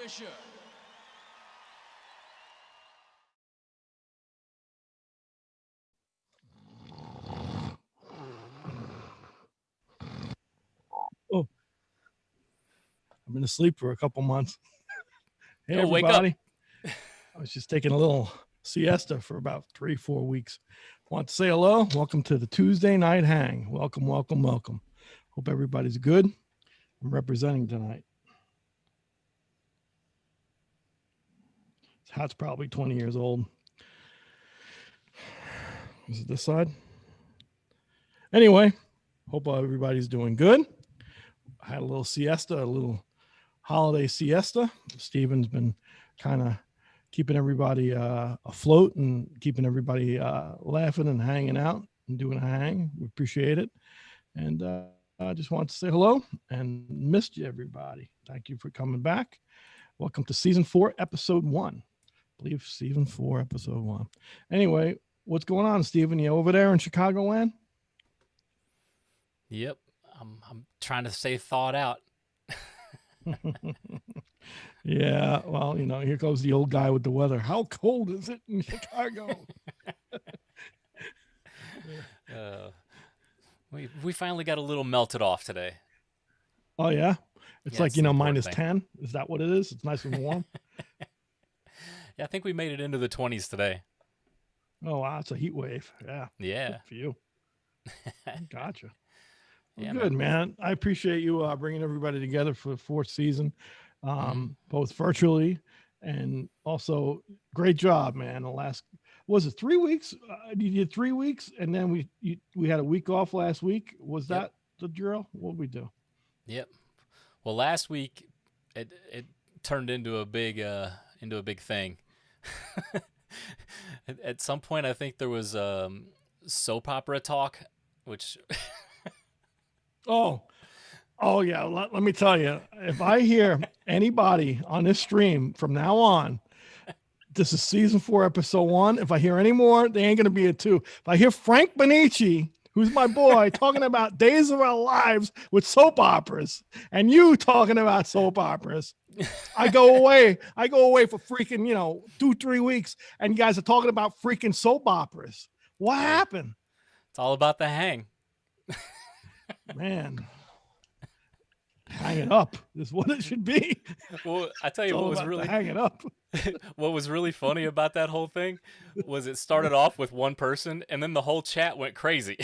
Fischer. Oh, I've been asleep for a couple months. Hey, Yo, wake everybody. up. I was just taking a little siesta for about 3-4 weeks. Want to say hello. Welcome to the Tuesday night hang. Welcome, welcome, welcome. Hope everybody's good. I'm representing tonight. This hat's probably 20 years old. Is it this side? Anyway, hope everybody's doing good. I had a little siesta, a little holiday siesta. Steven's been kind of keeping everybody afloat and keeping everybody laughing and hanging out and doing a hang. We appreciate it. And I just want to say hello and missed you, everybody. Thank you for coming back. Welcome to season 4, episode 1. I believe season 4, episode 1. Anyway, what's going on, Steven? You over there in Chicagoland? Yep. I'm trying to stay thawed out. Yeah, well, you know, here goes the old guy with the weather. How cold is it in Chicago? We finally got a little melted off today. Oh, yeah? It's Yeah, like, it's you the know, important minus thing. 10. Is that what it is? It's nice and warm. Yeah, I think we made it into the 20s today. Oh, wow. It's a heat wave. Yeah. Yeah. Good for you. Gotcha. Well, Yeah, good, man. I appreciate you bringing everybody together for the 4th season, both virtually and also great job, man. The last, was it 3 weeks? You did 3 weeks, and then we had a week off last week. Was that the drill? What did we do? Yep. Well, last week it turned into a big thing. At some point, I think there was soap opera talk, which Oh yeah. Let me tell you, if I hear anybody on this stream from now on, this is season 4, episode 1. If I hear any more, they ain't going to be a 2. If I hear Frank Benici, who's my boy, talking about Days of Our Lives with soap operas, and you talking about soap operas, I go away. I go away for freaking, 2-3 weeks, and you guys are talking about freaking soap operas. What happened? it's all about the hang. Man, hang it up is what it should be. Well, I tell you It's what all was about really the hang it up. what was really funny about that whole thing was it started off with one person and then the whole chat went crazy.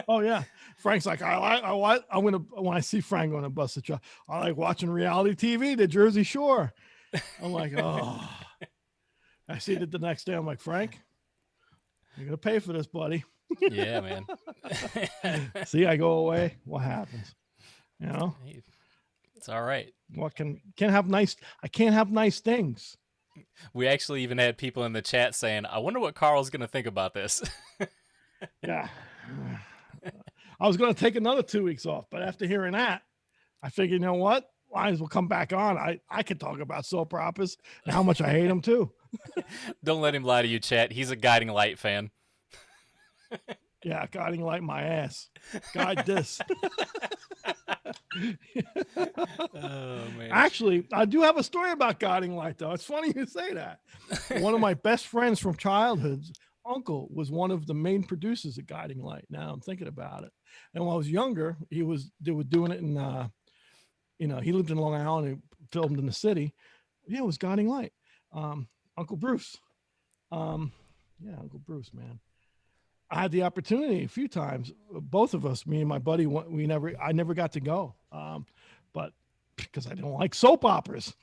Oh yeah, Frank's like, I'm gonna, when I see Frank, I'm gonna bust the truck. I like watching reality TV, the Jersey Shore. I'm like, oh. I see it the next day. I'm like, Frank, you're gonna pay for this, buddy. Yeah, man. See, I go away. What happens? You know, It's all right. what can't have nice. I can't have nice things. We actually even had people in the chat saying, I wonder what Carl's going to think about this. Yeah. I was going to take another 2 weeks off, but after hearing that, I figured, you know what? Might as well come back on. I could talk about soap operas and how much I hate them too. Don't let him lie to you, chat. He's a Guiding Light fan. Yeah, guiding light my ass. Guide this. Oh, man. Actually, I do have a story about guiding light, though. It's funny you say that. One of my best friends from childhood's uncle was one of the main producers at Guiding Light. Now I'm thinking about it. And when I was younger, they were doing it in, he lived in Long Island and filmed in the city. Yeah, it was Guiding Light. Uncle Bruce. Uncle Bruce, man. I had the opportunity a few times. Both of us, me and my buddy, I never got to go, but because I don't like soap operas.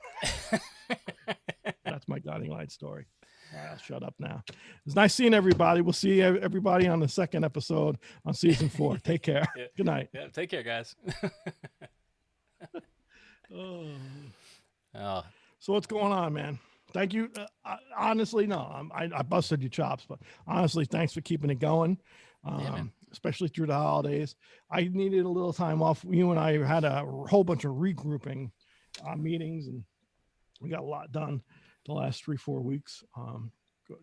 That's my Guiding Light story. All right, I'll shut up now. It's nice seeing everybody. We'll see everybody on the 2nd episode on season 4. Take care. Yeah. Good night. Yeah, take care, guys. Oh. Oh, So what's going on, man? Thank you. Honestly, no, I busted your chops, but honestly, thanks for keeping it going, man. especially through the holidays. I needed a little time off. You and I had a whole bunch of regrouping meetings, and we got a lot done the last 3-4 weeks.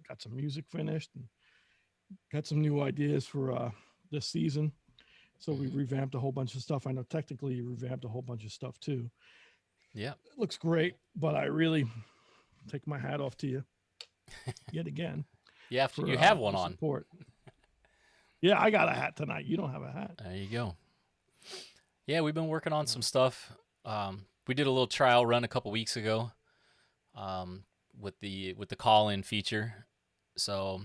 Got some music finished and got some new ideas for this season. So we revamped a whole bunch of stuff. I know technically you revamped a whole bunch of stuff too. Yeah. It looks great, but I really take my hat off to you yet again Yeah, for you have one the on. support. Yeah, I got a hat tonight. You don't have a hat. There you go. Yeah, we've been working on some stuff. We did a little trial run a couple weeks ago with the call-in feature. So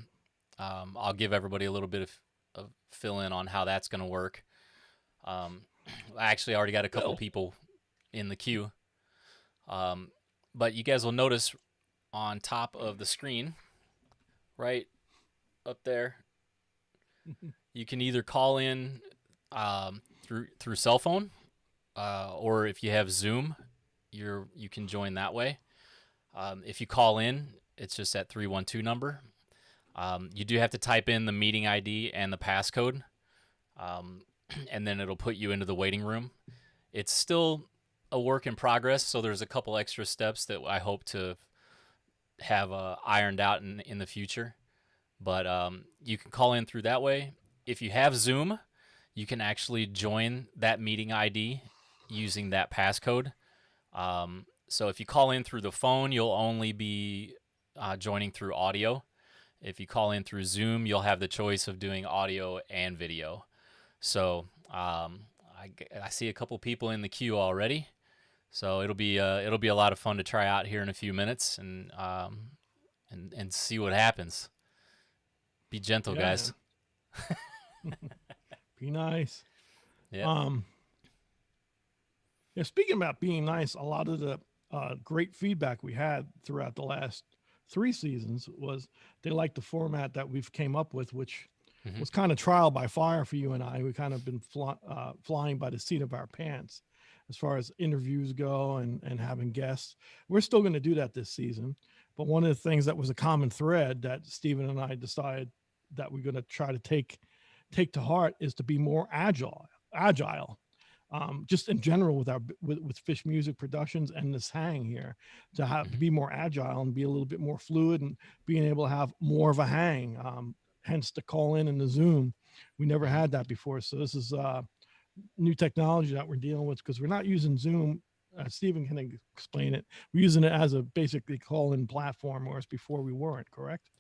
I'll give everybody a little bit of fill in on how that's going to work. I actually already got a couple people in the queue. But you guys will notice on top of the screen, right up there, you can either call in through cell phone, or if you have Zoom, you can join that way. If you call in, it's just that 312 number. You do have to type in the meeting ID and the passcode, and then it'll put you into the waiting room. It's still a work in progress, so there's a couple extra steps that I hope to have ironed out in the future. But you can call in through that way. If you have Zoom, you can actually join that meeting ID using that passcode. So if you call in through the phone, you'll only be joining through audio. If you call in through Zoom, you'll have the choice of doing audio and video. So I see a couple people in the queue already. So it'll be a lot of fun to try out here in a few minutes and see what happens. Be gentle, guys. Be nice. Yeah. Yeah. Speaking about being nice, a lot of the great feedback we had throughout the last 3 seasons was they liked the format that we've came up with, which was kind of trial by fire for you and I. We kind of been flying by the seat of our pants as far as interviews go and having guests. We're still going to do that this season. But one of the things that was a common thread that Stephen and I decided that we're going to try to take to heart is to be more agile, just in general with Fish Music Productions and this hang here, to be more agile and be a little bit more fluid and being able to have more of a hang. Hence the call in and the Zoom. We never had that before. So this is new technology that we're dealing with, because we're not using Zoom. Stephen can explain it. We're using it as a basically call-in platform, whereas before we weren't, correct?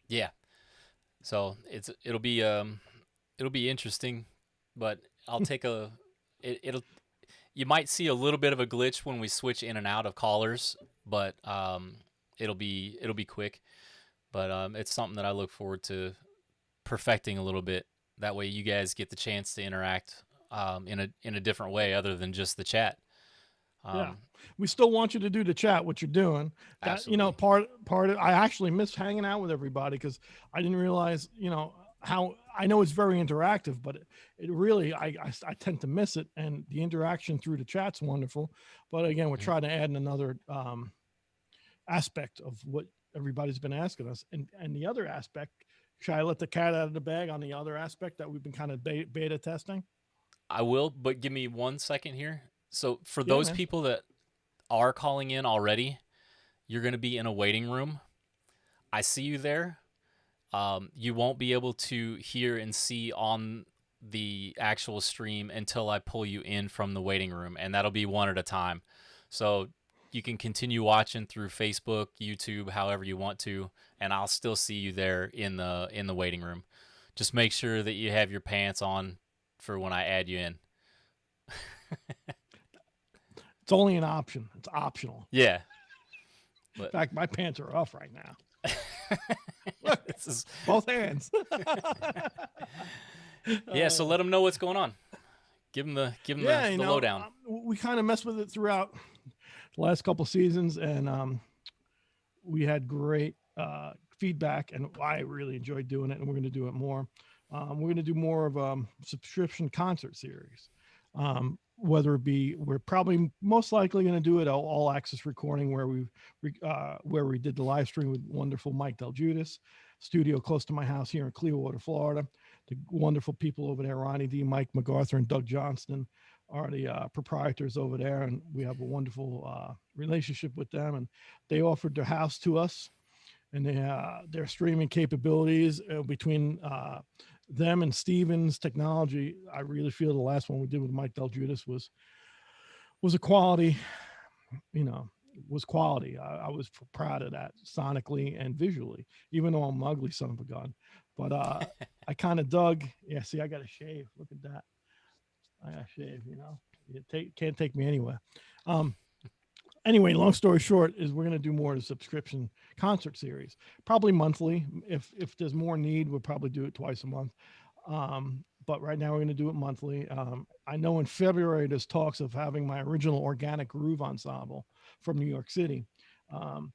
Yeah. So it'll be interesting, but I'll take you might see a little bit of a glitch when we switch in and out of callers, but it'll be quick. But it's something that I look forward to perfecting a little bit. That way you guys get the chance to interact in a different way other than just the chat. Yeah, we still want you to do the chat, what you're doing. That, absolutely. Part of, I actually miss hanging out with everybody, because I didn't realize, how, I know it's very interactive, but it really, I tend to miss it. And the interaction through the chat's wonderful. But again, we're trying to add another aspect of what everybody's been asking us. And the other aspect, should I let the cat out of the bag on the other aspect that we've been kind of beta testing? I will, but give me 1 second here. So for those people that are calling in already, you're going to be in a waiting room. I see you there. You won't be able to hear and see on the actual stream until I pull you in from the waiting room, and that'll be one at a time. So you can continue watching through Facebook, YouTube, however you want to, and I'll still see you there in the waiting room. Just make sure that you have your pants on for when I add you in. It's only an option. It's optional. Yeah. But in fact, my pants are off right now. Look, both hands. Yeah, so let them know what's going on. Give them the lowdown. We kind of messed with it throughout the last couple seasons, and we had great feedback, and I really enjoyed doing it, and we're going to do it more. We're going to do more of a subscription concert series. Whether it be, we're probably most likely going to do it all access recording, where we did the live stream with wonderful Mike Del Judas, studio close to my house here in Clearwater, Florida. The wonderful people over there, Ronnie D, Mike MacArthur, and Doug Johnston, are the proprietors over there, and we have a wonderful relationship with them. And they offered their house to us, and their streaming capabilities between them and Steven's technology. I really feel the last one we did with Mike Del Judas was a quality you know, was quality. I was proud of that sonically and visually, even though I'm ugly son of a gun. But I kind of dug. Yeah, see, I got to shave. Look at that. I got to shave. You know, can't take me anywhere. Um, anyway, long story short is we're going to do more of the subscription concert series, probably monthly. If there's more need, we'll probably do it twice a month. But right now we're going to do it monthly. I know in February there's talks of having my original Organic Groove Ensemble from New York City. Um,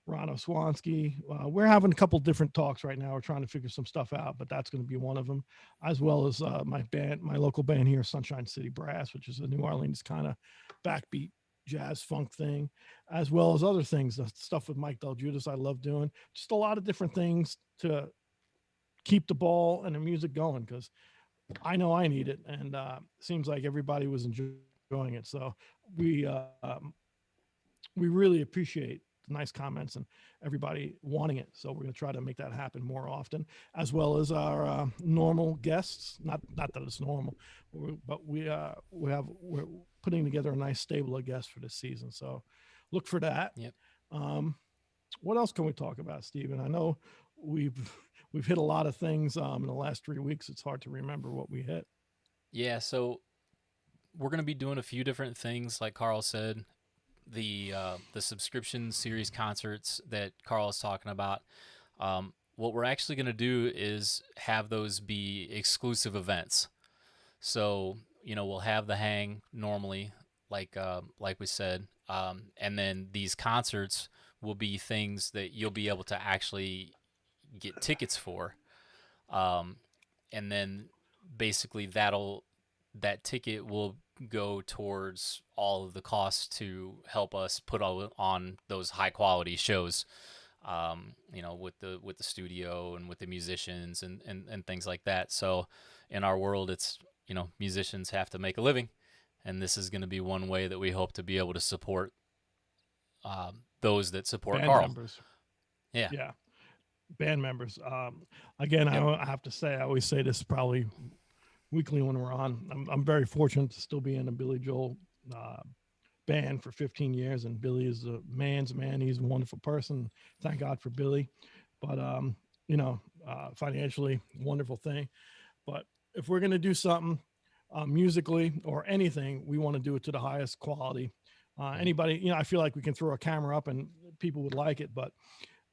Rano Swansky. We're having a couple different talks right now. We're trying to figure some stuff out, but that's going to be one of them, as well as my band, my local band here, Sunshine City Brass, which is a New Orleans kind of backbeat jazz funk thing, as well as other things, the stuff with Mike Del Judas I love doing. Just a lot of different things to keep the ball and the music going, because I know I need it, and seems like everybody was enjoying it. So we we really appreciate the nice comments and everybody wanting it. So we're going to try to make that happen more often, as well as our normal guests. Not that it's normal, but we're putting together a nice stable of guests for this season. So look for that. Yep. What else can we talk about, Stephen? I know we've hit a lot of things in the last 3 weeks. It's hard to remember what we hit. Yeah, so we're going to be doing a few different things, like Carl said. The subscription series concerts that Carl is talking about. What we're actually going to do is have those be exclusive events. So we'll have the hang normally, like we said, and then these concerts will be things that you'll be able to actually get tickets for, and then basically that ticket will go towards all of the costs to help us put on those high quality shows, with the studio and with the musicians and things like that. So in our world, it's, musicians have to make a living, and this is going to be one way that we hope to be able to support those that support Band Carl. members. Yeah. Yeah. Band members. Again, yep. I have to say, I always say this probably weekly when we're on. I'm very fortunate to still be in a Billy Joel band for 15 years, and Billy is a man's man. He's a wonderful person. Thank God for Billy. But financially, wonderful thing. But if we're going to do something musically or anything, we want to do it to the highest quality. Anybody, I feel like we can throw a camera up and people would like it, but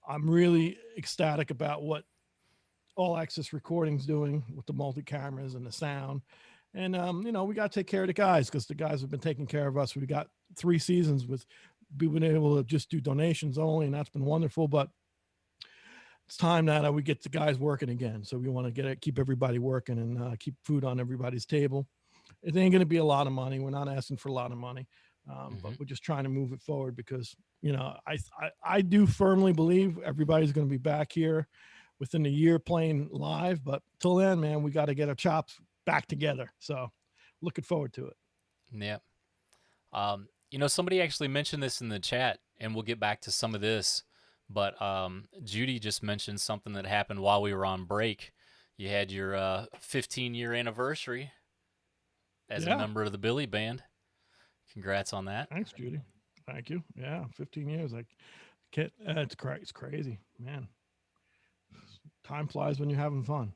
I'm really ecstatic about what All Access Recording's doing with the multi cameras and the sound. And, we got to take care of the guys, because the guys have been taking care of us. We got 3 seasons with being able to just do donations only, and that's been wonderful. But it's time that we get the guys working again. So we want to keep everybody working and keep food on everybody's table. It ain't going to be a lot of money. We're not asking for a lot of money, but we're just trying to move it forward, because, I do firmly believe everybody's going to be back here within a year playing live. But till then, man, we got to get our chops back together. So looking forward to it. Yeah. Somebody actually mentioned this in the chat, and we'll get back to some of this. But Judy just mentioned something that happened while we were on break. You had your 15-year anniversary as a member of the Billy Band. Congrats on that. Thanks, Judy. Thank you. Yeah, 15 years. It's crazy, man. Time flies when you're having fun,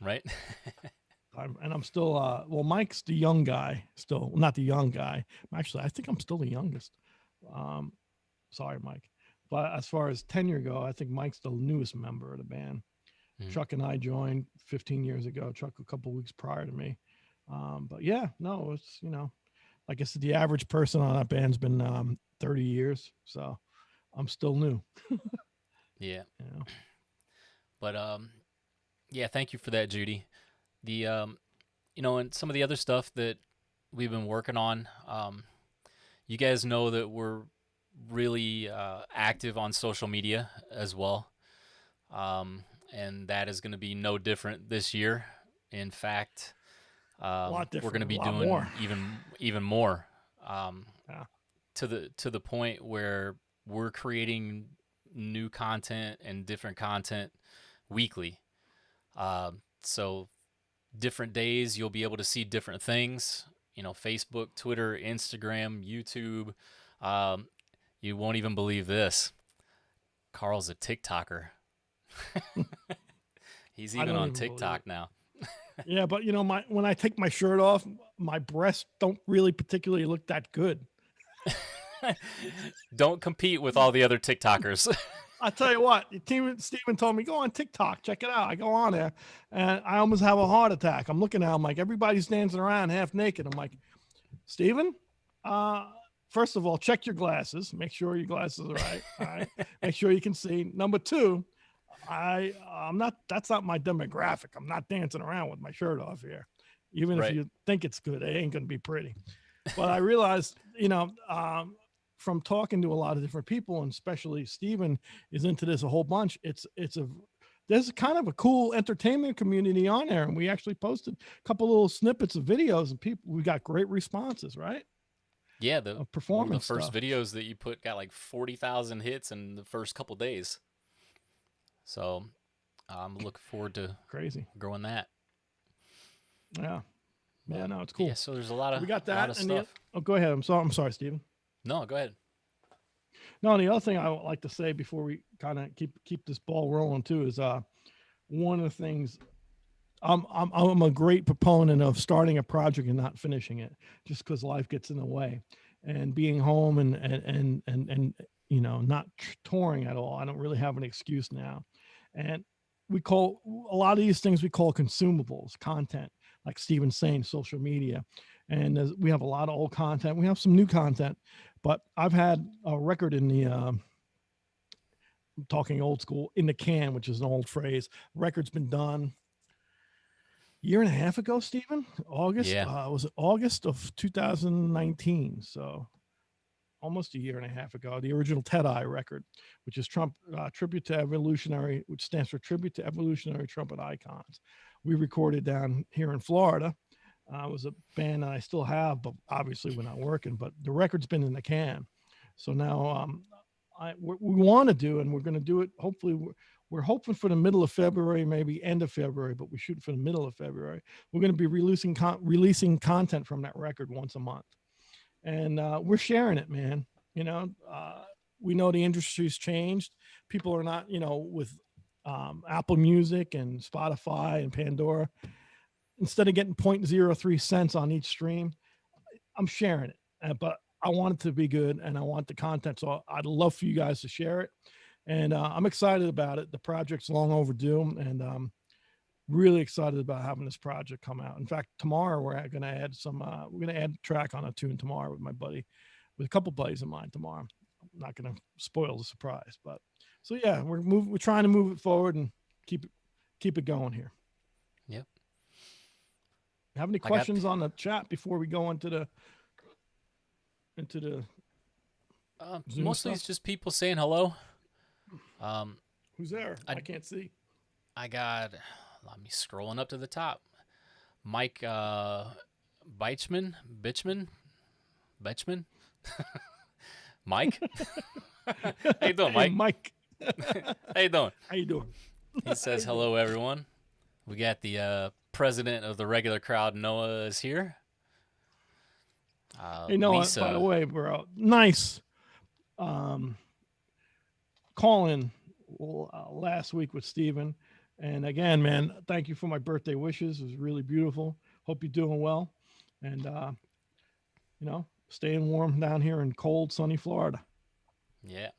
Right. And I'm still, Mike's the young guy, still not the young guy. Actually, I think I'm still the youngest. Sorry, Mike. But as far as tenure go, I think Mike's the newest member of the band. Mm-hmm. Chuck and I joined 15 years ago. Chuck a couple weeks prior to me. But yeah, no, it's, like I said, the average person on that band's been 30 years. So I'm still new. Yeah. But thank you for that, Judy. The and some of the other stuff that we've been working on, you guys know that we're really active on social media as well, and that is going to be no different this year. In fact, we're going to be doing more. even more, to the point where we're creating new content and different content weekly. So different days you'll be able to see different things. Facebook, Twitter, Instagram, YouTube. Um, you won't even believe this. Carl's a TikToker. He's I even don't on even believe TikTok it. now. Yeah, but when I take my shirt off, my breasts don't really particularly look that good. Don't compete with all the other TikTokers. I tell you what, Steven told me, go on TikTok, check it out. I go on there and I almost have a heart attack. I'm looking at him like everybody's dancing around half naked. I'm like, Steven, first of all, check your glasses. Make sure your glasses are right. All right. Make sure you can see. Number two, that's not my demographic. I'm not dancing around with my shirt off here. Even if Right. you think it's good, it ain't going to be pretty. But I realized, from talking to a lot of different people, and especially Steven is into this a whole bunch. There's kind of a cool entertainment community on there, and we actually posted a couple little snippets of videos, and we got great responses, right? Yeah, Of one of the performance first stuff. videos that you put got like 40,000 hits in the first couple days. So I'm looking forward to Crazy. growing that. Yeah. Yeah, no, it's Yeah, cool. so there's a lot So of we got a lot that, of and stuff. go ahead. I'm sorry, Steven. No, go ahead. No, and the other thing I would like to say before we kind of keep this ball rolling too is one of the things I'm a great proponent of starting a project and not finishing it just because life gets in the way, and being home and not touring at all. I don't really have an excuse now, and we call a lot of these things we call consumables, content, like Steven's saying, social media, and we have a lot of old content. We have some new content, but I've had a record in the talking old school, in the can, which is an old phrase. Record's been done year and a half ago, Stephen. August. Yeah. Was it August of 2019? So almost a year and a half ago. The original T.Ë.T.I record, which is tribute to evolutionary, which stands for tribute to evolutionary trumpet icons. We recorded down here in Florida. It was a band that I still have, but obviously we're not working. But the record's been in the can. So now we want to do, and we're going to do it. Hopefully, we're hoping for the middle of February, maybe end of February, but we shoot for the middle of February. We're going to be releasing content from that record once a month, and we're sharing it, man. We know the industry's changed. People are not, with Apple Music and Spotify and Pandora. Instead of getting 0.03 cents on each stream, I'm sharing it, but I want it to be good, and I want the content. So I'd love for you guys to share it. And I'm excited about it. The project's long overdue, and really excited about having this project come out. In fact, tomorrow we're going to add we're going to add a track on a tune tomorrow with a couple buddies of mine tomorrow. I'm not going to spoil the surprise, but so yeah, we're trying to move it forward and keep it going here. Yep. Have any questions on the chat before we go into the mostly it's just people saying hello. Who's there? I can't see. Let me scrolling up to the top. Mike Bitchman. Mike. How you doing, Mike? Hey, Mike. How you doing? How you doing? He says hello, everyone. We got the president of the regular crowd, Noah, is here. Hey, Noah, Lisa. by the way, bro, nice call-in last week with Steven. And again, man, thank you for my birthday wishes. It was really beautiful. Hope you're doing well. And, staying warm down here in cold, sunny Florida. Yeah.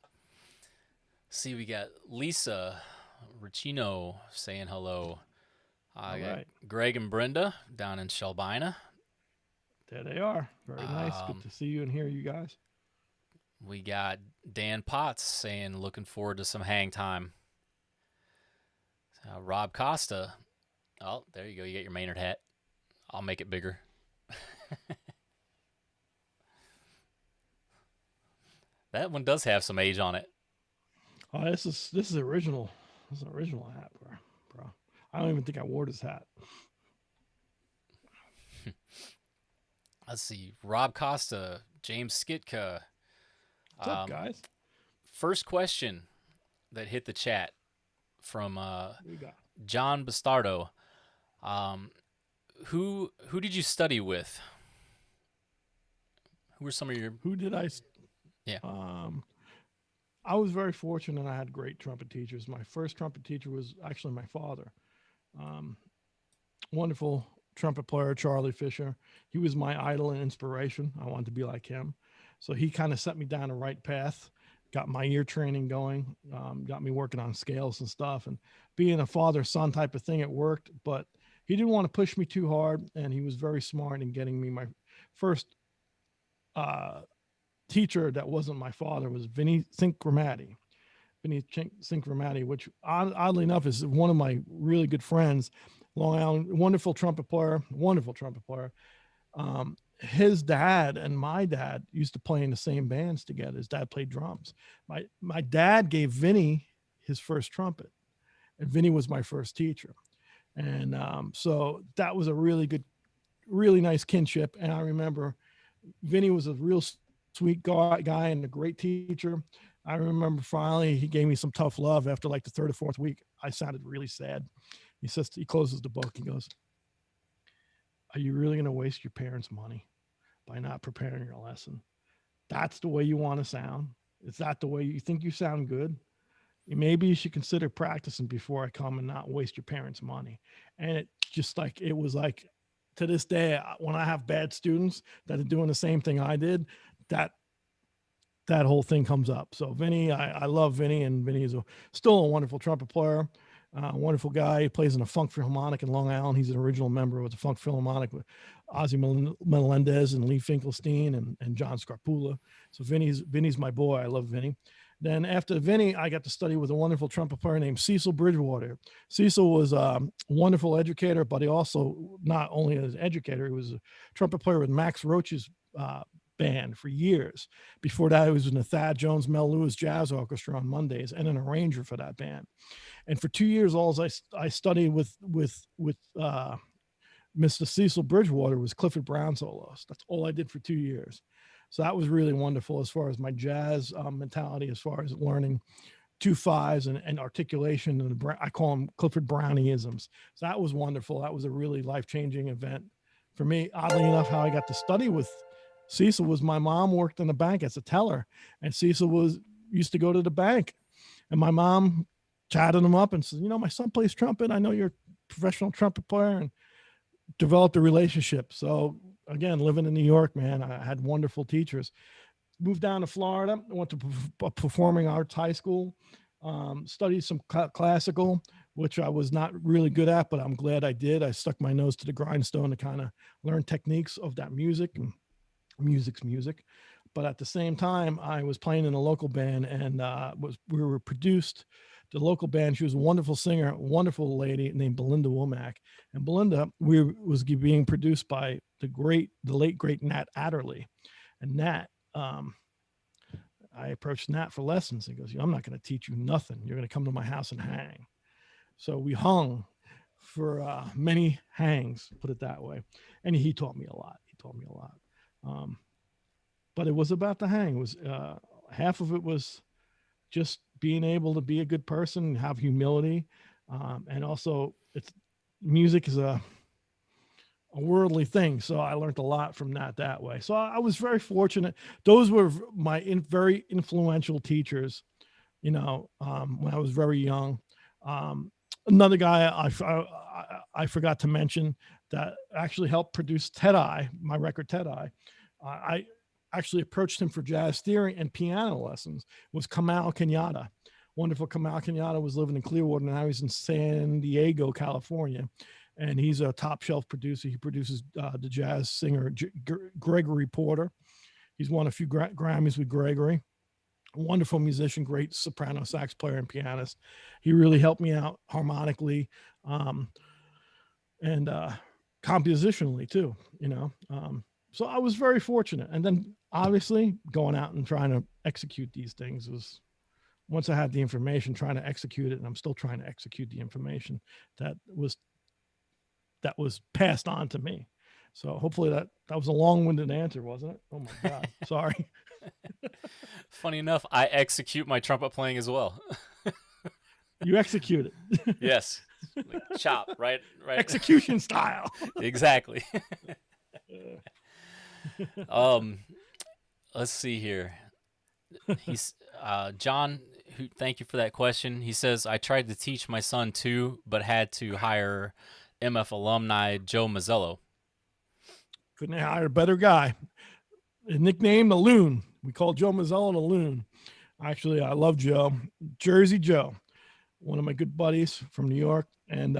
See, we got Lisa Ricino saying hello. I got Greg and Brenda down in Shelbina. There they are. Very nice. Good to see you and hear you guys. We got Dan Potts saying, looking forward to some hang time. Rob Costa. Oh, there you go. You get your Maynard hat. I'll make it bigger. That one does have some age on it. Oh, this is original. This is an original hat, bro. I don't even think I wore this hat. Let's see. Rob Costa, James Skitka. What's up, guys? First question that hit the chat from we got John Bastardo. Who did you study with? Who were some of your? Who did I? Yeah. I was very fortunate. I had great trumpet teachers. My first trumpet teacher was actually my father. Wonderful trumpet player, Carl Fischer. He was my idol and inspiration. I wanted to be like him. So he kind of set me down the right path, got my ear training going, got me working on scales and stuff. And being a father-son type of thing, it worked. But he didn't want to push me too hard, and he was very smart in getting me my first teacher that wasn't my father was Vinny Synchromati. Vinny Synchromati, which oddly enough is one of my really good friends. Long Island, wonderful trumpet player. His dad and my dad used to play in the same bands together. His dad played drums. My dad gave Vinny his first trumpet, and Vinny was my first teacher. And so that was a really good, really nice kinship. And I remember Vinny was a real sweet guy and a great teacher. I remember finally he gave me some tough love after like the third or fourth week. I sounded really sad. He says, he closes the book. He goes, "Are you really going to waste your parents' money by not preparing your lesson? That's the way you want to sound. Is that the way you think you sound good? Maybe you should consider practicing before I come and not waste your parents' money." And it just like, it was like, to this day, when I have bad students that are doing the same thing I did, that whole thing comes up. So Vinny, I love Vinny, and Vinny is still a wonderful trumpet player. Wonderful guy. He plays in a funk philharmonic in Long Island. He's an original member of the funk philharmonic with Ozzy Melendez and Lee Finkelstein and John Scarpula. So Vinny's my boy. I love Vinny. Then after Vinny, I got to study with a wonderful trumpet player named Cecil Bridgewater. Cecil was a wonderful educator, but he also, not only as an educator, he was a trumpet player with Max Roach's band for years. Before that, he was in the Thad Jones Mel Lewis Jazz Orchestra on Mondays and an arranger for that band. And for 2 years, all I studied with Mr. Cecil Bridgewater was Clifford Brown solos. That's all I did for 2 years. So that was really wonderful as far as my jazz mentality, as far as learning 2/5s and articulation. And I call them Clifford Brownieisms. So that was wonderful. That was a really life-changing event for me. Oddly enough, how I got to study with Cecil was my mom worked in the bank as a teller, and Cecil used to go to the bank, and my mom chatted him up and said, "My son plays trumpet. I know you're a professional trumpet player," and developed a relationship. So again, living in New York, man, I had wonderful teachers. Moved down to Florida, went to performing arts high school, studied some classical, which I was not really good at, but I'm glad I did. I stuck my nose to the grindstone to kind of learn techniques of that music, and music's music. But at the same time, I was playing in a local band, and we were produced. The local band, she was a wonderful singer, wonderful lady named Belinda Womack. And Belinda, was being produced by the late great Nat Adderley. And Nat, I approached Nat for lessons. He goes, "I'm not going to teach you nothing. You're going to come to my house and hang." So we hung for many hangs, put it that way. And he taught me a lot. But it was about the hang. It was half of it was just being able to be a good person, have humility, and also music is a worldly thing. So I learned a lot from that way. So I was very fortunate. Those were my very influential teachers, when I was very young. Another guy I forgot to mention that actually helped produce T.Ë.T.I, my record T.Ë.T.I. I actually approached him for jazz theory and piano lessons, was Kamal Kenyatta. Wonderful Kamal Kenyatta was living in Clearwater, and now he's in San Diego, California. And he's a top shelf producer. He produces the jazz singer Gregory Porter. He's won a few Grammys with Gregory. A wonderful musician, great soprano sax player and pianist. He really helped me out harmonically and compositionally too, So I was very fortunate. And then obviously going out and trying to execute these things was, once I had the information, trying to execute it, and I'm still trying to execute the information that was passed on to me. So hopefully that was a long-winded answer, wasn't it? Oh my God. Sorry. Funny enough, I execute my trumpet playing as well. You execute it. Yes. Like chop, right? Execution style. Exactly. let's see here. He's John. Who? Thank you for that question. He says I tried to teach my son too, but had to hire MF alumni Joe Mazzello. Couldn't hire a better guy. His nickname, the Loon. We call Joe Mazzello the Loon. Actually, I love Joe. Jersey Joe, one of my good buddies from New York. And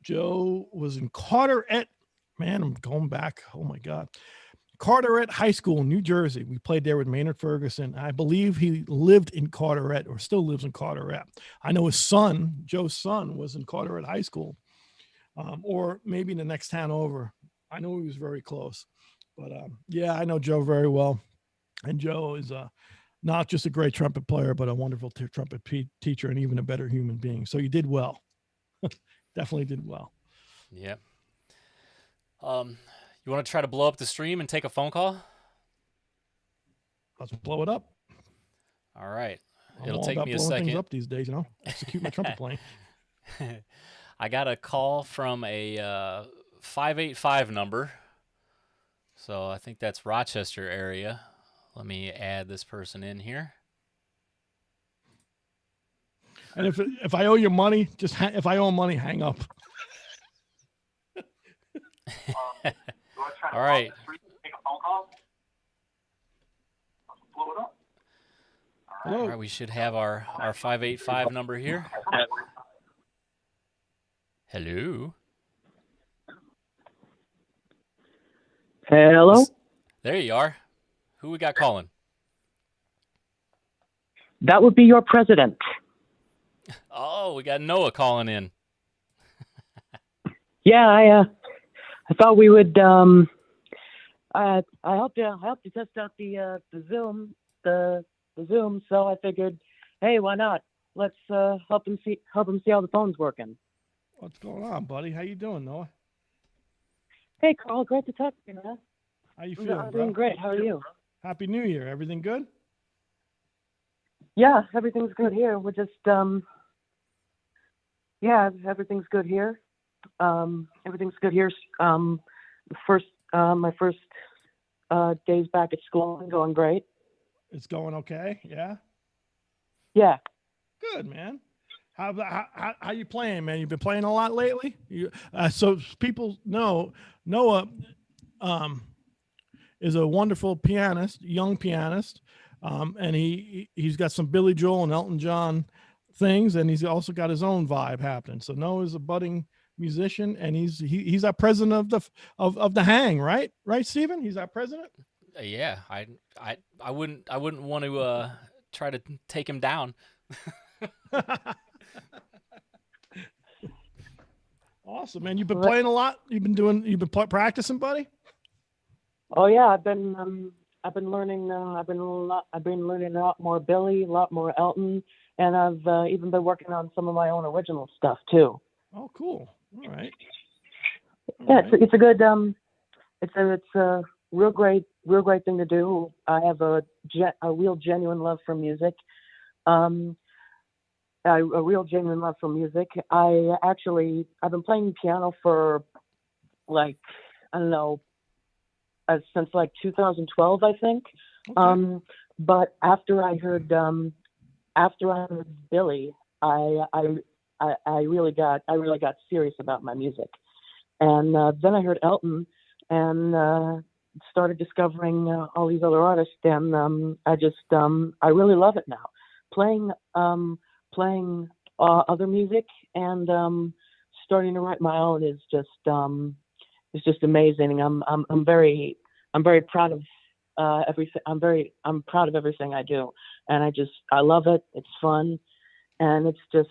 Joe was in Carteret. Man, I'm going back. Oh, my God. Carteret High School in New Jersey. We played there with Maynard Ferguson. I believe he lived in Carteret or still lives in Carteret. I know his son, Joe's son, was in Carteret High School, or maybe the next town over. I know he was very close. But yeah, I know Joe very well. And Joe is not just a great trumpet player, but a wonderful trumpet teacher and even a better human being. So you did well. Definitely did well. Yeah. You want to try to blow up the stream and take a phone call? Let's blow it up. All right. It'll take me a second. Things up these days, you know. Execute my trumpet playing. I got a call from a 585 number. So I think that's Rochester area. Let me add this person in here. And if I owe you money, if I owe money, hang up. All right. Hello. All right, we should have our 585 number here. Hello. Hello? There you are. Who we got calling? That would be your president. Oh, we got Noah calling in. Yeah, I thought we would I helped you test out the Zoom, the Zoom, so I figured, hey, why not? Let's help him see how the phone's working. What's going on, buddy? How you doing, Noah? Hey, Carl, great to talk to you, man. How you feeling, I'm bro? doing great. How are you? Happy New Year. Everything good? Yeah, everything's good here. We're just yeah, everything's good here. Everything's good here. My first days back at school are going great. It's going okay, yeah? Yeah. Good, man. How you playing, man? You've been playing a lot lately? So people know Noah is a wonderful pianist, young pianist, and he's got some Billy Joel and Elton John things, and he's also got his own vibe happening. So Noah's a budding musician, and he's our president of the Hang, right, Stephen? He's our president. Yeah, I wouldn't want to try to take him down. Awesome, man. You've been playing a lot. You've been practicing, buddy. Oh yeah, I've been learning. I've been learning a lot more Billy, a lot more Elton, and I've even been working on some of my own original stuff too. Oh, cool. All right. Yeah, it's a good. It's a real great thing to do. I have a real genuine love for music. A real genuine love for music. I've been playing piano for like, I don't know, since like 2012, I think. Okay. But after I heard Billy, I really got serious about my music, and then I heard Elton, and started discovering all these other artists, and I really love it now. Playing other music and starting to write my own is just amazing. I'm very proud of everything. I'm proud of everything I do, and I love it. It's fun, and it's just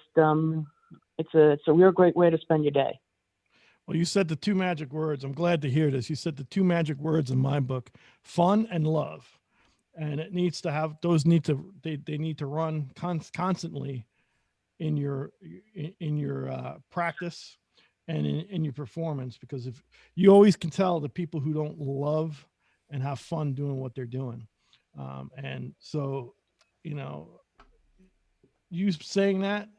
it's a real great way to spend your day. Well, you said the two magic words. I'm glad to hear this. You said the two magic words in my book: fun and love. And it needs to have those need to run constantly in your practice and in your performance, because if you always can tell the people who don't love and have fun doing what they're doing, and so you saying that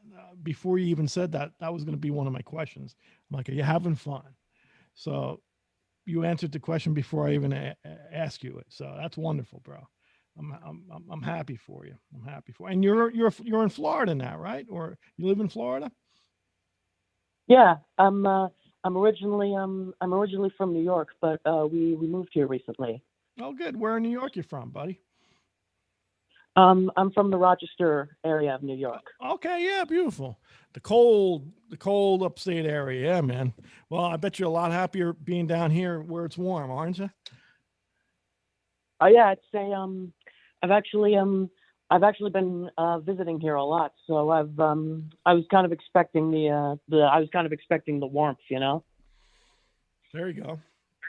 before you even said that was going to be one of my questions. I'm like, are you having fun? So you answered the question before I even asked you it. So that's wonderful, bro. I'm happy for you. I'm happy for, and you're in Florida now, right? Or you live in Florida? Yeah, I'm originally from New York, but we moved here recently. Oh, good. Where in New York you from, buddy? I'm from the Rochester area of New York. Okay, yeah, beautiful. The cold upstate area, yeah, man. Well, I bet you're a lot happier being down here where it's warm, aren't you? Oh yeah, I'd say I've actually been visiting here a lot, so I was kind of expecting the warmth, you know. There you go.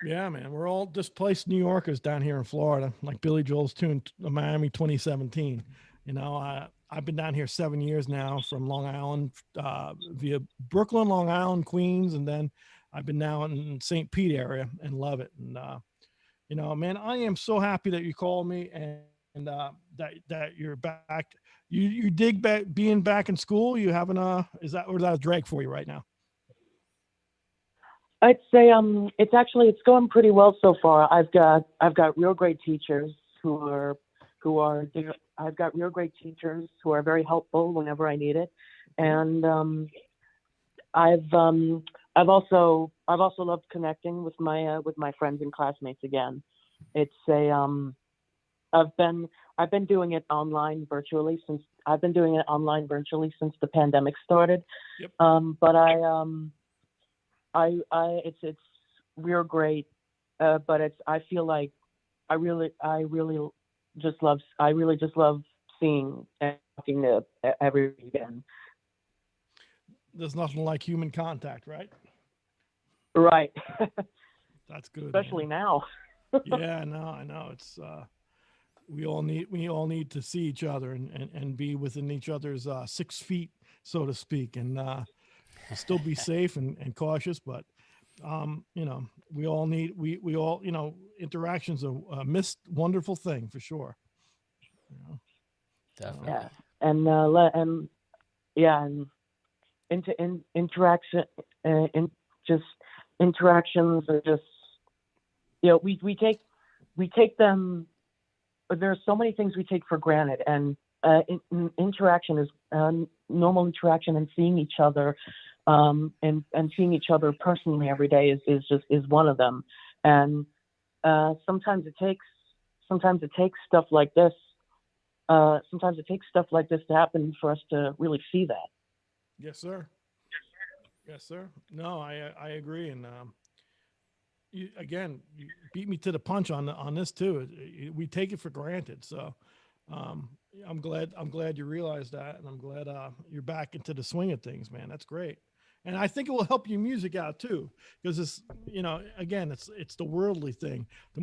Yeah, man. We're all displaced New Yorkers down here in Florida, like Billy Joel's tune, Miami 2017. You know, I've been down here 7 years now from Long Island, via Brooklyn, Long Island, Queens, and then I've been now in St. Pete area and love it. And you know, man, I am so happy that you called me and that you're back. You dig back being back in school? You having is that a drag for you right now? I'd say it's going pretty well so far. I've got real great teachers I've got real great teachers who are very helpful whenever I need it, and I've also loved connecting with my friends and classmates again. It's I've been doing it online virtually since the pandemic started. Yep. But it's real great, but I feel like I really just love seeing and talking to everybody again. There's nothing like human contact, right? Right. That's good. Especially man. now. Yeah, no, I know. It's we all need to see each other and be within each other's 6 feet, so to speak, and still be safe and cautious. But you know, we all, you know, interaction's a missed wonderful thing for sure. You know? Definitely. Yeah. And interaction, interactions are just, you know, we take them. There are so many things we take for granted, and interaction is normal interaction, and seeing each other, and seeing each other personally every day is one of them. And sometimes it takes stuff like this. Sometimes it takes stuff like this to happen for us to really see that. Yes, sir. Yes, sir. No, I agree. And you beat me to the punch on this too. We take it for granted. So I'm glad you realized that, and I'm glad you're back into the swing of things, man. That's great. And I think it will help your music out too, because it's, you know, again, it's the worldly thing. The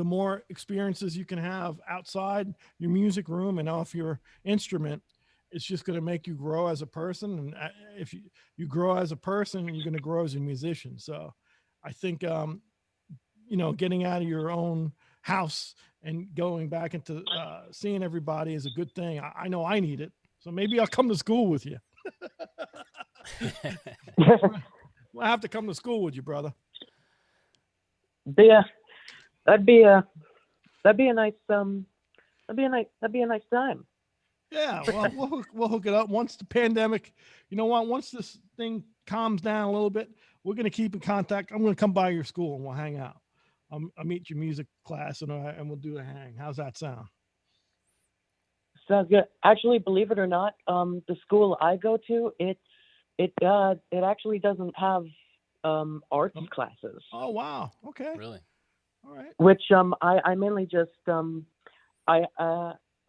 more experiences you can have outside your music room and off your instrument, it's just going to make you grow as a person. And if you grow as a person, you're going to grow as a musician. So I think, you know, getting out of your own house and going back into seeing everybody is a good thing. I know I need it. So maybe I'll come to school with you. I have to come to school with you, brother. Yeah, that'd be a nice time. Yeah, well, we'll hook it up once the pandemic. You know what? Once this thing calms down a little bit, we're gonna keep in contact. I'm gonna come by your school and we'll hang out. I'll meet your music class and we'll do a hang. How's that sound? Sounds good. Actually, believe it or not, the school I go to, it actually doesn't have arts classes. Oh wow! Okay. Really? All right. Which I mainly just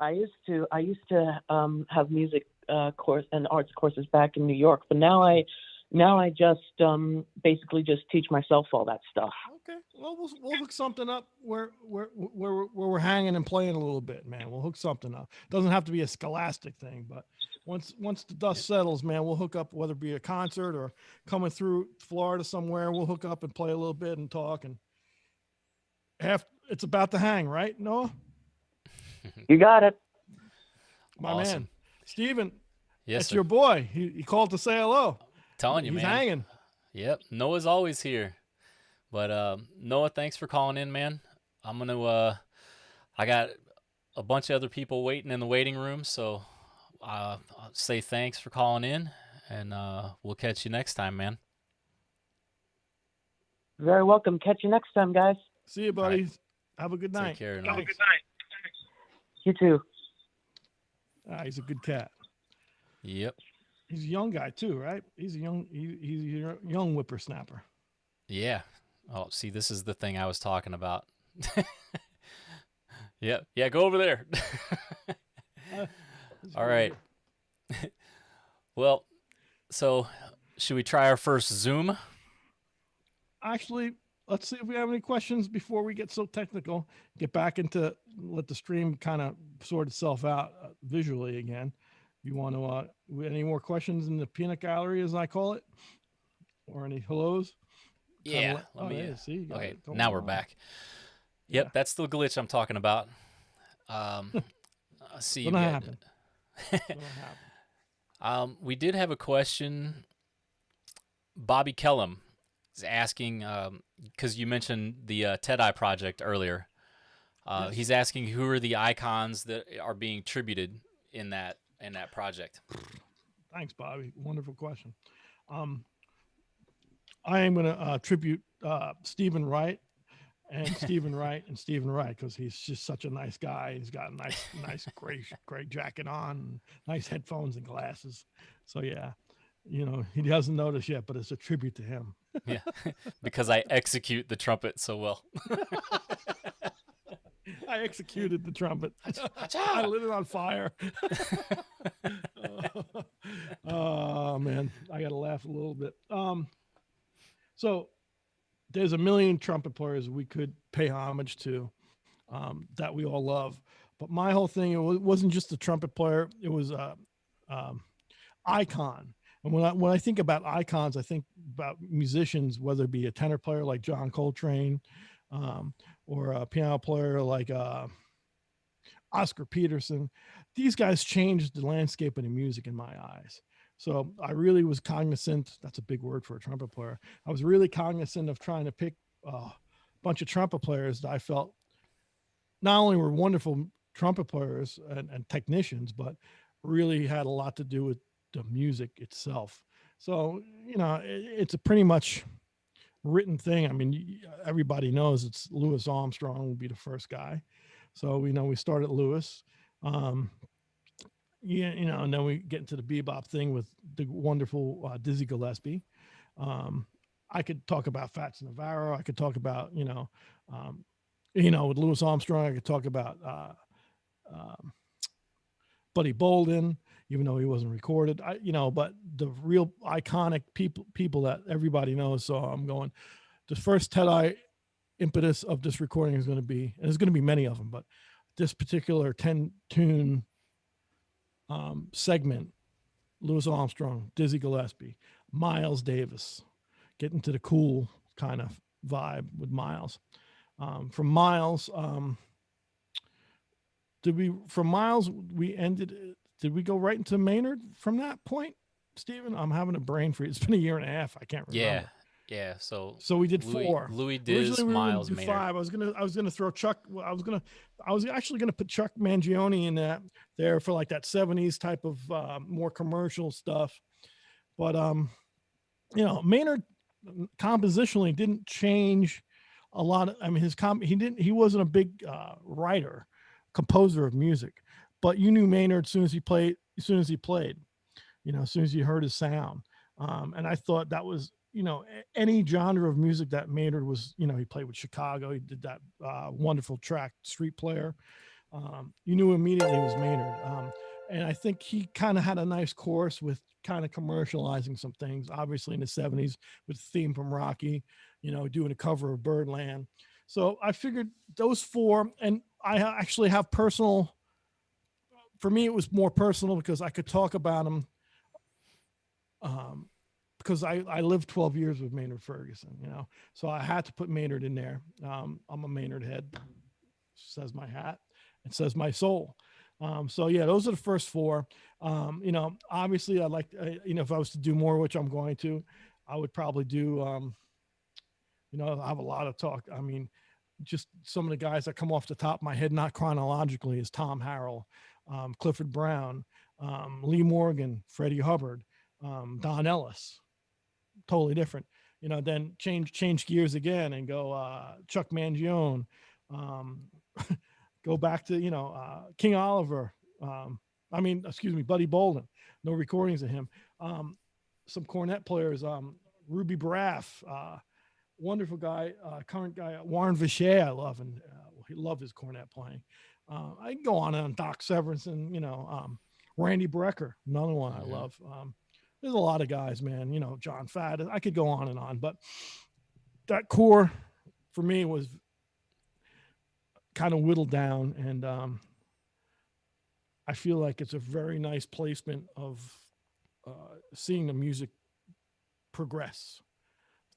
I used to have music course and arts courses back in New York, but now I just basically just teach myself all that stuff. Okay. Well, we'll hook something up where we're hanging and playing a little bit, man. We'll hook something up. Doesn't have to be a scholastic thing, but once the dust settles, man, we'll hook up, whether it be a concert or coming through Florida somewhere. We'll hook up and play a little bit and talk, and it's about to hang, right, Noah? You got it. My Awesome. man, Steven. Yes, that's sir. your boy. He called to say hello. Telling you, He's man. hanging. Yep. Noah's always here. But Noah, thanks for calling in, man. I'm gonna I got a bunch of other people waiting in the waiting room, so I'll say thanks for calling in, and we'll catch you next time, man. Very welcome. Catch you next time, guys. See you, buddy. Right. Have a good night. Take care. Have a good night. You too. He's a good cat. Yep. He's a young guy too, right? He's a young young whippersnapper. Yeah. Oh, see, this is the thing I was talking about. Yeah, go over there. All right. Well, so should we try our first Zoom? Actually, let's see if we have any questions before we get so technical. Get back into let the stream kind of sort itself out visually again. You want to any more questions in the peanut gallery, as I call it, or any hellos? Yeah. Let me see. Okay, now we're back. Yep, that's the glitch I'm talking about. Let's see. What happened? We did have a question. Bobby Kellum is asking, because you mentioned the Tet.I project earlier. Yes. He's asking who are the icons that are being tributed in that project. Thanks, Bobby. Wonderful question. I am going to tribute Stephen Wright and Stephen Wright and Stephen Wright, because he's just such a nice guy. He's got a nice gray jacket on, nice headphones and glasses. So yeah, he doesn't notice yet, but it's a tribute to him. Yeah, because I execute the trumpet so well. I executed the trumpet. I lit it on fire. Oh man, I got to laugh a little bit. So there's a million trumpet players we could pay homage to that we all love. But my whole thing, it wasn't just a trumpet player. It was icon. And when I think about icons, I think about musicians, whether it be a tenor player like John Coltrane, or a piano player like Oscar Peterson. These guys changed the landscape of the music in my eyes. So I really was cognizant. That's a big word for a trumpet player. I was really cognizant of trying to pick a bunch of trumpet players that I felt not only were wonderful trumpet players and technicians, but really had a lot to do with the music itself. So, it's a pretty much written thing. I mean, everybody knows it's Louis Armstrong would be the first guy. So we started Louis. And then we get into the bebop thing with the wonderful Dizzy Gillespie. I could talk about Fats Navarro. I could talk about, with Louis Armstrong, I could talk about Buddy Bolden, even though he wasn't recorded. But the real iconic people that everybody knows. So I'm going, the first Tet.I impetus of this recording is going to be, and there's going to be many of them, but this particular 10-tune segment, Louis Armstrong, Dizzy Gillespie, Miles Davis, getting to the cool kind of vibe with Miles. From Miles, did we go right into Maynard from that point, Stephen? I'm having a brain freeze. It's been a year and a half. I can't remember. Yeah. So we did four. Louis Diz, Miles, Maynard. Five. I was gonna throw Chuck. I was actually gonna put Chuck Mangione in there for like that 70s type of more commercial stuff. But Maynard compositionally didn't change a lot. I mean, he wasn't a big writer, composer of music, but you knew Maynard as soon as he played, as soon as you heard his sound. And I thought that was, any genre of music that Maynard was, he played with Chicago. He did that wonderful track, Street Player. You knew immediately it was Maynard. And I think he kind of had a nice course with kind of commercializing some things, obviously in the 70s with the theme from Rocky, doing a cover of Birdland. So I figured those four, and I actually have for me, it was more personal because I could talk about them. Because I lived 12 years with Maynard Ferguson, so I had to put Maynard in there. I'm a Maynard head, says my hat, it says my soul. So yeah, those are the first four. Obviously I'd like, if I was to do more, which I'm going to, I would probably do, I have a lot of talk. I mean, just some of the guys that come off the top of my head, not chronologically, is Tom Harrell, Clifford Brown, Lee Morgan, Freddie Hubbard, Don Ellis. Totally different. Then change gears again and go Chuck Mangione, go back to King Oliver. Buddy Bolden. No recordings of him. Some cornet players, Ruby Braff, wonderful guy, current guy, Warren Vichet, I love, and he loved his cornet playing. I can go on Doc Severinsen, Randy Brecker, another one I love. There's a lot of guys, man, John Fadd. I could go on and on, but that core for me was kind of whittled down, and I feel like it's a very nice placement of seeing the music progress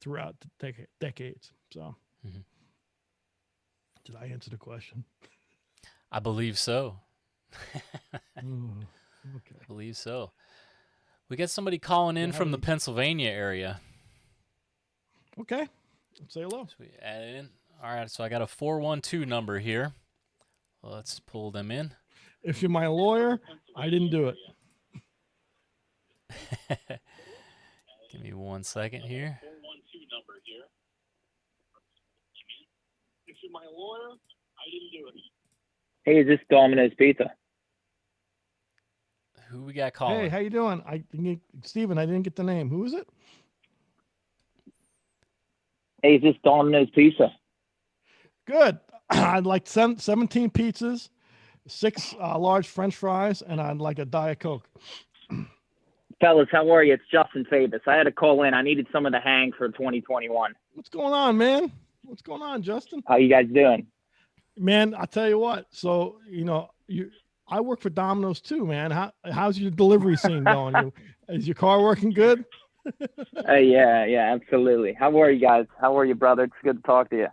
throughout the decades. So, did I answer the question? I believe so. Okay. I believe so. We got somebody calling in from the Pennsylvania area. Okay. Say hello. So we add it in. All right. So I got a 412 number here. Let's pull them in. If you're my lawyer, I didn't do it. Give me 1 second here. 412 number here. If you're my lawyer, I didn't do it. Hey, is this Domino's Pizza? Who we got calling? Hey, how you doing? Steven, I didn't get the name. Who is it? Hey, is this Domino's Pizza? Good. I'd like 17 pizzas, 6 large French fries, and I'd like a Diet Coke. Fellas, how are you? It's Justin Fabus. I had to call in. I needed some of the hang for 2021. What's going on, man? What's going on, Justin? How you guys doing? Man, I'll tell you what. So, I work for Domino's too, man. How's your delivery scene going? Is your car working good? Yeah, absolutely. How are you guys? How are you, brother? It's good to talk to you.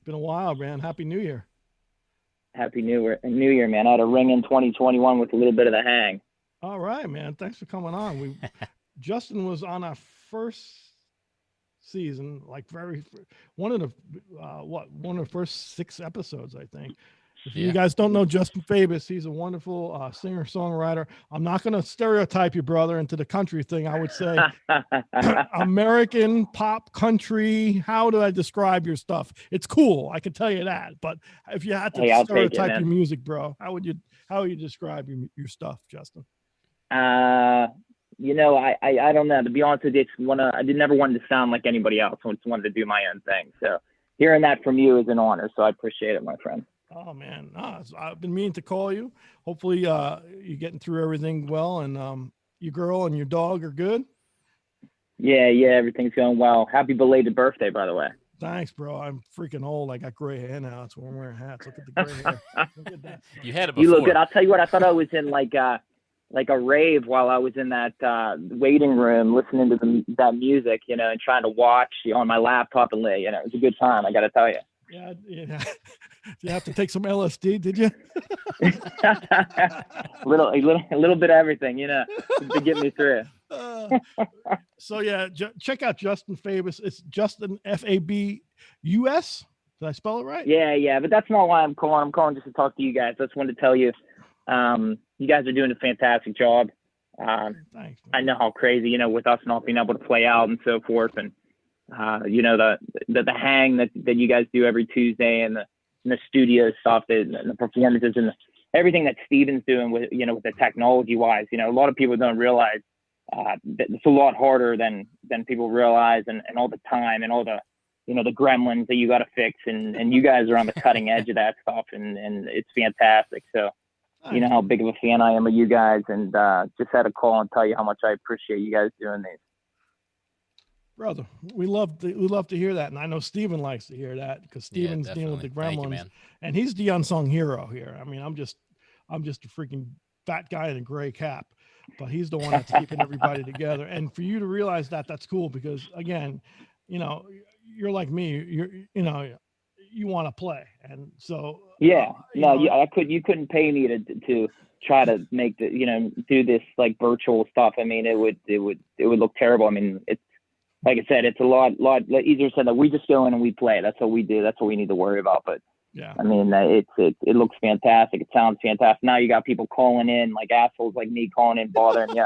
Been a while, man. Happy New Year. Happy New Year, man. I had a ring in 2021 with a little bit of the hang. All right, man. Thanks for coming on. Justin was on our first season, like one of the first 6 episodes, I think. If you guys don't know Justin Fabus, he's a wonderful singer-songwriter. I'm not going to stereotype your brother into the country thing. I would say American pop country. How do I describe your stuff? It's cool. I can tell you that. But if you had to stereotype your music, bro, how would you describe your stuff, Justin? I don't know. To be honest with you, I never wanted to sound like anybody else. I just wanted to do my own thing. So hearing that from you is an honor. So I appreciate it, my friend. Oh man, I've been meaning to call you. Hopefully, you're getting through everything well, and your girl and your dog are good. Yeah, everything's going well. Happy belated birthday, by the way. Thanks, bro. I'm freaking old. I got gray hair now. That's why I'm wearing hats. Look at the gray hair. Look at that. You had it before. You look good. I'll tell you what. I thought I was in like a rave while I was in that waiting room listening to that music, and trying to watch on my laptop, and it was a good time. I got to tell you. Yeah. You have to take some LSD, did you? a little bit of everything, to get me through. So yeah, check out Justin Fabus. It's Justin Fabus. Did I spell it right? Yeah, but that's not why I'm calling. I'm calling just to talk to you guys. I just wanted to tell you, you guys are doing a fantastic job. Thanks. I know how crazy, with us not being able to play out and so forth, and the hang that you guys do every Tuesday, and the studio stuff, and the performances, and everything that Steven's doing with the technology wise. A lot of people don't realize that it's a lot harder than people realize, and all the time and all the the gremlins that you got to fix, and you guys are on the cutting edge of that stuff, and it's fantastic. So you know how big of a fan I am of you guys, and just had to call and tell you how much I appreciate you guys doing these. Brother, we love to hear that, and I know Steven likes to hear that, because Steven's dealing with the gremlins, and he's the unsung hero here. I mean, I'm just a freaking fat guy in a gray cap, but he's the one that's keeping everybody together. And for you to realize that, that's cool, because again, you're like me. You want to play, and so you couldn't pay me to try to make do this like virtual stuff. I mean, it would look terrible. I mean, like I said, it's a lot easier said that we just go in and we play. That's what we do. That's what we need to worry about. But yeah, I mean, it looks fantastic. It sounds fantastic. Now you got people calling in, like assholes like me calling in, bothering you.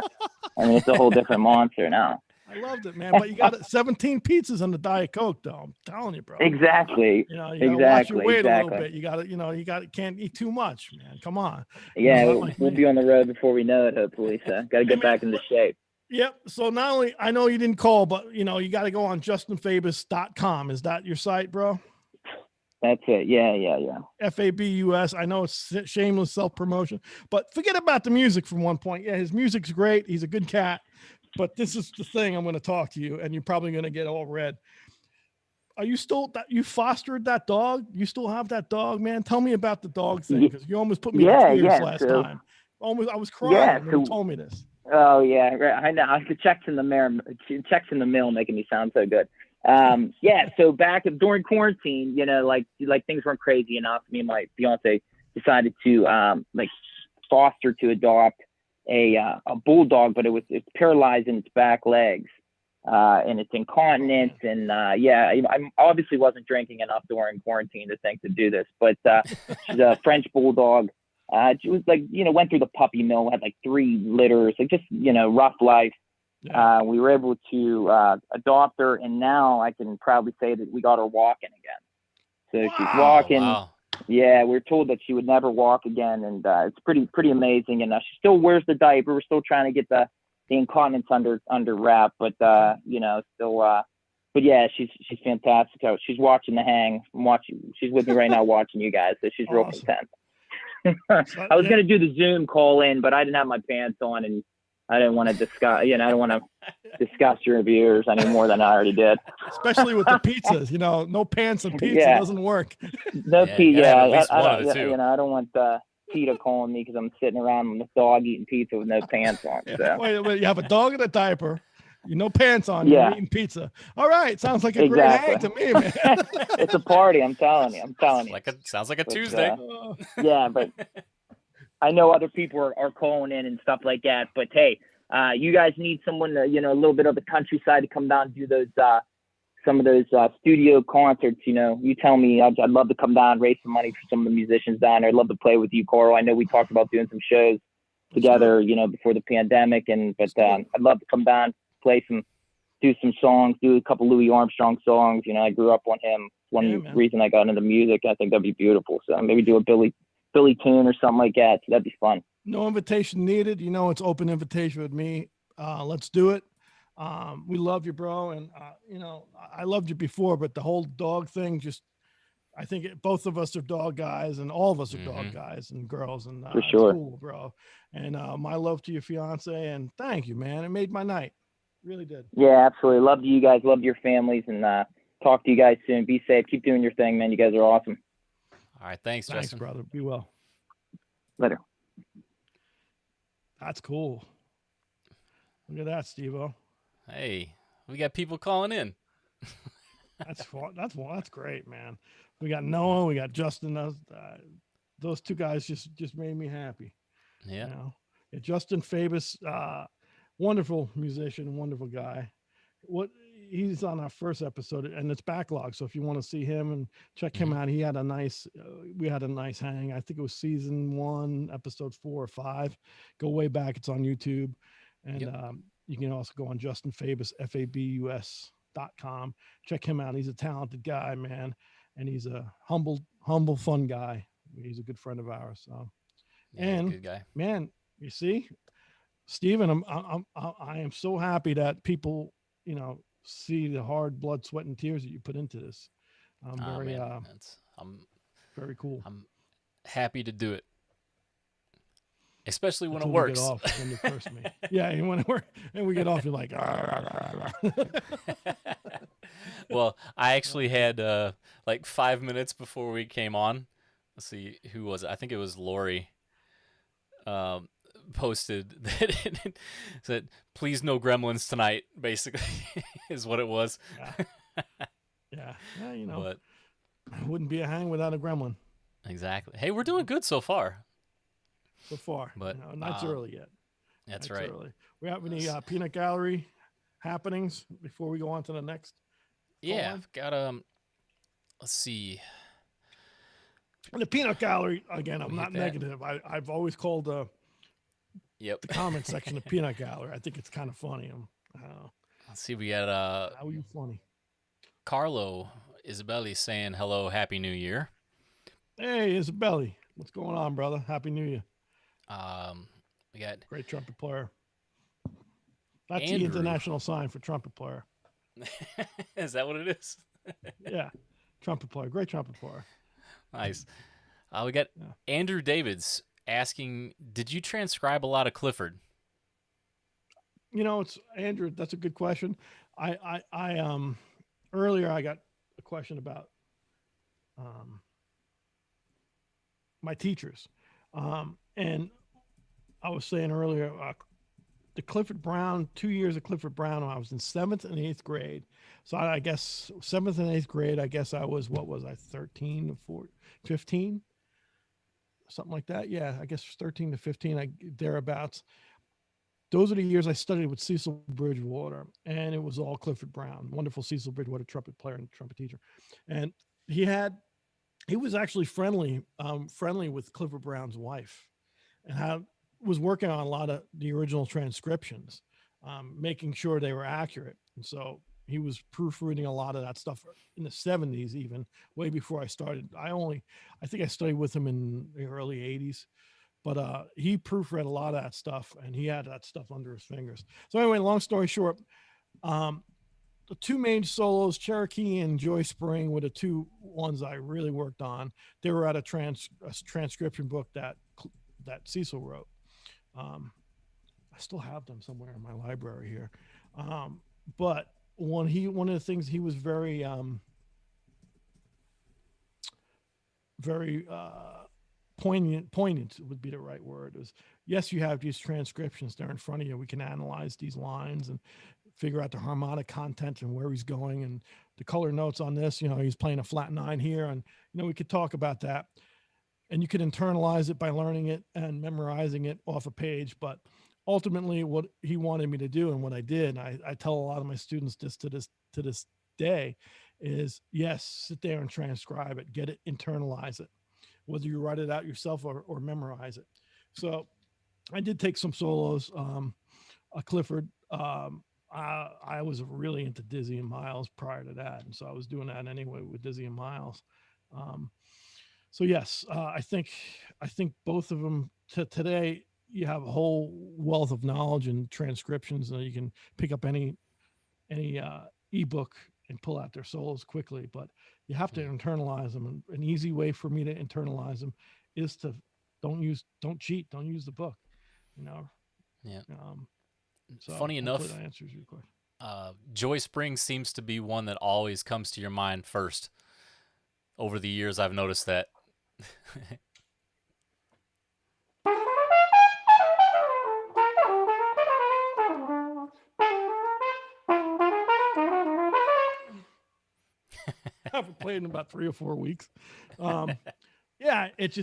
I mean, it's a whole different monster now. I loved it, man. But you got 17 pizzas on the Diet Coke, though. I'm telling you, bro. Exactly. You gotta watch your weight a little bit. You gotta, can't eat too much, man. Come on. Yeah, we'll be on the road before we know it, hopefully. So got to get back into shape. Yep. So not only, I know you didn't call, but you got to go on justinfabus.com. Is that your site, bro? That's it. Yeah. FABUS. I know it's shameless self-promotion, but forget about the music from one point. Yeah, his music's great. He's a good cat. But this is the thing I'm going to talk to you, and you're probably going to get all red. Are you still you fostered that dog? You still have that dog, man? Tell me about the dog thing, because you almost put me in tears last time. Almost, I was crying when you told me this. Oh yeah, right. I know. The checks in the mail making me sound so good. Yeah. So back during quarantine, like things weren't crazy enough. Me and my fiance decided to foster to adopt a bulldog, but it's paralyzed in its back legs, and it's incontinent. And I obviously wasn't drinking enough during quarantine to do this, but she's a French bulldog. She was went through the puppy mill, had 3 litters, rough life. Yeah. We were able to adopt her, and now I can proudly say that we got her walking again. So she's walking. Wow. Yeah, we were told that she would never walk again, and it's pretty amazing. And she still wears the diaper. We're still trying to get the incontinence under wrap, but still. But yeah, she's fantastic. She's watching the hang. She's with me right now watching you guys, so she's real content. I was gonna do the Zoom call in, but I didn't have my pants on, and I didn't want to discuss. I don't want to discuss your viewers any more than I already did. Especially with the pizzas, no pants and pizza doesn't work. No pizza. I don't want T.Ë.T.I calling me because I'm sitting around with a dog eating pizza with no pants on. So. Wait, you have a dog in a diaper, no pants on, you're eating pizza. All right, sounds like a great hang to me, man. It's a party, I'm telling you. Sounds like a Tuesday. Yeah, but I know other people are calling in and stuff like that. But hey, you guys need someone to, a little bit of the countryside to come down and do those some of those studio concerts. You tell me, I'd love to come down, raise some money for some of the musicians down there. I'd love to play with you, Carl. I know we talked about doing some shows together, before the pandemic, but I'd love to come down, do some songs, do a couple Louis Armstrong songs. I grew up on him. One reason I got into music. I think that'd be beautiful. So maybe do a Billy tune or something like that. So that'd be fun. No invitation needed. It's open invitation with me. Let's do it. We love you, bro. And, I loved you before, but the whole dog thing, I think both of us are dog guys, and all of us are dog guys and girls. And for sure. It's cool, bro. And my love to your fiance, and thank you, man. It made my night. Really did. Yeah, absolutely. Love you guys. Love your families, and talk to you guys soon. Be safe. Keep doing your thing, man. You guys are awesome. All right. Thanks, Justin. Brother. Be well. Later. That's cool. Look at that, Steve-O. Hey, we got people calling in. That's great, man. We got Noah, we got Justin. Those 2 guys just made me happy. Yeah. Justin Fabus, wonderful musician, wonderful guy. He's on our first episode, and it's backlog. So if you want to see him and check him out, we had a nice hang. I think it was season 1, episode 4 or 5. Go way back. It's on YouTube. And you can also go on Justin Fabus, FABUS.com. Check him out. He's a talented guy, man. And he's a humble, fun guy. He's a good friend of ours. So, and good guy. Man, you see, Steven, I am so happy that people, see the hard blood, sweat, and tears that you put into this. I'm very cool. I'm happy to do it, especially when it works. When you first meet. Yeah, and when it works, and we get off, you're like, Well, I actually had 5 minutes before we came on. Let's see, who was it? I think it was Lori. Posted that said, "Please no gremlins tonight." Basically, is what it was. Yeah. But it wouldn't be a hang without a gremlin. Exactly. Hey, we're doing good so far. But night's early yet. That's right. Early. We have any peanut gallery happenings before we go on to the next? Yeah, call-in? I've got let's see. And the peanut gallery again. Let I'm me hit not that. negative. I've always called the Yep. comment section the peanut gallery. I think it's kind of funny. Let's see. We got How are you funny? Carlo Isabelli saying hello, Happy New Year. Hey, Isabelli, what's going on, brother? Happy New Year. We got Great trumpet player. That's Andrew. the international sign for trumpet player. Is that what it is? Yeah, trumpet player. Great trumpet player. Nice. We got Andrew Davids asking, did you transcribe a lot of Clifford? It's Andrew. That's a good question. I earlier I got a question about my teachers, and I was saying earlier the Clifford Brown 2 years of Clifford Brown when I was in 7th and 8th grade. So I guess 7th and 8th grade. I guess I was 13 or 15, something like that. Yeah, I guess 13 to 15, thereabouts. Those are the years I studied with Cecil Bridgewater, and it was all Clifford Brown, wonderful Cecil Bridgewater trumpet player and trumpet teacher. And he was actually friendly with Clifford Brown's wife, and was working on a lot of the original transcriptions, making sure they were accurate. And so he was proofreading a lot of that stuff in the 70s, even way before I started. I think I studied with him in the early 80s. But he proofread a lot of that stuff, and he had that stuff under his fingers. So anyway, long story short, the two main solos, Cherokee and Joy Spring, were the two ones I really worked on. They were out of a transcription book that Cecil wrote. I still have them somewhere in my library here. But one of the things he was very poignant would be the right word. Is yes, you have these transcriptions there in front of you. We can analyze these lines and figure out the harmonic content and where he's going and the color notes on this. He's playing a flat 9 here, and we could talk about that. And you could internalize it by learning it and memorizing it off a page. But ultimately, what he wanted me to do and what I did, I tell a lot of my students this to this day, is yes, sit there and transcribe it, get it, internalize it, whether you write it out yourself or memorize it. So I did take some solos. Clifford, I was really into Dizzy and Miles prior to that. And so I was doing that anyway with Dizzy and Miles. So yes, I think both of them today, you have a whole wealth of knowledge and transcriptions, and you can pick up any ebook and pull out their solos quickly, but you have to internalize them. And an easy way for me to internalize them is to don't cheat, don't use the book, Yeah. So funny enough, that answers your question. Joy Springs seems to be one that always comes to your mind first. Over the years, I've noticed that. I haven't played in about 3 or 4 weeks. Yeah, it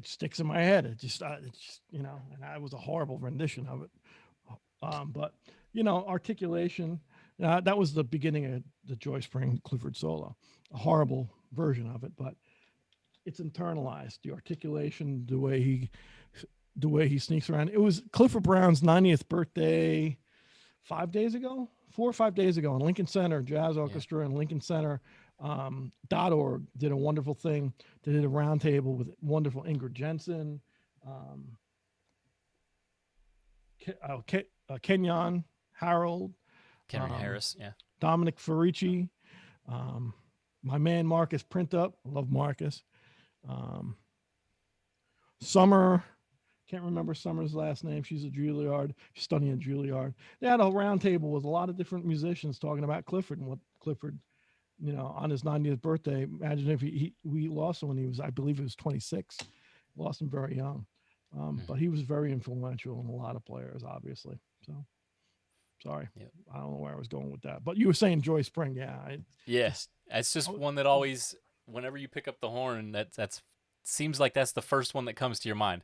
sticks in my head. It just, and I was a horrible rendition of it. But articulation, that was the beginning of the Joy Spring Clifford solo, a horrible version of it, but it's internalized. The articulation, the way he sneaks around. It was Clifford Brown's 90th birthday 4 or 5 days ago in Lincoln Center, Jazz Orchestra in Lincoln Center. .org did a wonderful thing. They did a round table with wonderful Ingrid Jensen, Kenyon Harold, Harris, yeah, Dominic Farici, my man Marcus Printup. I love Marcus. Summer, can't remember Summer's last name. She's a Juilliard. She's studying at Juilliard. They had a round table with a lot of different musicians talking about Clifford and what Clifford, on his 90th birthday. Imagine if we lost him when I believe he was 26. Lost him very young. But he was very influential in a lot of players, obviously. So, sorry. Yep. I don't know where I was going with that. But you were saying Joy Spring. Yeah. It's just one that always, whenever you pick up the horn, that's seems like that's the first one that comes to your mind.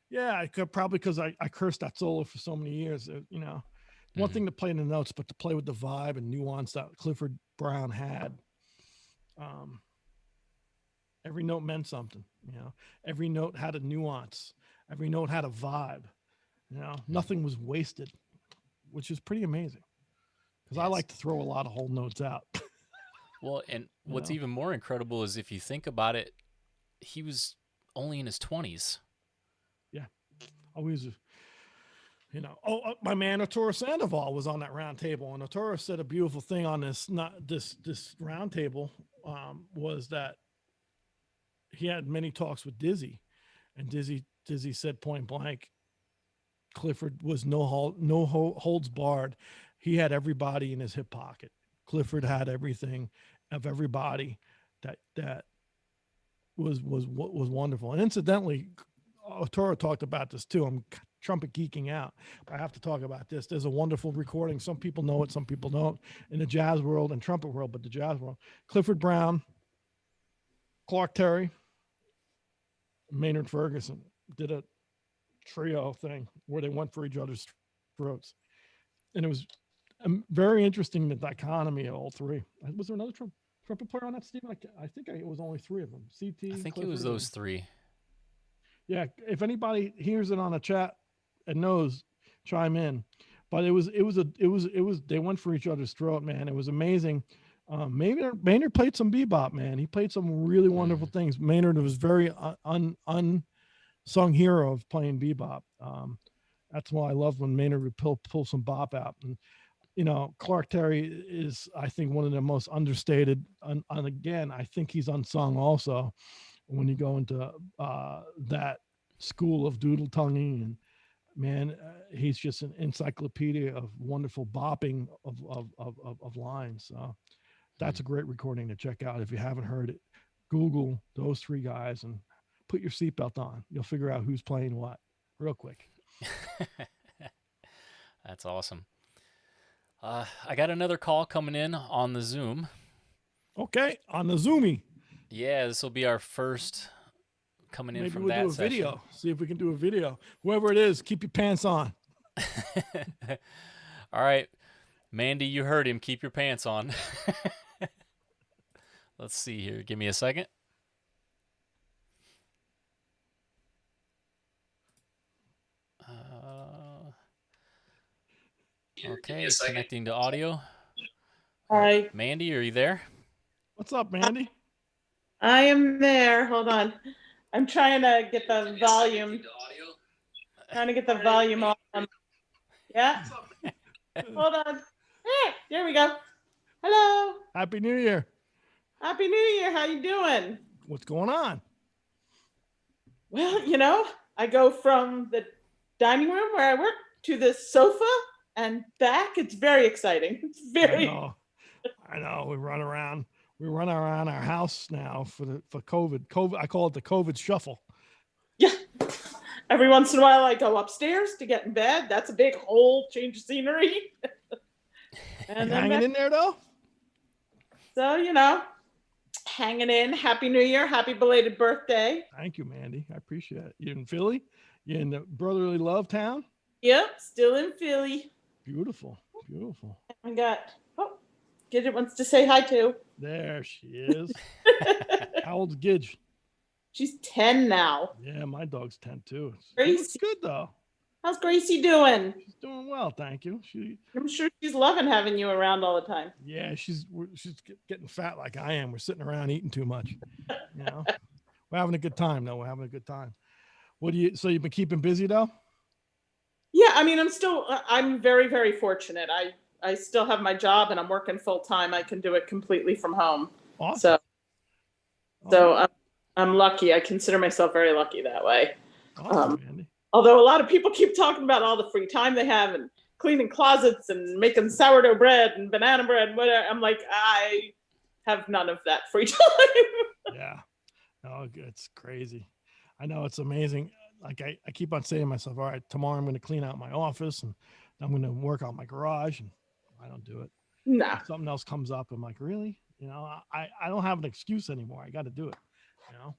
Yeah, I could probably because I cursed that solo for so many years. one thing to play the notes, but to play with the vibe and nuance that Clifford Brown had. Every note meant something, you know, every note had a nuance, every note had a vibe, you know, nothing was wasted, which is pretty amazing. Because I like to throw a lot of whole notes out. Well, and what's even more incredible is if you think about it, he was only in his 20s. Yeah. Always, you know. My man Arturo Sandoval was on that round table, and Arturo said a beautiful thing on this round table was that he had many talks with Dizzy, and Dizzy said point blank, Clifford was no holds barred. He had everybody in his hip pocket. Clifford had everything of everybody that was wonderful. And incidentally, Arturo talked about this too. I'm trumpet geeking out, but I have to talk about this. There's a wonderful recording. Some people know it, some people don't, in the jazz world and trumpet world, but the jazz world. Clifford Brown, Clark Terry, Maynard Ferguson did a trio thing where they went for each other's throats. And it was very interesting, the dichotomy of all three. Was there another trumpet player on that, Stephen? I think it was only three of them. CT. I think Clifford, it was those three. Yeah, if anybody hears it on a chat and knows, chime in. But it was they went for each other's throat, man. It was amazing. Maynard played some bebop, man. He played some really wonderful things. Maynard was very unsung hero of playing bebop. That's why I love when Maynard would pull some bop out. And you know, Clark Terry is, I think, one of the most understated. And again, I think he's unsung also when you go into that school of doodle tonguing. And man, he's just an encyclopedia of wonderful bopping of lines. So that's a great recording to check out. If you haven't heard it, Google those three guys and put your seatbelt on. You'll figure out who's playing what real quick. That's awesome. I got another call coming in on the Zoom. Okay, on the Zoomy. Yeah, this will be our first coming in. Maybe from we'll that do a session. Video. See if we can do a video. Whoever it is, keep your pants on. All right, Mandy, you heard him. Keep your pants on. Let's see here. Give me a second. Okay, connecting to audio. Hi. Mandy, are you there? What's up, Mandy? I am there. Hold on. I'm trying to get the volume. On. Yeah? Hold on. Hey, there we go. Hello. Happy New Year. Happy New Year. How you doing? What's going on? Well, you know, I go from the dining room where I work to the sofa and back. It's very exciting. It's very. I know. We run around our house now for COVID. I call it the COVID shuffle. Yeah. Every once in a while I go upstairs to get in bed. That's a big whole change of scenery. And you hanging in there though? So, you know, hanging in. Happy New Year. Happy belated birthday. Thank you, Mandy. I appreciate it. You in Philly? You in the brotherly love town? Yep, still in Philly. Beautiful. Beautiful. I got, Gidget wants to say hi too. There she is. How old's Gidge? She's 10 now. Yeah, my dog's 10 too. Gracie. Good though. How's Gracie doing? She's doing well, thank you. I'm sure she's loving having you around all the time. Yeah, she's getting fat like I am. We're sitting around eating too much. You know, we're having a good time though. We're having a good time. So you've been keeping busy though? Yeah, I mean, I'm very, very fortunate. I still have my job and I'm working full time. I can do it completely from home. Awesome. So I'm lucky. I consider myself very lucky that way. Awesome, Andy. Although a lot of people keep talking about all the free time they have and cleaning closets and making sourdough bread and banana bread and whatever. I'm like, I have none of that free time. Yeah. Oh, it's crazy. I know, it's amazing. Like I keep on saying to myself, all right, tomorrow I'm going to clean out my office and I'm going to work on my garage, and I don't do it. Nah. If something else comes up, I'm like, really? You know, I don't have an excuse anymore. I got to do it. You know?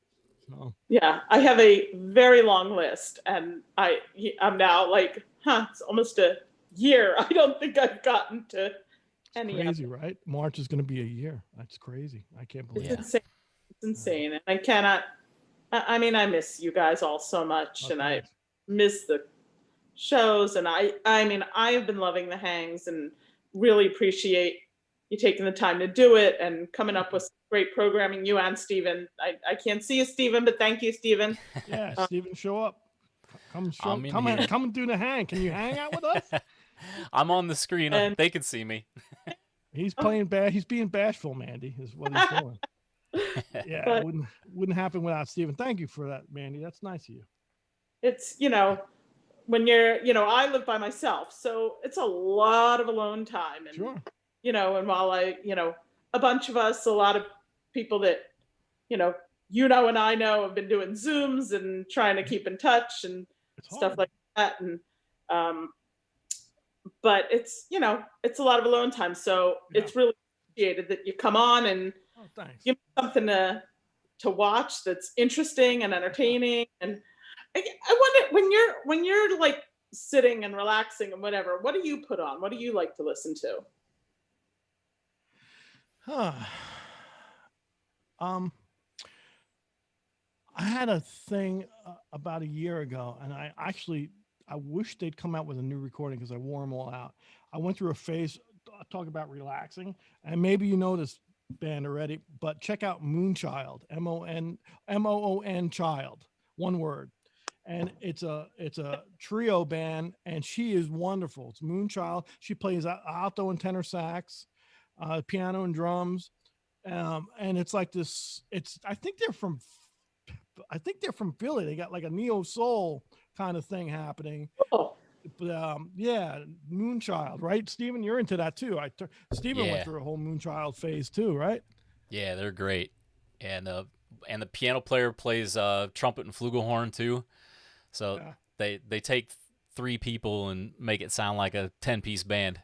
So. Yeah, I have a very long list, and I'm now like, it's almost a year, I don't think I've gotten to any Crazy, of it. right? March is going to be a year. That's crazy. I can't believe It's it. insane. It's insane. And I cannot, I mean, I miss you guys all so much, and I thanks. miss the shows. And I mean, I've been loving the hangs and really appreciate you taking the time to do it and coming up with great programming, you and Stephen. I can't see you, Stephen, but thank you, Stephen. Yeah, Stephen, show up. Come I'm in here. come and do the hang. Can you hang out with us? I'm on the screen. And- They can see me. He's playing bad. He's being bashful, Mandy, is what he's doing. Yeah, But- it wouldn't happen without Stephen. Thank you for that, Mandy. That's nice of you. It's, when you're, I live by myself, so it's a lot of alone time. And, Sure. and while a bunch of us, a lot of people that, and I know have been doing Zooms and trying to keep in touch and It's stuff hard. like that. And, but it's, it's a lot of alone time. So it's really appreciated that you come on and Oh, thanks. give me something to watch that's interesting and entertaining. And I wonder, when you're like sitting and relaxing and whatever, what do you put on? What do you like to listen to? Huh. I had a thing about a year ago, and I wish they'd come out with a new recording because I wore them all out. I went through a phase, talk about relaxing, and maybe you know this band already, but check out Moonchild, MOON Child, one word. And it's a trio band, and she is wonderful. It's Moonchild. She plays alto and tenor sax, piano and drums. And it's like this, I think they're from Philly. They got like a neo soul kind of thing happening. Oh, But yeah, Moonchild, right? Stephen, you're into that too. Stephen went Yeah. through a whole Moonchild phase too, right? Yeah, they're great. And the piano player plays trumpet and flugelhorn too. So Yeah. they take 3 people and make it sound like a 10-piece band.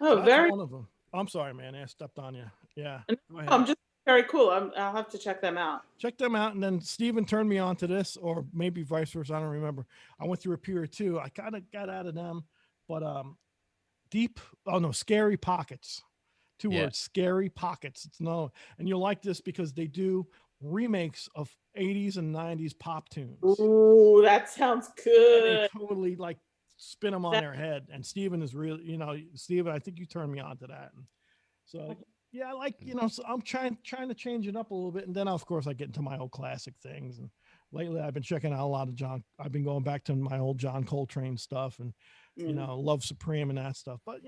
So that's very. one of them. I'm sorry, man. I stepped on you. Yeah. Go ahead. I'm just very cool. I'll have to check them out. Check them out. And then Steven turned me on to this, or maybe vice versa. I don't remember. I went through a period too. I kind of got out of them, but Scary Pockets. 2 Yeah. words, Scary Pockets. And you'll like this because they do remakes of 80s and 90s pop tunes. Ooh, that sounds And good. they totally like spin them on their head. And Steven is really, Steven, I think you turned me on to that. And so yeah, I like, so I'm trying to change it up a little bit. And then of course I get into my old classic things. And lately I've been checking out a lot of I've been going back to my old John Coltrane stuff and, Love Supreme and that stuff. But,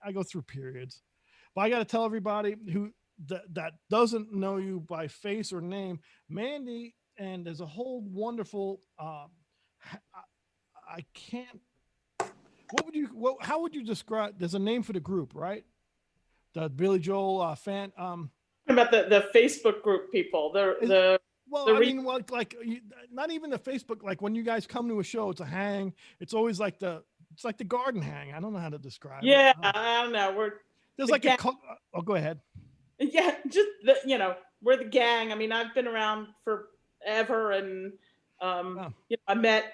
I go through periods. But I got to tell everybody who that doesn't know you by face or name, Mandy, and there's a whole wonderful, I can't, how would you describe, there's a name for the group, right? The Billy Joel fan. About the Facebook group people. Not even the Facebook, like when you guys come to a show, it's a hang. It's always like the garden hang. I don't know how to describe Yeah, it. I don't know. There's like go ahead. Yeah, just we're the gang. I mean, I've been around forever, and I met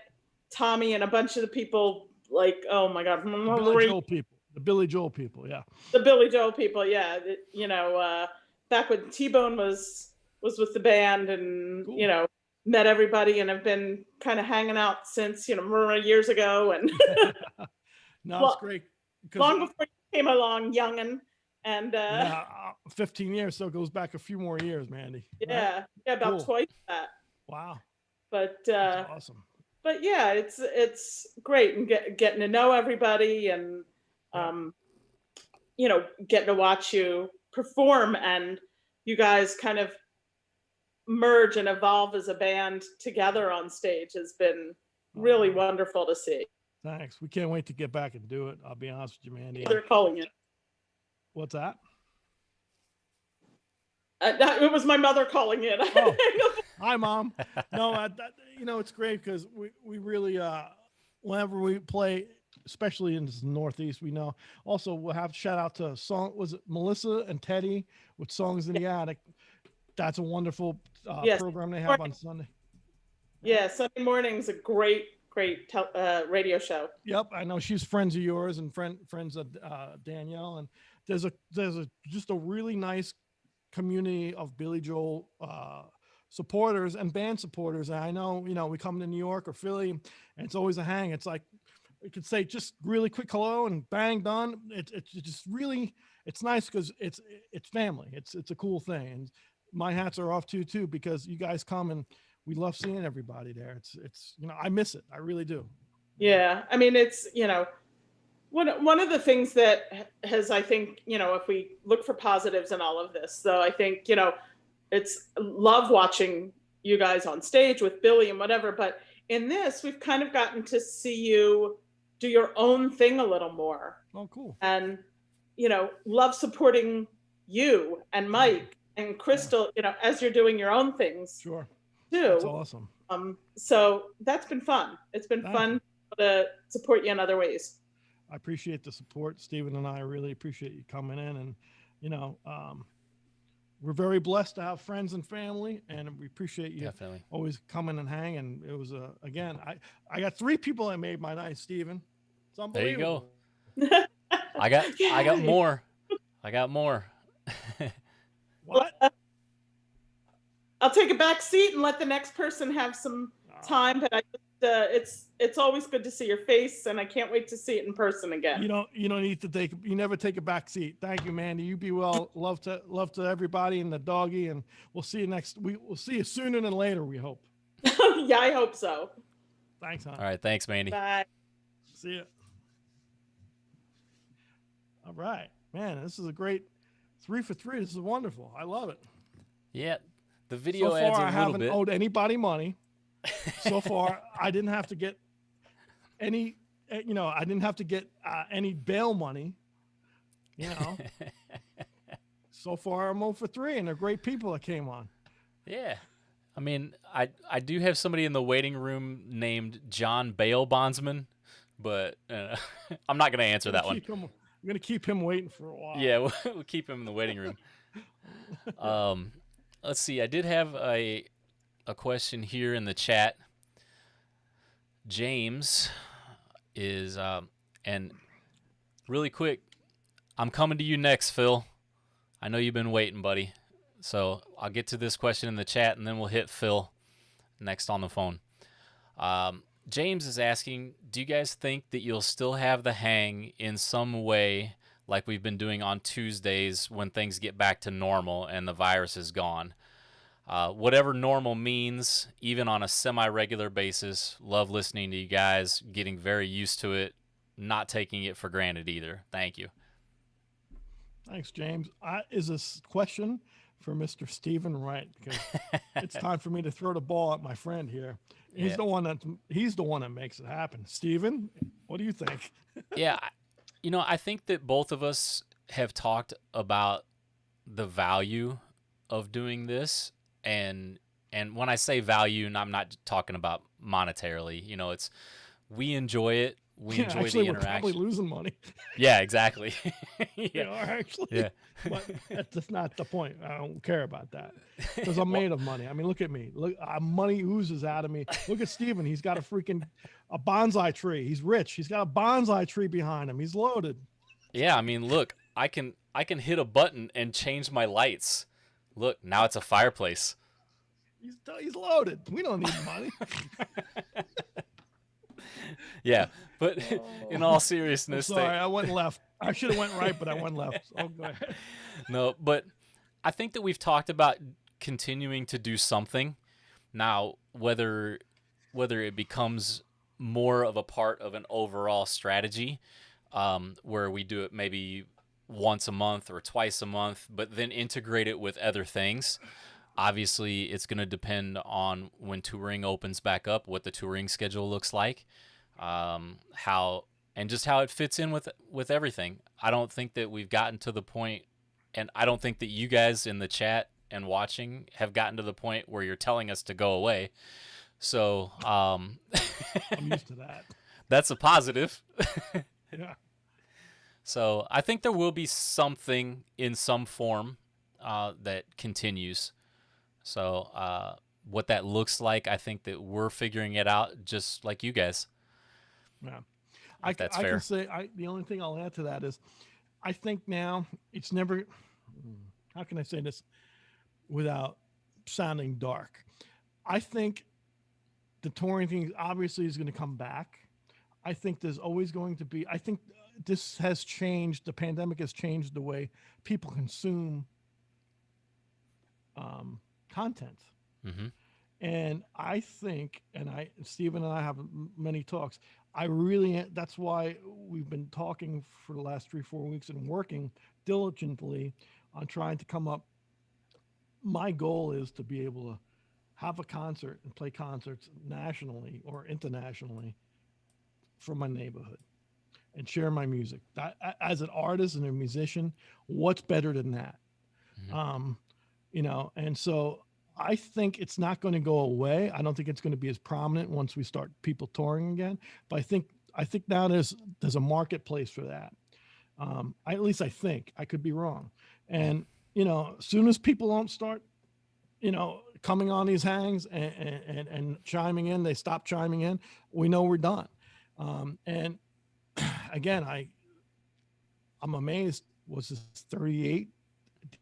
Tommy and a bunch of the people. Like, oh my God, The Billy Joel people, yeah. The Billy Joel people, yeah. Back when T-Bone was with the band, and Cool. met everybody, and have been kind of hanging out since years ago, and No, it's great. Long before you came along, youngin', and 15 years, so it goes back a few more years, Mandy. yeah, right? about Cool. twice that. Wow, But that's awesome. but yeah, it's great, and getting to know everybody, and getting to watch you perform, and you guys kind of merge and evolve as a band together on stage has been really wonderful to see. Thanks. We can't wait to get back and do it. I'll be honest with you, Mandy. They're calling it. What's that? It was my mother calling it. Oh. Hi, Mom. No, it's great because we really, whenever we play, especially in the Northeast, we know. Also, we'll have to shout out to was it Melissa and Teddy with Songs in the Attic. That's a wonderful program they have on Sunday. Yeah, Sunday morning's a great great radio show. Yep, I know she's friends of yours and friends of Danielle, and there's just a really nice community of Billy Joel supporters and band supporters. And I know, we come to New York or Philly, and it's always a hang. It's like you could say just really quick hello and bang, done. It's just really, it's nice because it's family. It's a cool thing, and my hats are off to you too, because you guys come and we love seeing everybody there. It's I miss it. I really do. Yeah, I mean, it's one of the things that has, I think, if we look for positives in all of this, though, I think it's love watching you guys on stage with Billy and whatever, but in this we've kind of gotten to see you do your own thing a little more. Oh, cool. And love supporting you and Mike and Crystal, as you're doing your own things. Sure. Too. That's awesome. So that's been fun. It's been fun to support you in other ways. I appreciate the support, Stephen, and I really appreciate you coming in, and we're very blessed to have friends and family, and we appreciate you Definitely always coming and hanging. It was again, I got 3 people that made my night, Stephen. It's unbelievable. There you go. I got more. I got more. What? I'll take a back seat and let the next person have some time, but it's always good to see your face, and I can't wait to see it in person again. You don't need to never take a back seat. Thank you, Mandy. You be well. Love to everybody and the doggy, and we'll see you we'll see you sooner than later, we hope. Yeah, I hope so. Thanks, hon. All right, thanks, Mandy. Bye. See ya. All right, man, this is a great 3 for 3. This is wonderful. I love it. Yeah, the video so adds far, a I little haven't bit. owed anybody money. So far, I didn't have to get any, I didn't have to get any bail money. So far, I'm 0 for 3, and they're great people that came on. Yeah. I mean, I do have somebody in the waiting room named John Bail Bondsman, but I'm not going to answer that one. I'm going to keep him waiting for a while. Yeah, we'll keep him in the waiting room. Let's see. I did have a question here in the chat. James is, and really quick, I'm coming to you next, Phil. I know you've been waiting, buddy. So I'll get to this question in the chat, and then we'll hit Phil next on the phone. James is asking, do you guys think that you'll still have the hang in some way like we've been doing on Tuesdays when things get back to normal and the virus is gone? Whatever normal means, even on a semi-regular basis. Love listening to you guys, getting very used to it, not taking it for granted either. Thank you. Thanks, James. Is this question for Mr. Stephen Wright? Because it's time for me to throw the ball at my friend here. He's the one that makes it happen. Stephen, what do you think? Yeah, I think that both of us have talked about the value of doing this, and when I say value, and I'm not talking about monetarily, it's we enjoy it. We enjoy actually, the we're probably interaction. losing money. Yeah, exactly. We are actually. Yeah. But that's not the point. I don't care about that because I'm made of money. I mean, look at me. Look, money oozes out of me. Look at Steven. He's got a bonsai tree. He's rich. He's got a bonsai tree behind him. He's loaded. Yeah, I mean, look, I can hit a button and change my lights. Look, now it's a fireplace. He's loaded. We don't need money. Yeah, but in all seriousness, sorry, I went left. I should have went right, but I went left. Oh, go ahead. No, but I think that we've talked about continuing to do something. Now, whether it becomes more of a part of an overall strategy, where we do it maybe once a month or twice a month, but then integrate it with other things. Obviously, it's going to depend on when touring opens back up, what the touring schedule looks like, how it fits in with everything. I don't think that we've gotten to the point, and I don't think that you guys in the chat and watching have gotten to the point where you're telling us to go away. So I'm used to that. That's a positive. Yeah. So I think there will be something in some form that continues. So, what that looks like, I think that we're figuring it out just like you guys. Yeah. That's I fair. can say the only thing I'll add to that is I think now it's never, how can I say this without sounding dark? I think the touring thing obviously is going to come back. I think there's always going to be, I think this has changed. The pandemic has changed the way people consume content. Mm-hmm. And I think, Stephen and I have many talks. That's why we've been talking for the last 3-4 weeks and working diligently on trying to come up. My goal is to be able to have a concert and play concerts nationally or internationally from my neighborhood and share my music. That, as an artist and a musician, what's better than that? Mm-hmm. And so I think it's not going to go away. I don't think it's going to be as prominent once we start people touring again. But I think now there's a marketplace for that. At least I think. I could be wrong. And as soon as people don't start, coming on these hangs and chiming in, they stop chiming in. We know we're done. And again, I'm amazed. Was this 38?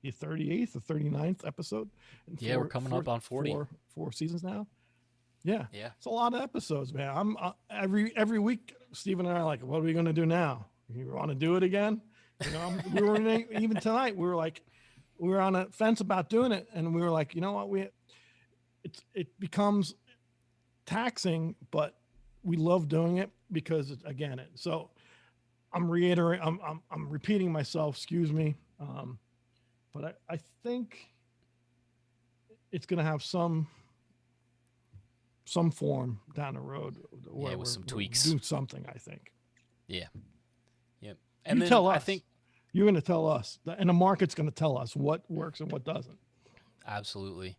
The 38th or 39th episode? Yeah, we're coming up on 40. Four seasons now. Yeah. Yeah. It's a lot of episodes, man. I'm every week, Stephen and I are like, what are we going to do now? You want to do it again? We were even tonight. We were on a fence about doing it, and we were like, you know what? It becomes taxing, but we love doing it because so I'm reiterating. I'm repeating myself. Excuse me. But I think it's going to have some form down the road. Yeah, with some tweaks. Do something, I think. Yeah. Yep. And you tell us. I think you're going to tell us, and the market's going to tell us what works and what doesn't. Absolutely.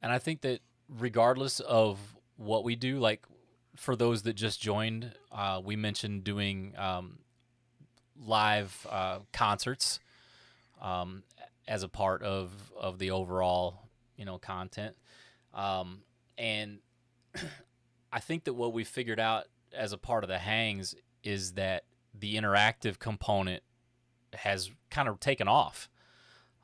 And I think that regardless of what we do, like for those that just joined, we mentioned doing live concerts as a part of the overall, content. And I think that what we figured out as a part of the hangs is that the interactive component has kind of taken off.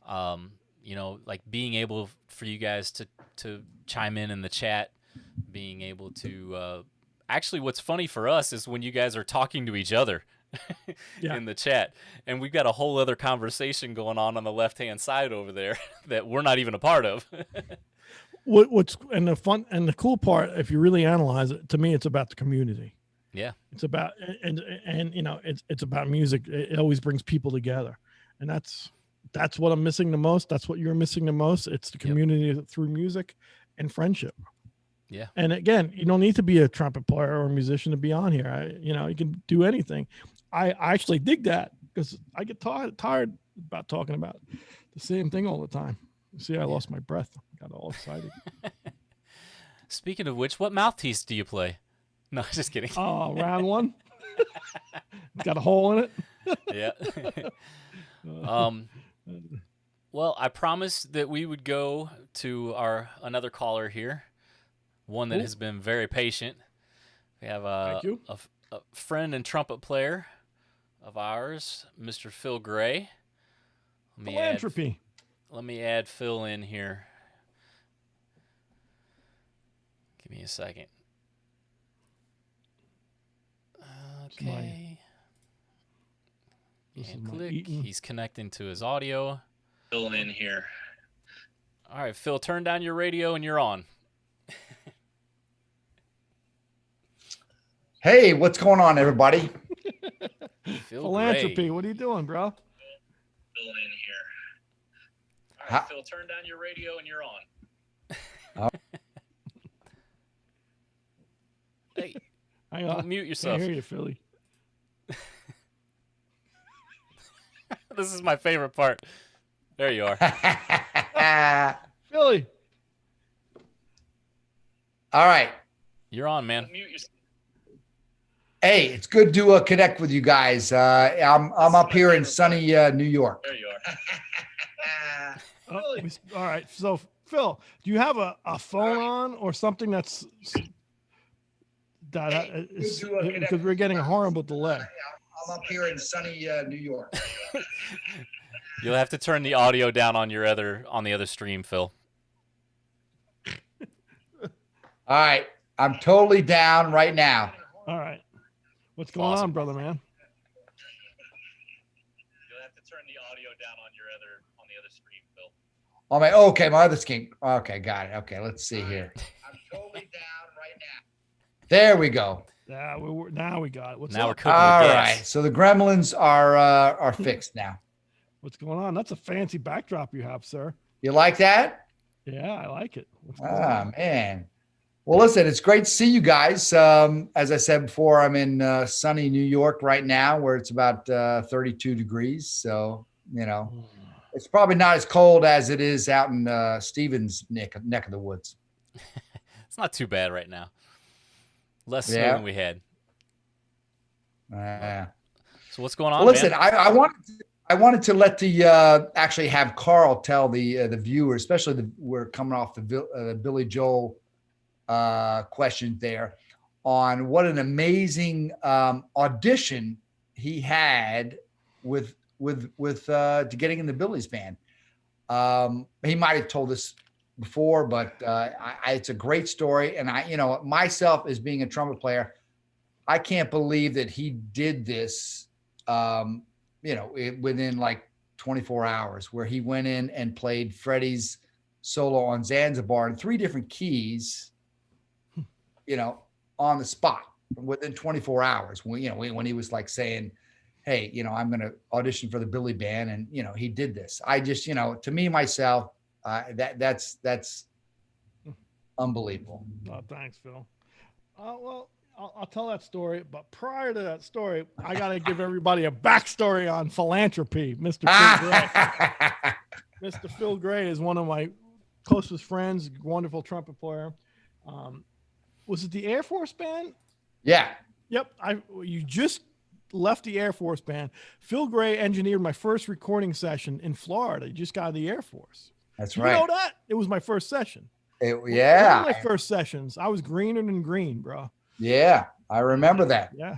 Like being able for you guys to chime in the chat, being able to actually what's funny for us is when you guys are talking to each other in the chat, and we've got a whole other conversation going on the left-hand side over there that we're not even a part of. What's and the fun and the cool part, if you really analyze it, to me, it's about the community. Yeah, it's about and it's about music. It always brings people together, and that's what I'm missing the most. That's what you're missing the most. It's the community through music and friendship. Yeah. And again, you don't need to be a trumpet player or a musician to be on here. You can do anything. I actually dig that because I get tired about talking about the same thing all the time. See, I lost my breath. Got all excited. Speaking of which, what mouthpiece do you play? No, just kidding. Oh, round one. It's got a hole in it. Yeah. Well, I promised that we would go to another caller here, one that has been very patient. We have a friend and trumpet player of ours, Mr. Phil Gray. Philanthropy. Let me add Phil in here. Give me a second. Okay. And click. He's connecting to his audio. Phil in here. All right, Phil, turn down your radio and you're on. Hey, what's going on, everybody? Philanthropy. Gray. What are you doing, bro? Phil in here. All right, Phil, turn down your radio and you're on. Hey, don't mute yourself. I hear you, Philly. This is my favorite part. There you are. Philly. All right. You're on, man. Hey, it's good to connect with you guys. I'm up here in sunny New York. There you are. All right. So Phil, do you have a phone on or something that's because we're getting a horrible delay. I'm up here in sunny New York. You'll have to turn the audio down on the other stream, Phil. All right. I'm totally down right now. All right. What's going on, brother, man? You'll have to turn the audio down on the other stream, Phil. Oh, okay, my other screen. Okay, got it. Okay, let's see here. I'm totally down right now. There we go. Yeah, now we got it. Now we're cooking. All right. So the gremlins are fixed now. What's going on? That's a fancy backdrop you have, sir. You like that? Yeah, I like it. Man. Well, listen, it's great to see you guys. As I said before, I'm in sunny New York right now, where it's about 32 degrees. So, it's probably not as cold as it is out in Stephen's neck of the woods. It's not too bad right now. Less snow than we had. So what's going on? Well, listen, man? I wanted to let the actually have Carl tell the viewer, especially we're coming off the Billy Joel question there, on what an amazing audition he had with to getting in the Billy's band. He might have told us before, but it's a great story. And myself as being a trumpet player, I can't believe that he did this, within like 24 hours, where he went in and played Freddie's solo on Zanzibar in 3 different keys, on the spot within 24 hours when he was like saying, hey, I'm going to audition for the Billy band. And, he did this. I just, to me, myself, that's unbelievable. Oh, thanks, Phil. Well, I'll tell that story, but prior to that story, I got to give everybody a backstory on philanthropy. Mr. Phil Gray. Mr. Phil Gray is one of my closest friends, wonderful trumpet player. Was it the Air Force band? Yeah. Yep. You just left the Air Force band. Phil Gray engineered my first recording session in Florida. He just got out of the Air Force. That's right. You know that? It was my first session. Yeah. One of my first sessions. I was greener than green, bro. Yeah, I remember that. Yeah.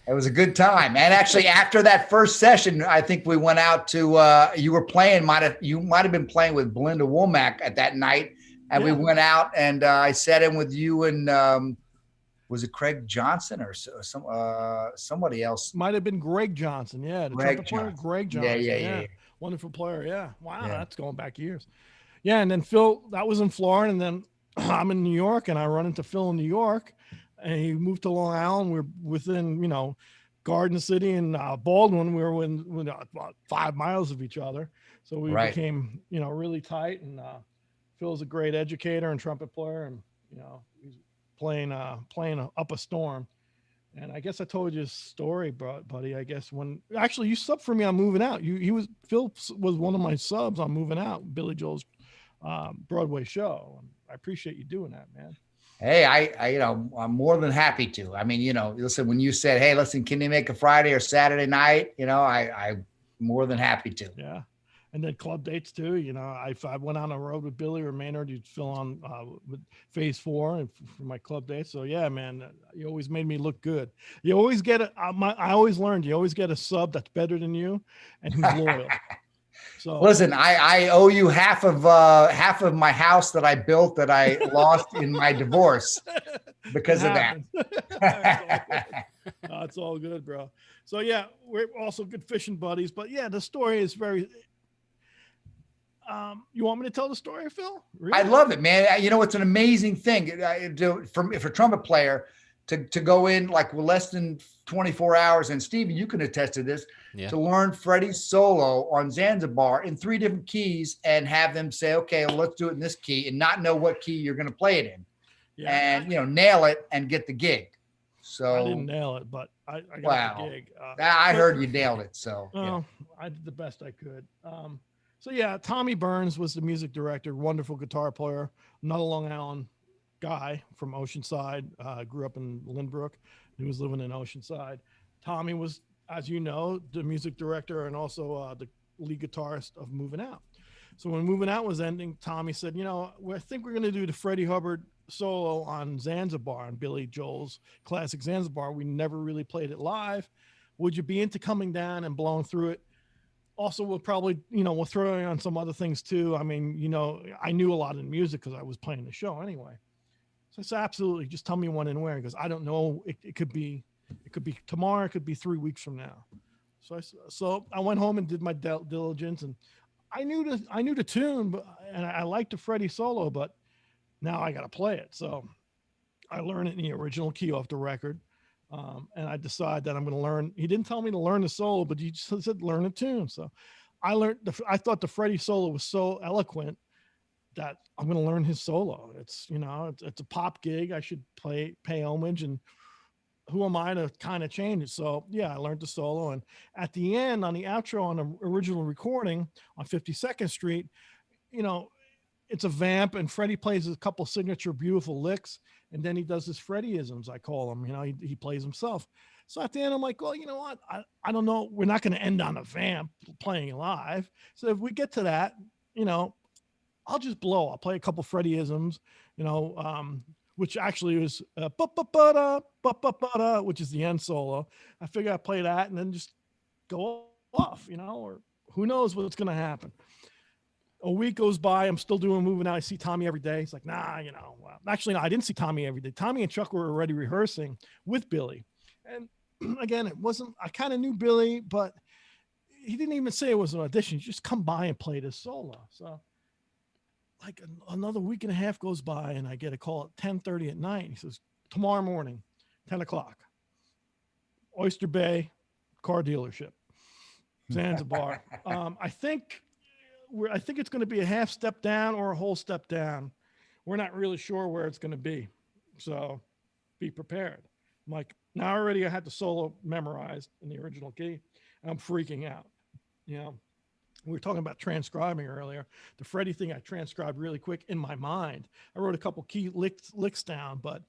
It was a good time. And actually, after that first session, I think we went out to you might have been playing with Belinda Womack at that night. And we went out and I sat in with you and was it Craig Johnson or somebody else? Might have been Greg Johnson. Yeah. The trumpet player, Greg Johnson. Yeah. Wonderful player. Yeah. Wow. Yeah. That's going back years. Yeah. And then Phil, that was in Florida. And then I'm in New York and I run into Phil in New York and he moved to Long Island. We're within, Garden City and Baldwin. We were within about 5 miles of each other. So we became, really tight. And Phil's a great educator and trumpet player. And, he's playing up a storm. And I guess I told you a story, buddy. I guess when actually you subbed for me on Moving Out. Phil was one of my subs on Moving Out, Billy Joel's Broadway show. And I appreciate you doing that, man. Hey, I'm more than happy to. I mean, listen, when you said, hey, listen, can you make a Friday or Saturday night? I'm more than happy to. Yeah. And then club dates too. I went on a road with Billy or Maynard, you'd fill on with Phase 4 and for my club dates. So yeah, man, you always made me look good. You always get I always learned you always get a sub that's better than you and who's loyal. So listen, I owe you half of my house that I built that I lost in my divorce because of that. It's all good, bro. So yeah, we're also good fishing buddies. But yeah, the story is very. You want me to tell the story, Phil? Really? I love it, man. It's an amazing thing for a trumpet player to go in like less than 24 hours. And Stephen, you can attest to this, to learn Freddie's solo on Zanzibar in 3 different keys and have them say, okay, well, let's do it in this key and not know what key you're going to play it in and, nail it and get the gig. So I didn't nail it, but I got the gig. I heard you nailed it. So I did the best I could. So yeah, Tommy Burns was the music director, wonderful guitar player, another Long Island guy from Oceanside, grew up in Lynbrook. He was living in Oceanside. Tommy was, as you know, the music director and also the lead guitarist of Moving Out. So when Moving Out was ending, Tommy said, I think we're going to do the Freddie Hubbard solo on Zanzibar, on Billy Joel's classic Zanzibar. We never really played it live. Would you be into coming down and blowing through it? Also, we'll probably, we'll throw in on some other things too. I mean, I knew a lot of music because I was playing the show anyway. So I said, absolutely. Just tell me when and where, because I don't know. It could be tomorrow. It could be 3 weeks from now. So I went home and did my diligence, and I knew the tune, and I liked the Freddie solo, but now I got to play it. So I learned it in the original key off the record. And I decided that I'm going to learn. He didn't tell me to learn the solo, but he just said learn a tune. So I thought the Freddie solo was so eloquent that I'm going to learn his solo. It's it's a pop gig. I should pay homage, and who am I to kind of change it? So yeah, I learned the solo, and at the end on the outro on the original recording on 52nd Street, it's a vamp, and Freddie plays a couple signature beautiful licks, and then he does his Freddieisms, I call them. He plays himself. So at the end, I'm like, well, you know what? I don't know. We're not going to end on a vamp playing live. So if we get to that, I'll just blow. I'll play a couple Freddieisms, which actually was which is the end solo. I figure I play that and then just go off, or who knows what's going to happen. A week goes by. I'm still doing Moving Out. I see Tommy every day. He's like, nah, well, actually, no, I didn't see Tommy every day. Tommy and Chuck were already rehearsing with Billy. And again, I kind of knew Billy, but he didn't even say it was an audition. Just come by and play this solo. So like another week and a half goes by, and I get a call at 10:30 at night. He says, tomorrow morning, 10 o'clock, Oyster Bay car dealership, Zanzibar. I think it's going to be a half step down or a whole step down. We're not really sure where it's going to be. So be prepared. I'm like, now already I had the solo memorized in the original key, and I'm freaking out. We were talking about transcribing earlier. The Freddie thing I transcribed really quick in my mind. I wrote a couple key licks down, but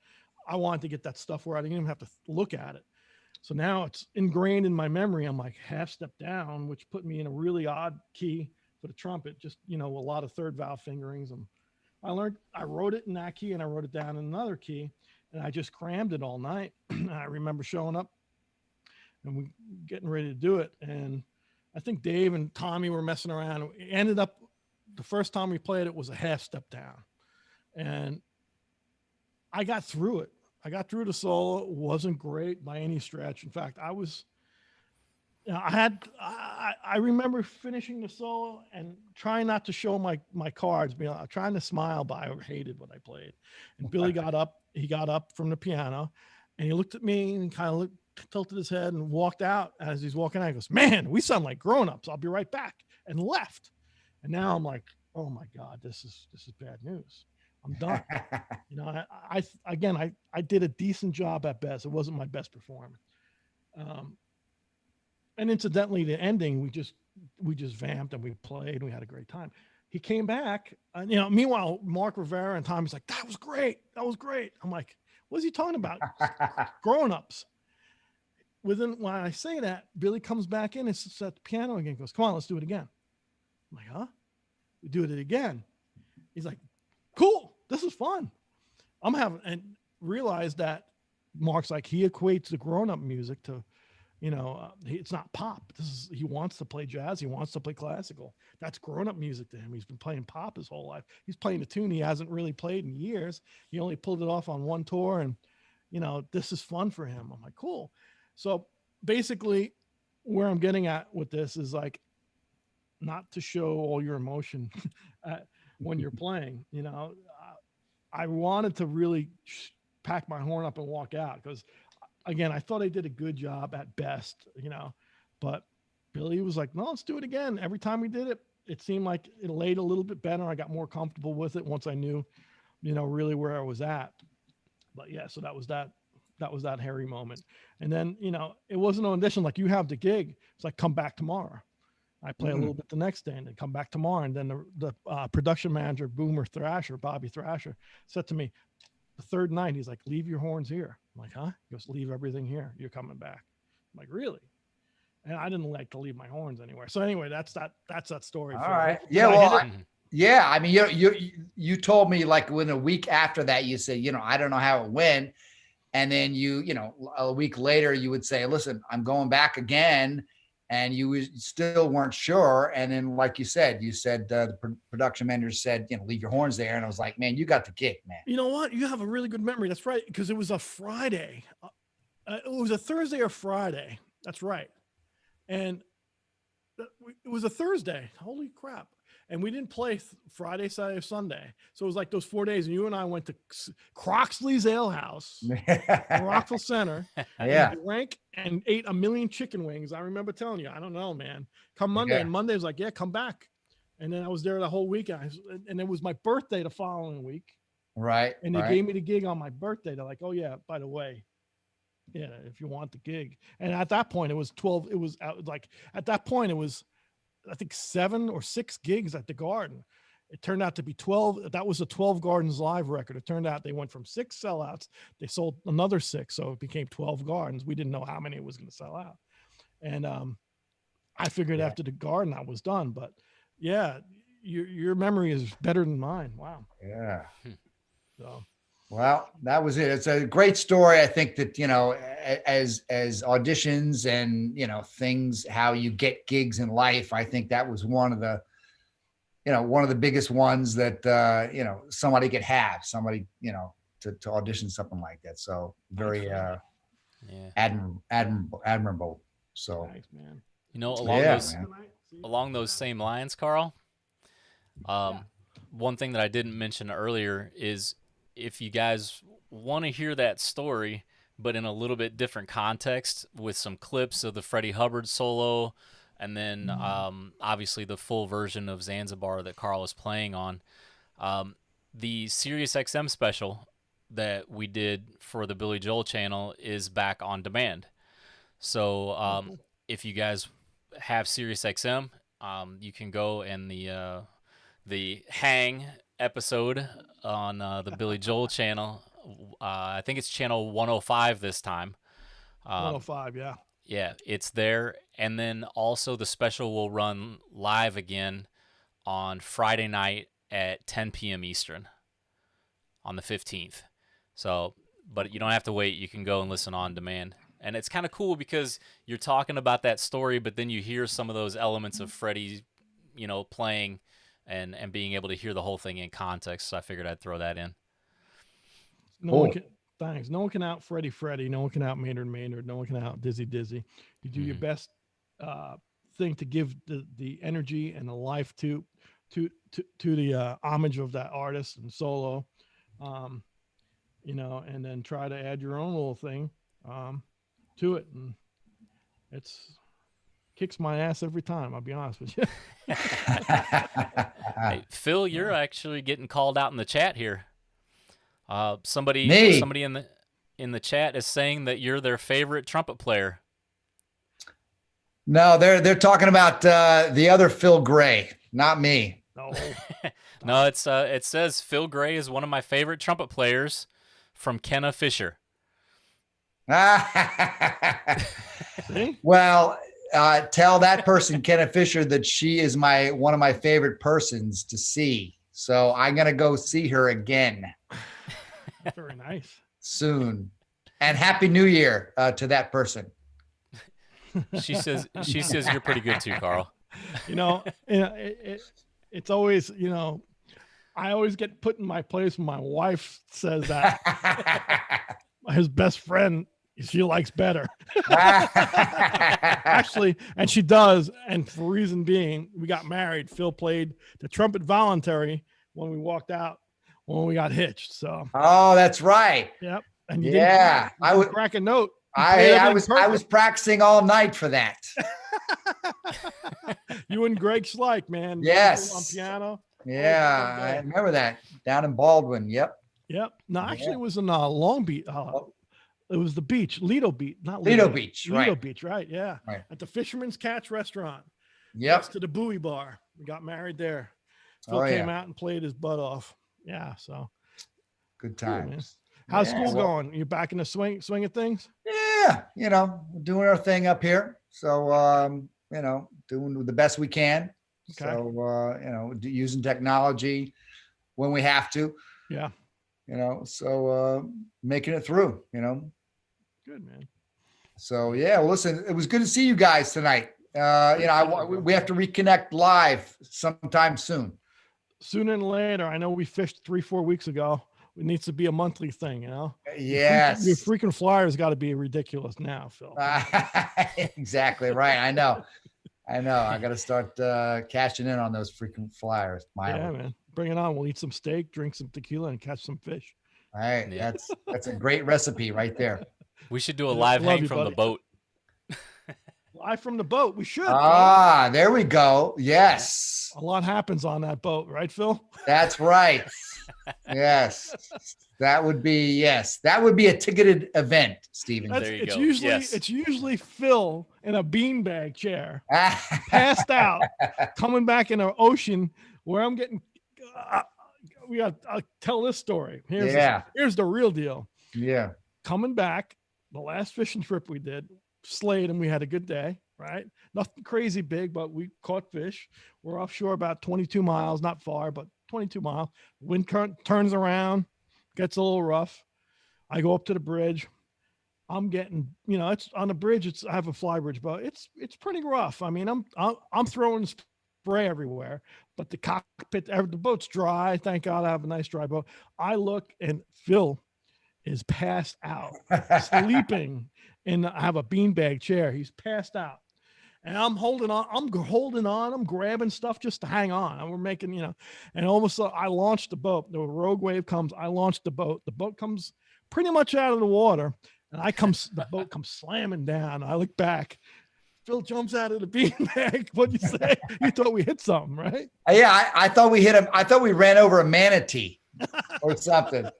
I wanted to get that stuff where I didn't even have to look at it. So now it's ingrained in my memory. I'm like half step down, which put me in a really odd key for the trumpet, just, a lot of third valve fingerings. And I wrote it in that key, and I wrote it down in another key, and I just crammed it all night. I remember showing up and we getting ready to do it. And I think Dave and Tommy were messing around. It ended up, the first time we played it was a half step down, and I got through it. I got through the solo. It wasn't great by any stretch. In fact, I remember finishing the solo and trying not to show my cards, trying to smile, but I hated what I played. And Billy got up from the piano, and he looked at me and kind of tilted his head and walked out. As he's walking out, he goes, "Man, we sound like grown-ups. I'll be right back," and left. And now I'm like, oh my God, this is bad news. I'm done. I did a decent job at best. It wasn't my best performance. And incidentally, the ending, we just vamped and we played and we had a great time. He came back, meanwhile, Mark Rivera and Tommy's like, that was great. I'm like, what is he talking about? Grown-ups. When I say that, Billy comes back in and sits at the piano again, goes, come on, let's do it again. I'm like, huh? We do it again. He's like, cool, this is fun. And realized that Mark's like, he equates the grown-up music to, it's not pop. He wants to play jazz. He wants to play classical. That's grown-up music to him. He's been playing pop his whole life. He's playing a tune he hasn't really played in years. He only pulled it off on one tour, and, this is fun for him. I'm like, cool. So basically where I'm getting at with this is like, not to show all your emotion when you're playing, I wanted to really pack my horn up and walk out, because again, I thought I did a good job at best, but Billy was like, no, let's do it again. Every time we did it, it seemed like it laid a little bit better. I got more comfortable with it once I knew, really where I was at. But yeah, so that was that hairy moment. And then, it wasn't an audition like you have the gig. It's like, come back tomorrow. I play a little bit the next day and then come back tomorrow. And then the production manager, Bobby Thrasher, said to me the third night, he's like, leave your horns here. I'm like, huh? He goes, leave everything here. You're coming back. I'm like, really? and I didn't like to leave my horns anywhere. So anyway, that's that story. All Phil. right. Did Yeah. I Well, hit it? yeah. I mean, you told me like within a week after that, you said, I don't know how it went. And then a week later, you would say, listen, I'm going back again. And you still weren't sure. And then, like you said, the production manager said, leave your horns there. And I was like, man, you got the gig, man. You know what? You have a really good memory. That's right. Because it was a Friday. It was a Thursday or Friday. That's right. And it was a Thursday. Holy crap. And we didn't play Friday, Saturday, or Sunday. So it was like those 4 days. And you and I went to Croxley's Ale House in Rockville Center. Yeah. And drank and ate a million chicken wings. I remember telling you, I don't know, man. Come Monday. And Monday was like, yeah, come back. And then I was there the whole week. And it was my birthday the following week. Right. And they gave me the gig on my birthday. They're like, oh, yeah, by the way, yeah, if you want the gig. And at that point, it was 12. It was like at that point, it was, I think 7 or 6 gigs at the Garden. It turned out to be 12. That was a 12 Gardens live record. It turned out they went from 6 sellouts. They sold another 6. So it became 12 Gardens. We didn't know how many it was going to sell out. And I figured after the Garden, I was done. But yeah, your memory is better than mine. Wow. Yeah. So. Well, that was it. It's a great story. I think that, as auditions and, things, how you get gigs in life, I think that was one of the biggest ones that, somebody could have to audition something like that. So very admirable. So, thanks, man. Along those same lines, Carl, one thing that I didn't mention earlier is, if you guys want to hear that story, but in a little bit different context with some clips of the Freddie Hubbard solo, and then obviously the full version of Zanzibar that Carl is playing on, the Sirius XM special that we did for the Billy Joel channel is back on demand. So if you guys have Sirius XM, you can go and the Hang episode on the Billy Joel channel. I think it's channel 105 this time. 105, yeah. Yeah, it's there. And then also the special will run live again on Friday night at 10 p.m. Eastern on the 15th. So, but you don't have to wait. You can go and listen on demand. And it's kind of cool because you're talking about that story, but then you hear some of those elements of Freddie, playing and being able to hear the whole thing in context. So I figured I'd throw that in. Thanks. No one can out Freddie. No one can out Maynard. No one can out Dizzy. You do your best thing to give the energy and the life to the homage of that artist and solo, and then try to add your own little thing to it. And it's kicks my ass every time, I'll be honest with you. Hey, Phil, you're actually getting called out in the chat here. Somebody in the chat is saying that you're their favorite trumpet player. No, they're talking about the other Phil Gray, not me. No. No, it says Phil Gray is one of my favorite trumpet players from T.Ë.T.I. Fisher. See? Well, tell that person, T.Ë.T.I. Fisher, that she is one of my favorite persons to see. So I'm gonna go see her again. Very nice. Soon. And Happy New Year to that person. She says you're pretty good too, Carl. It's always, I always get put in my place when my wife says that his best friend, she likes better. Actually, and she does. And for reason being, we got married. Phil played the trumpet voluntary when we walked out, when we got hitched. So. Oh, that's right. Yep. And you I would crack a note. I was practicing all night for that. You and Greg Schleich, man. Yes. On piano. Yeah, I remember that down in Baldwin. Yep. No, actually, it was in Long Beach. It was the beach, Lido Beach, not Lido Beach. Lido Right. Beach, right? Yeah. Right. At the Fisherman's Catch restaurant. Yep. Next to the Bowie Bar. We got married there. Phil came out and played his butt off. Yeah. So. Good Cool, man. times. How's school going? You back in the swing of things? Yeah, we're doing our thing up here. So, doing the best we can. Okay. So, using technology when we have to, Yeah. So making it through, Good, man. So, yeah, listen, it was good to see you guys tonight. We have to reconnect live sometime soon. Sooner than later. I know we fished 3-4 weeks ago. It needs to be a monthly thing, Yes. Your freaking flyers got to be ridiculous now, Phil. Exactly right. I know. I got to start cashing in on those freaking flyers. Yeah, man. Bring it on. We'll eat some steak, drink some tequila, and catch some fish. All right. Yeah. That's a great recipe right there. We should do a live hang from the boat. Live from the boat. We should. Ah, there we go. Yes. A lot happens on that boat, right, Phil? That's right. Yes. That would be a ticketed event, Stephen. There you go. It's usually Phil in a beanbag chair, passed out, coming back in an ocean where I'm getting. I'll tell this story. Here's the real deal. Yeah. Coming back, the last fishing trip we did, slayed, and we had a good day. Right, nothing crazy big, but we caught fish. We're offshore about 22 miles, not far, but 22 miles. Wind current turns around, gets a little rough. I go up to the bridge. I'm getting, it's on the bridge. I have a fly bridge, but it's pretty rough. I mean, I'm throwing spray everywhere, but the cockpit, the boat's dry. Thank God I have a nice dry boat. I look, and Phil is passed out, sleeping, and I have a beanbag chair. He's passed out. And I'm holding on. I'm grabbing stuff just to hang on. And we're making, and almost I launched the boat. The rogue wave comes. I launched the boat. The boat comes pretty much out of the water, and the boat comes slamming down. I look back. Phil jumps out of the beanbag. What'd you say? You thought we hit something, right? Yeah, I thought we hit him. I thought we ran over a manatee or something.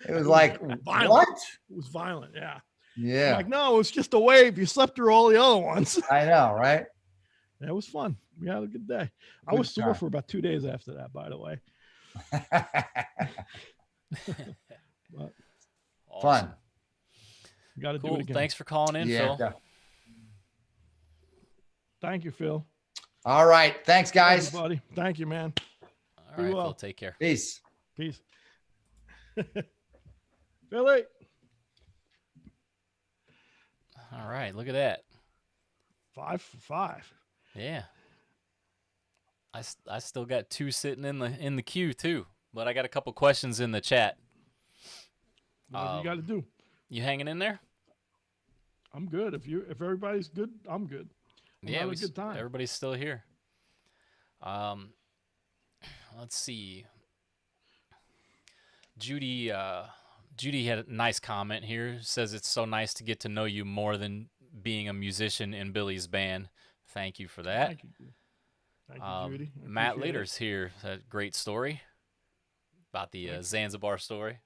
It was like, violent. What? It was violent. Yeah. Yeah. I'm like, no, it was just a wave. You slept through all the other ones. I know, right? It was fun. We had a good day. I was sore for about 2 days after that, by the way. But, awesome. Fun. You got to do Cool. it again. Thanks for calling in, Phil. Yeah. Thank you, Phil. All right. Thanks, guys. Thank you, buddy. Thank you, man. All right, Phil. Take care. Peace. Philly. All right. Look at that. 5 for 5. Yeah. I still got 2 sitting in the queue too, but I got a couple questions in the chat. What you got to do? You hanging in there? I'm good. If everybody's good, I'm good. Yeah, having a good time. Everybody's still here. Let's see. Judy had a nice comment here. Says it's so nice to get to know you more than being a musician in Billy's band. Thank you for that. Thank you, Judy. Matt Leader's here. A great story about the Zanzibar story.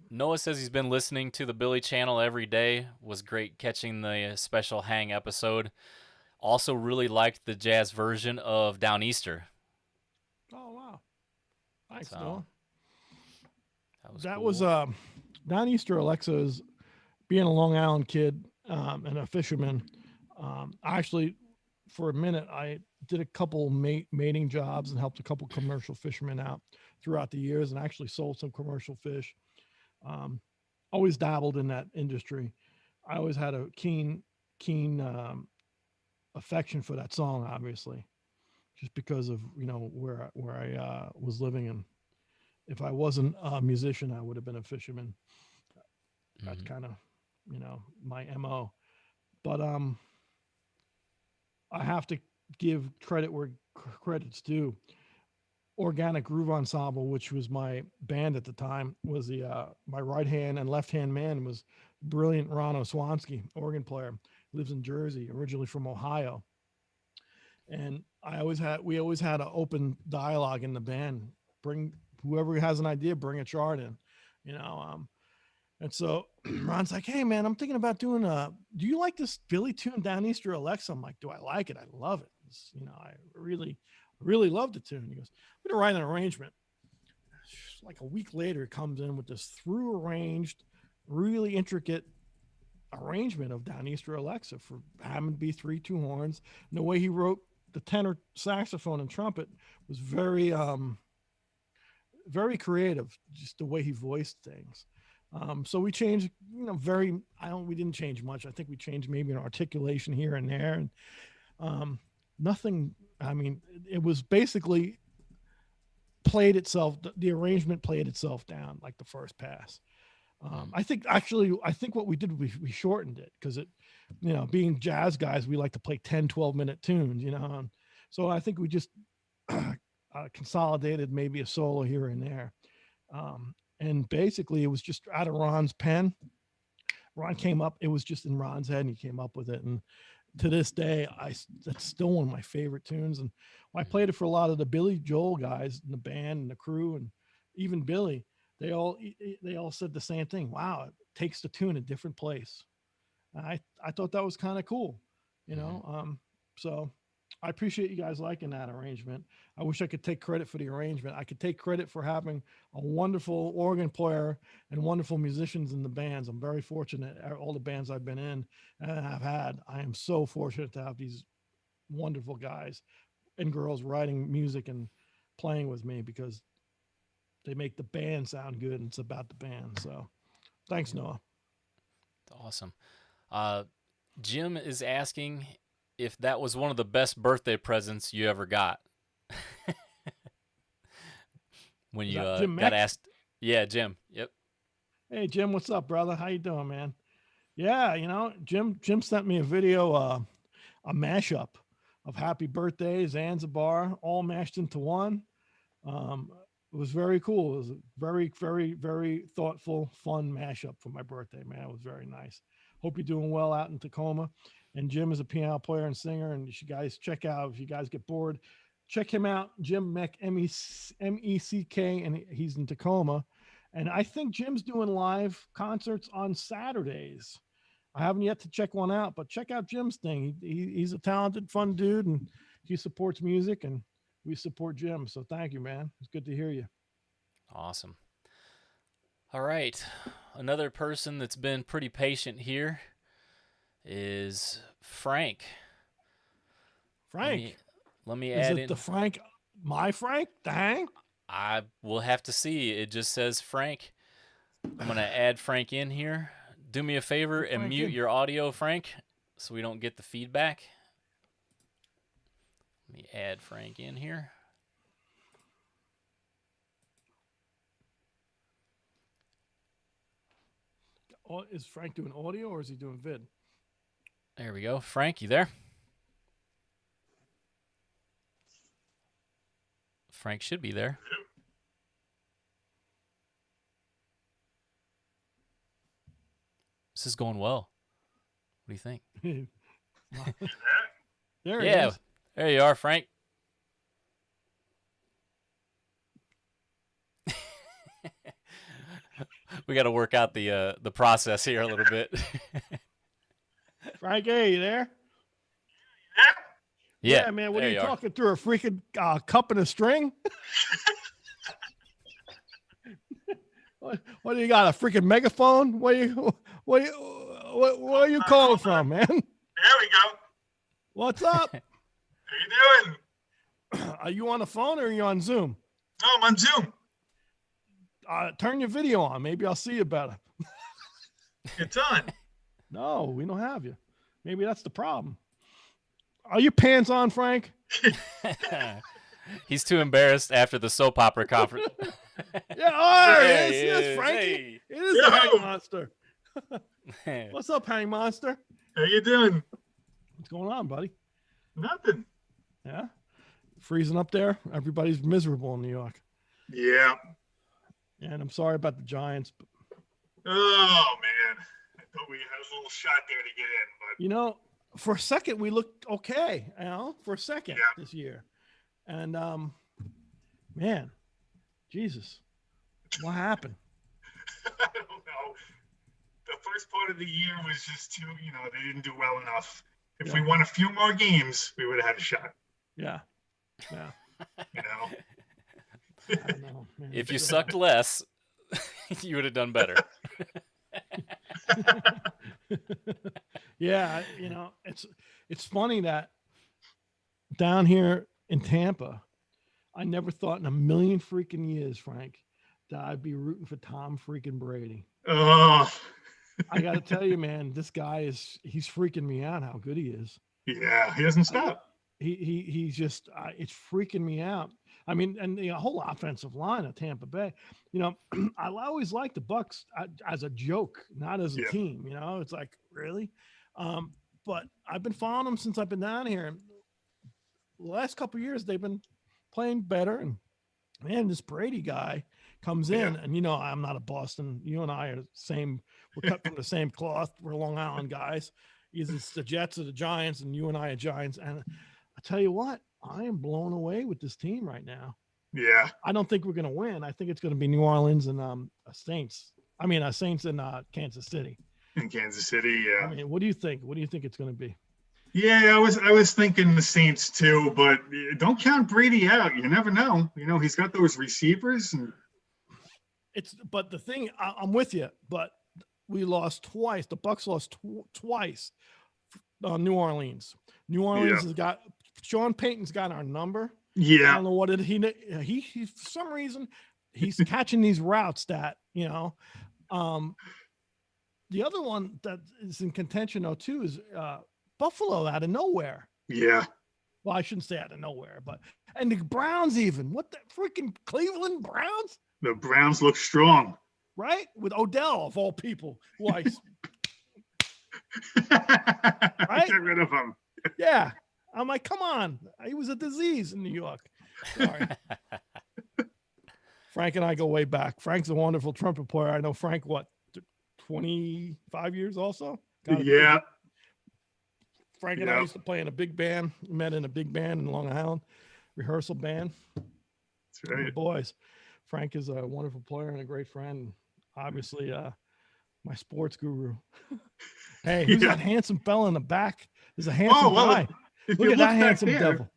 Noah says he's been listening to the Billy channel every day. Was great catching the special hang episode. Also really liked the jazz version of Down Easter. Oh, wow. Thanks, So, Noah. That Was cool. Down Easter Alexa's being a Long Island kid and a fisherman. Actually, for a minute, I did a couple mating jobs and helped a couple commercial fishermen out throughout the years, and actually sold some commercial fish. Always dabbled in that industry. I always had a keen affection for that song, obviously, just because of where I was living. And if I wasn't a musician, I would have been a fisherman. That's kind of my MO. But I have to give credit where credit's due. Organic Groove Ensemble, which was my band at the time, was my right hand and left hand man was brilliant Ron Oswansky, organ player, lives in Jersey, originally from Ohio. And we always had an open dialogue in the band. Bring whoever has an idea, bring a chart in, And so Ron's like, "Hey man, I'm thinking about doing do you like this Billy tune, Down Easter Alexa?" I'm like, "Do I like it? I love it. I really love the tune." He goes, "I'm gonna write an arrangement." Like a week later, he comes in with this through arranged, really intricate arrangement of Downeaster Alexa for Hammond B3, 2 horns. And the way he wrote the tenor saxophone and trumpet was very, very creative, just the way he voiced things. So we changed, we didn't change much. I think we changed maybe an articulation here and there, and nothing. I mean, it was basically played itself. The arrangement played itself down like the first pass. I think what we did, we shortened it because it, being jazz guys, we like to play 10, 12-minute tunes, and so I think we just consolidated maybe a solo here and there. And basically it was just out of Ron's pen. Ron came up, it was just in Ron's head and he came up with it. And to this day, that's still one of my favorite tunes. And I played it for a lot of the Billy Joel guys in the band and the crew, and even Billy, they all said the same thing. Wow, it takes the tune a different place. I thought that was kind of cool, so I appreciate you guys liking that arrangement. I wish I could take credit for the arrangement. I could take credit for having a wonderful organ player and wonderful musicians in the bands. I'm very fortunate. All the bands I've been in and I've had, I am so fortunate to have these wonderful guys and girls writing music and playing with me, because they make the band sound good and it's about the band. So thanks, Noah. Awesome. Jim is asking if that was one of the best birthday presents you ever got. When you got asked. Yeah, Jim. Yep. Hey, Jim, what's up, brother? How you doing, man? Yeah, Jim sent me a video, a mashup of Happy Birthday, Zanzibar, all mashed into one. It was very cool. It was a very, very, very thoughtful, fun mashup for my birthday, man. It was very nice. Hope you're doing well out in Tacoma. And Jim is a piano player and singer, and you should guys check out, if you guys get bored, check him out, Jim Meck, M-E-C-K, and he's in Tacoma. And I think Jim's doing live concerts on Saturdays. I haven't yet to check one out, but check out Jim's thing. He's a talented, fun dude, and he supports music, and we support Jim. So thank you, man. It's good to hear you. Awesome. All right. Another person that's been pretty patient here is Frank. Frank. Let me is add it in the Frank, my Frank? Dang. I will have to see. It just says Frank. I'm going to add Frank in here. Do me a favor and mute your audio, Frank, so we don't get the feedback. Let me add Frank in here. Is Frank doing audio or is he doing vid? There we go. Frank, you there? Frank should be there. This is going well. What do you think? There he is. There you are, Frank. We got to work out the process here a little bit. Frank, hey, you there? Yeah, man. What are you talking through a freaking cup and a string? What do you got? A freaking megaphone? Where are you calling from, man? There we go. What's up? How you doing? Are you on the phone or are you on Zoom? No, I'm on Zoom. Turn your video on. Maybe I'll see you better. It's on. No, we don't have you. Maybe that's the problem. Are your pants on, Frank? He's too embarrassed after the soap opera conference. Yeah, yes, Frankie. Hey. It is the Hang Monster. What's up, Hang Monster? How you doing? What's going on, buddy? Nothing. Yeah? Freezing up there? Everybody's miserable in New York. Yeah. And I'm sorry about the Giants. But... Oh, man. I thought we had a little shot there to get in. But for a second, we looked okay, for a second this year. And, man, Jesus, what happened? I don't know. The first part of the year was just too, they didn't do well enough. If we won a few more games, we would have had a shot. Yeah. I don't know, man. If you sucked less, you would have done better. Yeah, it's funny that down here in Tampa, I never thought in a million freaking years, Frank, that I'd be rooting for Tom freaking Brady. Oh, I got to tell you, man, this guy he's freaking me out how good he is. yeah, he doesn't stop. He's just, it's freaking me out. I mean, and the whole offensive line of Tampa Bay, I always like the Bucks as a joke, not as a team. It's like, really? But I've been following them since I've been down here. The last couple of years, they've been playing better. And man, this Brady guy comes in, and I'm not a Boston. You and I are the same. We're cut from the same cloth. We're Long Island guys. It's the Jets or the Giants, and you and I are Giants. And I tell you what, I am blown away with this team right now. Yeah. I don't think we're going to win. I think it's going to be New Orleans and Saints. I mean, Saints and Kansas City. In Kansas City, yeah. I mean, what do you think? What do you think it's going to be? Yeah, I was thinking the Saints too, but don't count Brady out. You never know. He's got those receivers. But the thing, I'm with you, but we lost twice. The Bucks lost twice on New Orleans. New Orleans has got Sean Payton's got our number. Yeah. I don't know what he for some reason he's catching these routes that, the other one that is in contention though too is Buffalo out of nowhere. Yeah. Well, I shouldn't say out of nowhere, and the Browns even. What the freaking Cleveland Browns? The Browns look strong. Right? With Odell of all people. Why? Right? Get rid of him. Yeah. I'm like, come on. He was a disease in New York. Sorry. Frank and I go way back. Frank's a wonderful trumpet player. I know Frank, 25 years also? Yeah. Frank and I used to play in a big band. We met in a big band in Long Island, rehearsal band. That's right. Boys. Frank is a wonderful player and a great friend. Obviously, my sports guru. Hey, who's that handsome fella in the back? There's a handsome guy. Look at that handsome devil.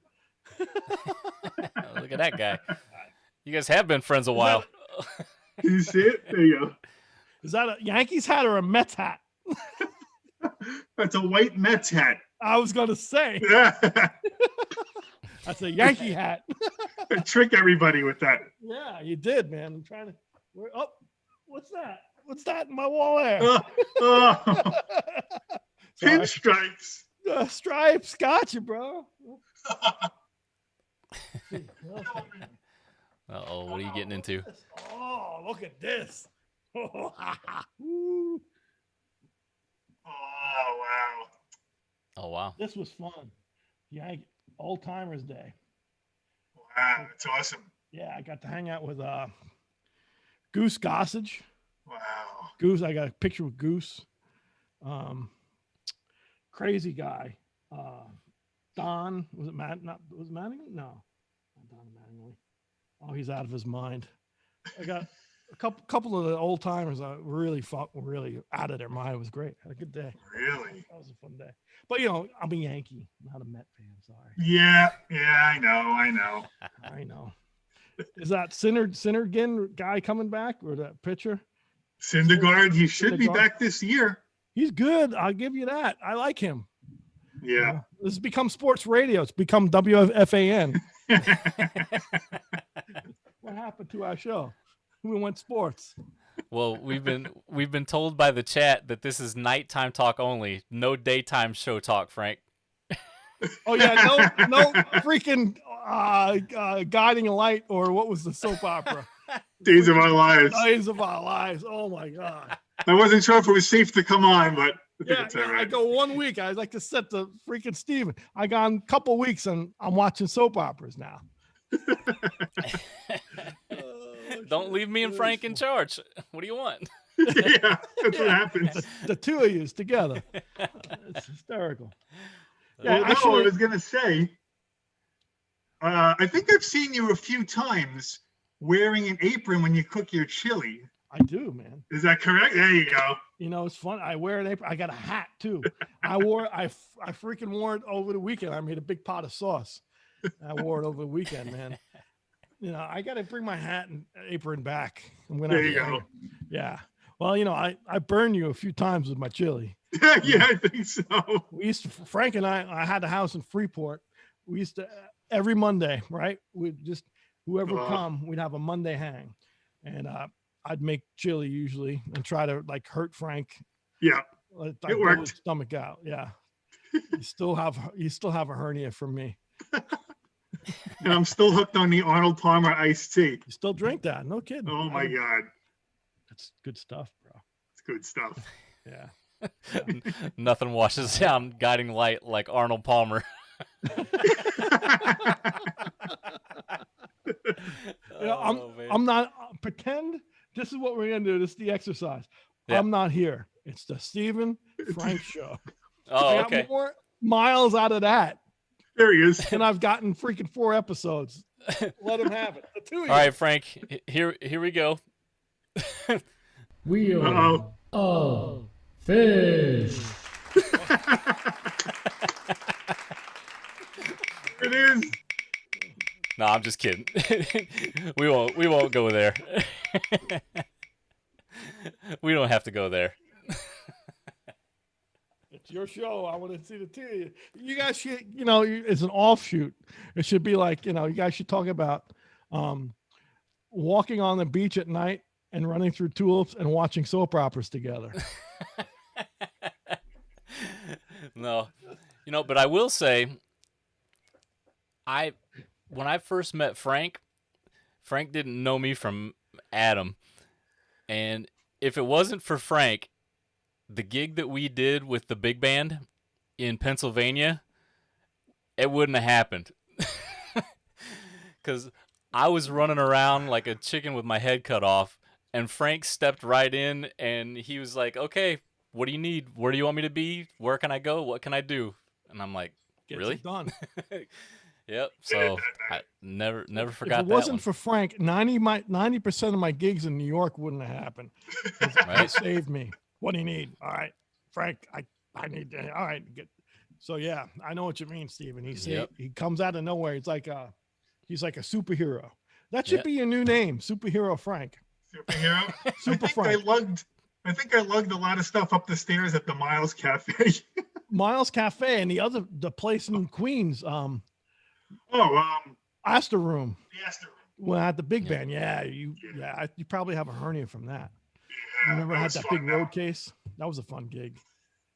Look at that guy. You guys have been friends a while. You see it? There you go. Is that a Yankees hat or a Mets hat? That's a white Mets hat. I was going to say. That's a Yankee hat. Trick everybody with that. Yeah, you did, man. I'm trying to. What's that? What's that in my wall there? Pinstripes. Stripes. Gotcha, bro. Uh-oh, what are you getting into? Oh, look at this. Oh, wow. Oh, wow. This was fun. Yeah, Old Timers Day. Wow, that's awesome. Yeah, I got to hang out with Goose Gossage. Wow. Goose, I got a picture with Goose. Crazy guy. Don, was it Matt? Was it Mattingly? No, not Don Mattingly. Oh, he's out of his mind. I got a couple of the old timers really out of their mind. It was great. Had a good day. Really? That was a fun day. But I'm a Yankee, not a Met fan. Sorry. Yeah, I know. I know. Is that Syndergaard guy coming back, or that pitcher? Syndergaard, he should be back this year. He's good. I'll give you that. I like him. Yeah. This has become sports radio. It's become WFAN. What happened to our show? We went sports. Well, we've been told by the chat that this is nighttime talk only, no daytime show talk, Frank. Oh yeah, no freaking Guiding Light, or what was the soap opera? Days of Our Lives. Days of Our Lives. Oh my God. I wasn't sure if it was safe to come on, but yeah, I go 1 week. I like to set the freaking Steven. I got a couple weeks and I'm watching soap operas now. Don't leave me and Frank in charge. What do you want? Yeah, that's what happens. The two of you together. It's hysterical. Yeah, I was going to say, I think I've seen you a few times wearing an apron when you cook your chili. I do, man. Is that correct? There you go. It's fun. I wear an apron. I got a hat too. I freaking wore it over the weekend. I made a big pot of sauce. I wore it over the weekend, man. I got to bring my hat and apron back. There you go. Yeah. Well, I burned you a few times with my chili. Yeah, I think so. We used to, Frank and I had a house in Freeport. We used to, every Monday, right? We'd just, whoever would come, we'd have a Monday hang. And I'd make chili usually and try to like hurt Frank. Yeah, it worked. His stomach out. Yeah. You still have a hernia from me. And I'm still hooked on the Arnold Palmer iced tea. You still drink that? No kidding. Oh my God. That's good stuff, bro. It's good stuff. Yeah. Nothing washes down Guiding Light like Arnold Palmer. I'm not pretend this is what we're gonna do. This is the exercise. Yeah. I'm not here. It's the Stephen Frank show. Oh, okay. More miles out of that. There he is. And I've gotten freaking 4 episodes. Let him have it. The 2 of you. All right, Frank. Here we go. Wheel of Fish. It is. No, I'm just kidding. we won't go there. We don't have to go there. It's your show. I want to see the 2 of you. You guys should, it's an offshoot. It should be like, you guys should talk about walking on the beach at night and running through tulips and watching soap operas together. No, but I will say, when I first met Frank didn't know me from Adam. And if it wasn't for Frank, the gig that we did with the big band in Pennsylvania, it wouldn't have happened. Because I was running around like a chicken with my head cut off, and Frank stepped right in, and he was like, okay, what do you need? Where do you want me to be? Where can I go? What can I do? And I'm like, really? Done. Yep. So I never forgot. If it wasn't for Frank, 90% of my gigs in New York wouldn't have happened. Right? It saved me. What do you need? All right, Frank, I need. All right, so yeah, I know what you mean, Stephen. He comes out of nowhere. It's like he's like a superhero. That should be your new name, Superhero Frank. Superhero. Frank. I think I lugged a lot of stuff up the stairs at the Miles Cafe. Miles Cafe and the place in Queens. Astor Room. The Astor Room. Well, at the big band, you probably have a hernia from that. Yeah, remember I had that big road case? That was a fun gig.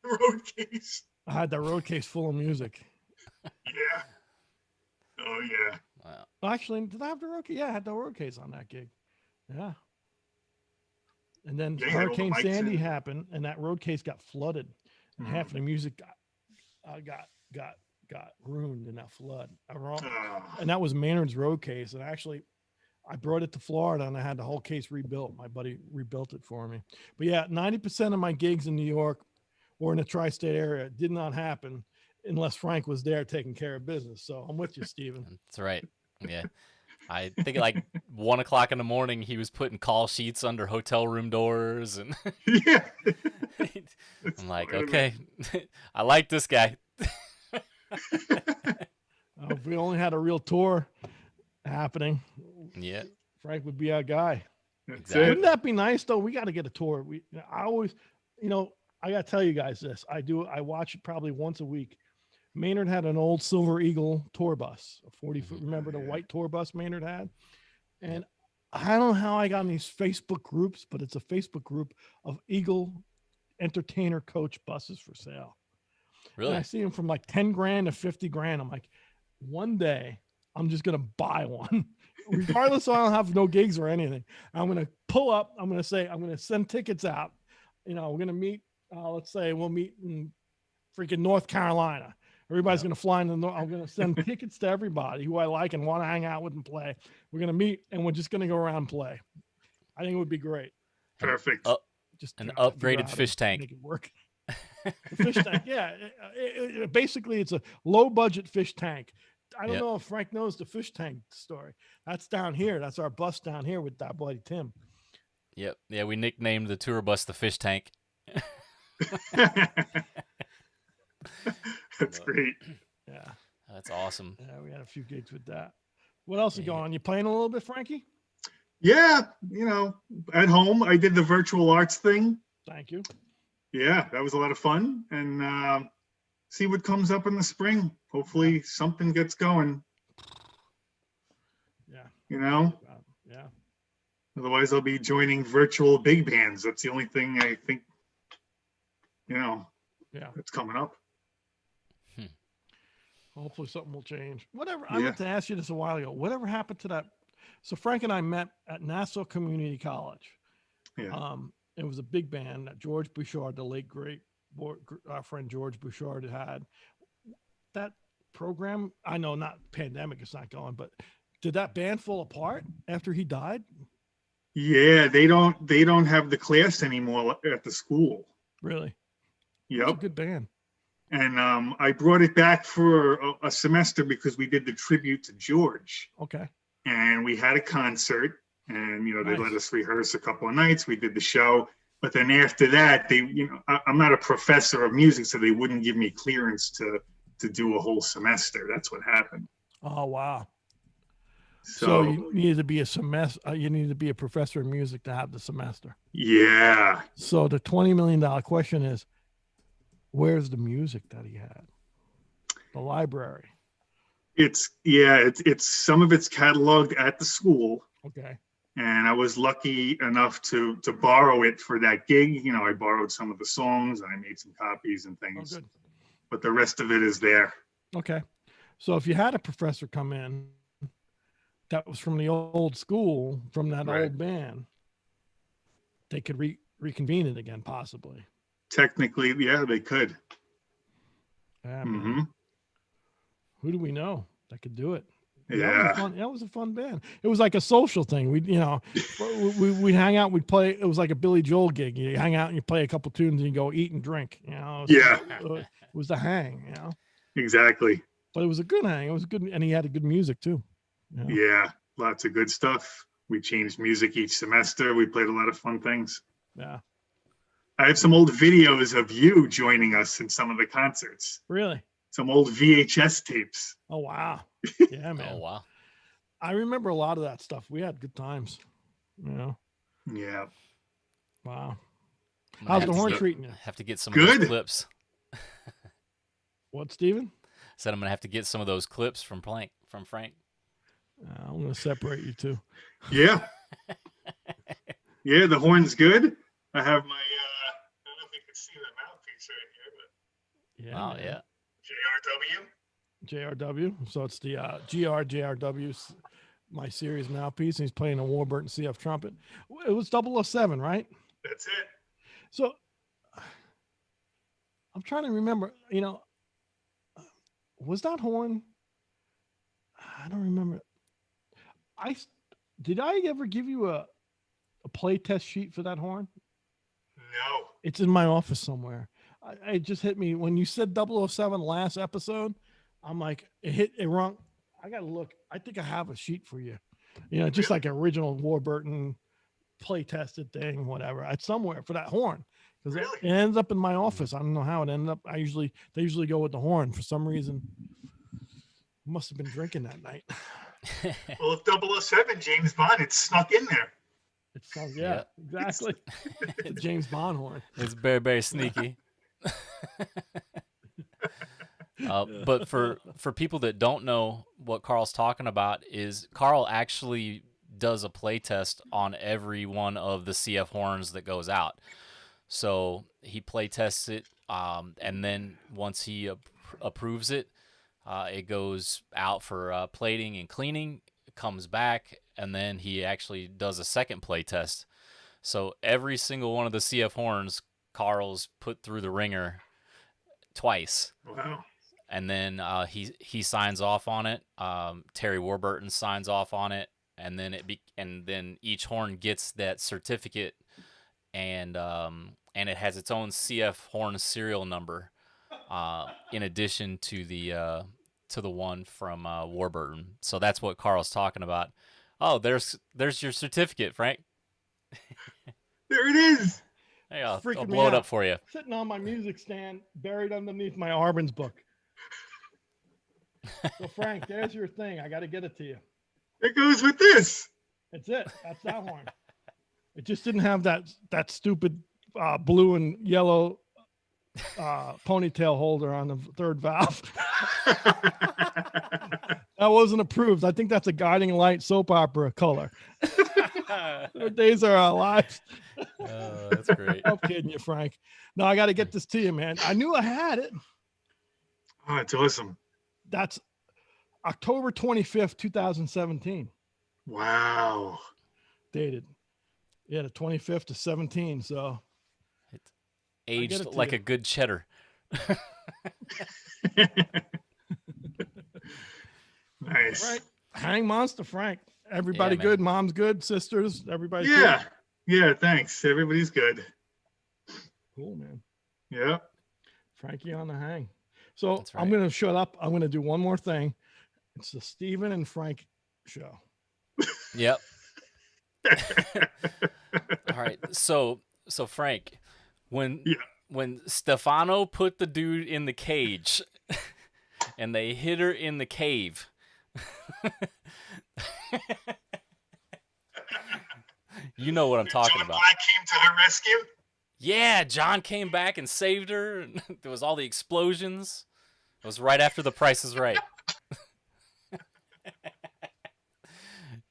Road case. I had that road case full of music. Yeah. Oh yeah. Wow. Actually, did I have the road case? Yeah, I had the road case on that gig. Yeah. And then Hurricane Sandy happened, and that road case got flooded, and half of the music got ruined in that flood. And that was Maynard's road case. And actually, I brought it to Florida, and I had the whole case rebuilt. My buddy rebuilt it for me. But yeah, 90% of my gigs in New York or in the tri-state area did not happen unless Frank was there taking care of business. So I'm with you, Stephen. That's right. Yeah. I think like 1 o'clock in the morning, he was putting call sheets under hotel room doors. And yeah. I'm like, okay, I like this guy. If we only had a real tour happening, Frank would be our guy. Exactly. Wouldn't that be nice though? We got to get a tour. I always, I got to tell you guys this. I watch it probably once a week. Maynard had an old Silver Eagle tour bus, a 40-foot. Remember the white tour bus Maynard had? And I don't know how I got in these Facebook groups, but it's a Facebook group of Eagle entertainer coach buses for sale. Really? And I see them from like 10 grand to 50 grand. I'm like, one day I'm just going to buy one, regardless of I don't have no gigs or anything. I'm going to pull up. I'm going to send tickets out. We're going to meet, let's say we'll meet in freaking North Carolina. Everybody's going to fly in the north. I'm going to send tickets to everybody who I like and want to hang out with and play. We're going to meet and we're just going to go around and play. I think it would be great. Perfect. Just an upgraded fish tank. Make it work. The fish tank, yeah. Basically, it's a low budget fish tank. I don't know if Frank knows the fish tank story. That's down here. That's our bus down here with that buddy Tim. Yep. Yeah, we nicknamed the tour bus the fish tank. That's great. Yeah. That's awesome. Yeah, we had a few gigs with that. What else is going on? You playing a little bit, Frankie? Yeah, at home I did the virtual arts thing. Thank you. Yeah, that was a lot of fun, and see what comes up in the spring. Hopefully something gets going. Yeah. Yeah. Otherwise I'll be joining virtual big bands. That's the only thing I think, that's coming up. Hopefully something will change. Whatever. I meant to ask you this a while ago. Whatever happened to that? So Frank and I met at Nassau Community College. Yeah. It was a big band that George Bouchard, the late great our friend George Bouchard, had. That program, I know not pandemic, it's not going, but did that band fall apart after he died? Yeah, they don't have the class anymore at the school. Really? Yep. It's a good band. And I brought it back for a semester because we did the tribute to George. Okay. And we had a concert, and they Nice. let us rehearse a couple of nights. We did the show, but then after that, I'm not a professor of music, so they wouldn't give me clearance to do a whole semester. That's what happened. Oh wow. So you needed to be a semester. You needed to be a professor of music to have the semester. Yeah. So the $20 million question is, where's the music that he had? The library. It's some of it's cataloged at the school. Okay. And I was lucky enough to borrow it for that gig. I borrowed some of the songs and I made some copies and things. Oh, good. But the rest of it is there. Okay. So if you had a professor come in that was from the old school, from that old band, they could reconvene it again, possibly. Technically, yeah, they could. Yeah, man. Who do we know that could do it? Yeah. That was a fun band. It was like a social thing. We'd hang out, we'd play. It was like a Billy Joel gig. You hang out and you play a couple tunes and you go eat and drink, It was the hang, Exactly. But it was a good hang. It was good. And he had a good music too. Yeah. Lots of good stuff. We changed music each semester. We played a lot of fun things. Yeah. I have some old videos of you joining us in some of the concerts. Really? Some old VHS tapes. Oh, wow. Yeah, man. Oh, wow. I remember a lot of that stuff. We had good times. Yeah. Wow. How's the horn treating you? Have to get some of those clips. What, Steven? Said I'm going to have to get some of those clips from Frank. I'm going to separate you two. Yeah. Yeah, the horn's good. I have my, I don't know if you can see the mouthpiece right here, but. Yeah. Oh, yeah. JRW. So it's the JRW, my series mouthpiece, and he's playing a Warburton CF trumpet. It was 007, right? That's it. So I'm trying to remember, was that horn? I don't remember. Did I ever give you a play test sheet for that horn? No. It's in my office somewhere. It just hit me when you said 007 last episode. I'm like, it wrong. I got to look. I think I have a sheet for you. Just like original Warburton play tested thing, whatever. It's somewhere for that horn because it ends up in my office. I don't know how it ended up. They usually go with the horn for some reason. Must have been drinking that night. Well, if 007 James Bond, it's snuck in there. It's exactly. It's a James Bond horn. It's very, very sneaky. But for people that don't know what Carl's talking about, is Carl actually does a play test on every one of the CF horns that goes out. So he play tests it, and then once he approves it, it goes out for plating and cleaning. It comes back, and then he actually does a second play test. So every single one of the CF horns, Carl's put through the ringer twice. Wow. And then he signs off on it. Terry Warburton signs off on it, and then then each horn gets that certificate, and it has its own CF horn serial number, in addition to the one from Warburton. So that's what Carl's talking about. Oh, there's your certificate, Frank. There it is. Hey, I'll blow it up for you. Sitting on my music stand, buried underneath my Arbon's book. So Frank, there's your thing. I got to get it to you. It goes with this. That's it. That's that horn. It just didn't have that stupid blue and yellow ponytail holder on the third valve. That wasn't approved. I think that's a guiding light soap opera color. Their days are alive. Oh, that's great. I'm kidding you, Frank. No, I got to get this to you, man. I knew I had it. Oh, it's awesome. That's October 25th, 2017. Wow. Dated. Yeah, the 25th to 17. So It's aged it like you. a good cheddar. Nice. Right. Hang Monster Frank. Everybody Yeah, good. Mom's good. Sisters. Everybody's Yeah. good. Yeah. Thanks. Everybody's good. Cool, man. Yeah. Frankie on the hang. So That's right. I'm going to shut up. I'm going to do one more thing. It's the Steven and Frank show. Yep. All right. So Frank, when Stefano put the dude in the cage and they hit her in the cave. You know what I'm talking John about. Black came to her rescue. Yeah, John came back and saved her. And there was all the explosions. It was right after The Price is Right.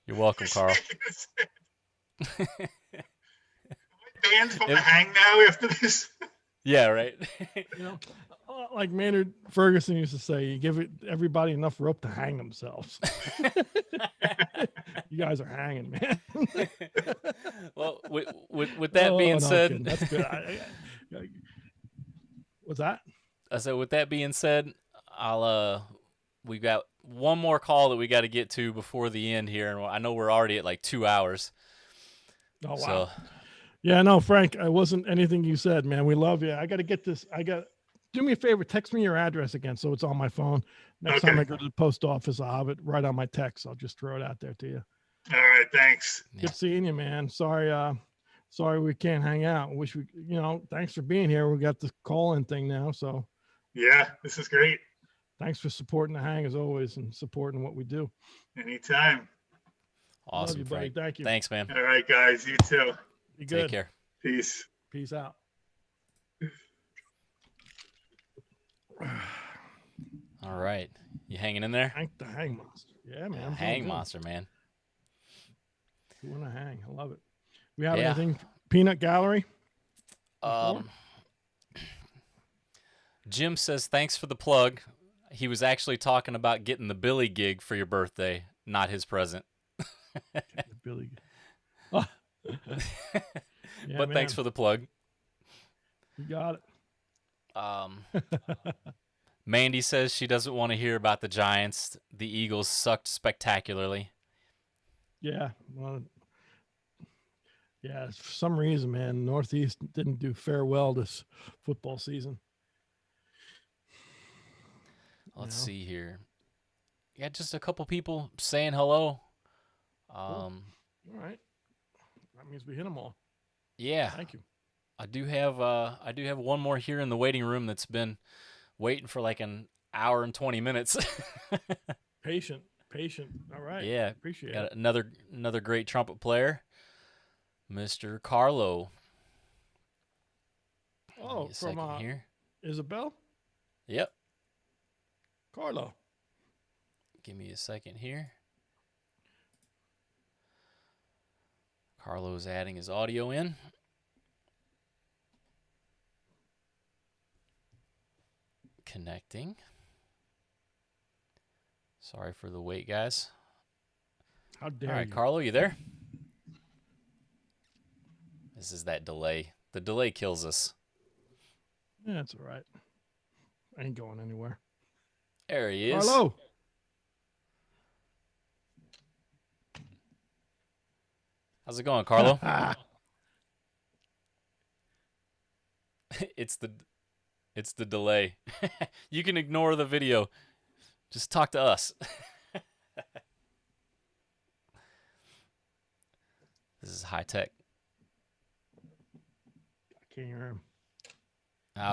You're welcome, Carl. Banned from the hang now after this. Yeah, right. You know, like Maynard Ferguson used to say, you give everybody enough rope to hang themselves. You guys are hanging, man. Well, with that being said, that's good. What's that? I said, with that being said, we got one more call that we got to get to before the end here, and I know we're already at like 2 hours. Oh wow. So, yeah, no, Frank, it wasn't anything you said, man. We love you. I got to get this. Do me a favor, text me your address again so it's on my phone. Next time I go to the post office, I'll have it right on my text. I'll just throw it out there to you. All right, thanks. Good seeing you, man. Sorry we can't hang out. Wish we, thanks for being here. We got the call-in thing now, so Yeah, this is great. thanks for supporting the hang as always and supporting what we do. Anytime. awesome, Love you, buddy. Frank. Thank you. Thanks, man. All right, guys. You too. Be good. Take care. Peace. Peace out. All right. You hanging in there? Hank the Hang Monster. Yeah, man. I'm Hang doing good. monster, man. Doing a hang. I love it. We have Yeah. anything? Peanut Gallery? Before? Jim says, thanks for the plug. He was actually talking about getting the Billy gig for your birthday, not his present. Billy. Oh. Yeah, But thanks man. for the plug. You got it. Mandy says she doesn't want to hear about the Giants. The Eagles sucked spectacularly. Yeah. Well, yeah, for some reason, man, Northeast didn't do farewell this football season. Let's see here. Yeah, just a couple people saying hello. All right. That means we hit them all. Yeah. Thank you. I do have one more here in the waiting room that's been waiting for like an hour and 20 minutes. Patient. All right. Yeah. Appreciate Got it. another great trumpet player, Mr. Carlo. Give Oh, me a second from here. Isabel? Yep. Carlo. Give me a second here. Carlo's adding his audio in. Connecting. Sorry for the wait, guys. How dare All right, you? Carlo, you there? This is that delay. The delay kills us. Yeah, it's all right. I ain't going anywhere. There he is. Carlo. How's it going, Carlo? It's the delay. You can ignore the video. Just talk to us. This is high tech. I can't hear him.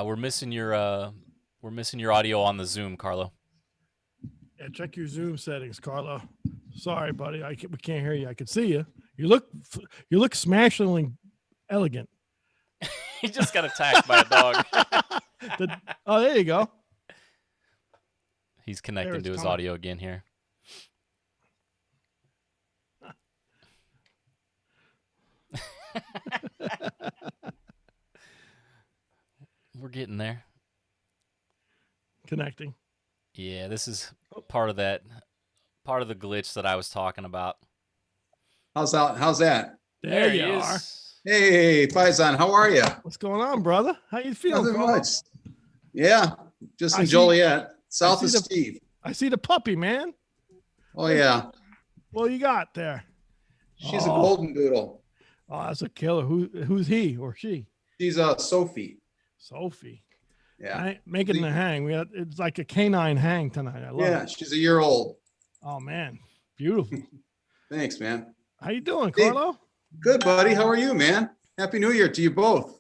We're missing your audio on the Zoom, Carlo. Yeah, check your Zoom settings, Carlo. Sorry, buddy. We can't hear you. I can see you. You look smashingly elegant. He just got attacked by a dog. Oh, there you go. He's connecting There to it's his coming. audio again here. We're getting there. Connecting. Yeah, this is part of the glitch that I was talking about. How's that? There he you is. are. Hey, Faizan, how are you? What's going on, brother? How you feeling? Nothing Carl? much. Yeah, just I in see- Joliet, south I of see the- Steve. I see the puppy, man. Oh yeah, What you got there? she's a Oh. golden doodle. Oh, that's a killer. Who's he or she? She's Sophie. Sophie. Yeah, Making the hang. It's like a canine hang tonight. I love yeah, it. she's a year old. Oh man, beautiful. Thanks, man. How you doing, Hey. Carlo? Good, buddy. How are you, man? Happy New Year to you both.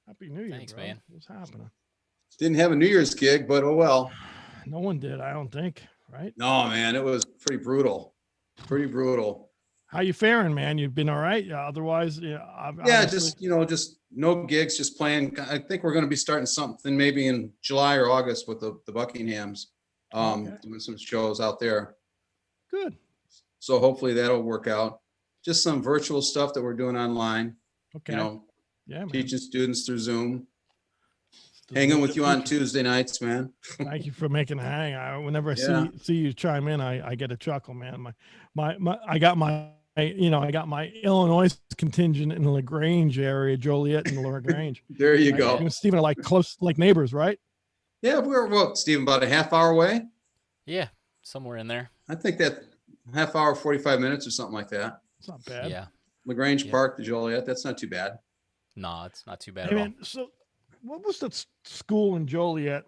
Happy New Year, Thanks, bro. man. What's happening? Didn't have a New Year's gig, but oh well. No one did, I don't think. Right? No, man, it was pretty brutal. Pretty brutal. How you faring, man? You've been all right? Otherwise, yeah. Yeah, obviously- just no gigs, just playing. I think we're going to be starting something maybe in July or August with the Buckinghams, Okay. doing some shows out there. Good. So hopefully that'll work out. Just some virtual stuff that we're doing online, Okay. Yeah, man. teaching students through Zoom, Still hanging doing with the you on future. Tuesday nights, man. Thank you for making a hang. Whenever I Yeah. see you chime in, I get a chuckle, man. I got my Illinois contingent in the LaGrange area, Joliet and LaGrange. There you Right? go. You and Stephen are like close, like neighbors, right? Yeah, we're Steve, about a half hour away. Yeah, somewhere in there. I think that half hour, 45 minutes or something like that. It's not bad. Yeah. LaGrange Yeah. Park to Joliet. That's not too bad. No, it's not too bad Hey, at all. man, so what was the school in Joliet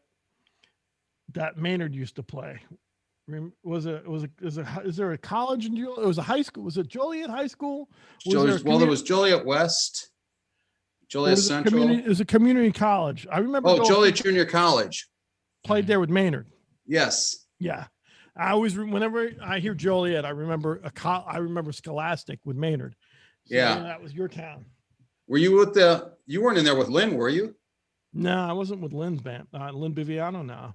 that Maynard used to play? Is there a college in Joliet? It was a high school. Was it Joliet High School? There was Joliet West, Joliet Central. It was a community college. I remember. Oh, going- Joliet Junior College. played there with Maynard. Yes. Yeah, I always whenever I hear Joliet, I remember I remember Scholastic with Maynard. So, Yeah. that was your town. Were you you weren't in there with Lynn, were you? No, I wasn't with Lynn's band. Lynn Biviano. No.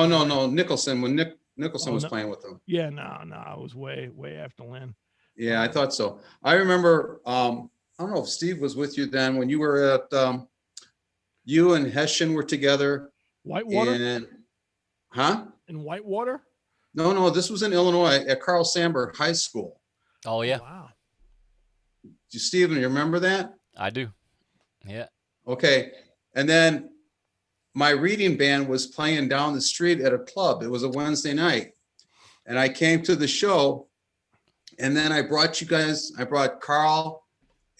No. Nicholson, when Nicholson Oh, was no. playing with them. Yeah, no. I was way after Lynn. Yeah, I thought so. I remember, I don't know if Steve was with you then when you were at, you and Hessian were together. Whitewater. And, huh? In Whitewater. No, this was in Illinois at Carl Sandburg High School. Oh, yeah, Wow. Steven, you remember that? I do. Yeah. Okay. And then my reading band was playing down the street at a club. It was a Wednesday night. And I came to the show. And then I brought Carl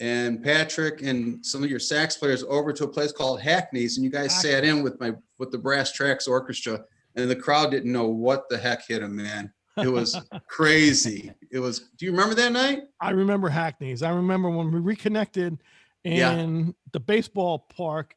and Patrick and some of your sax players over to a place called Hackney's. And you guys sat in with the Brass Tracks Orchestra. And the crowd didn't know what the heck hit them, man. It was crazy. Do you remember that night? I remember Hackney's. I remember when we reconnected in the baseball park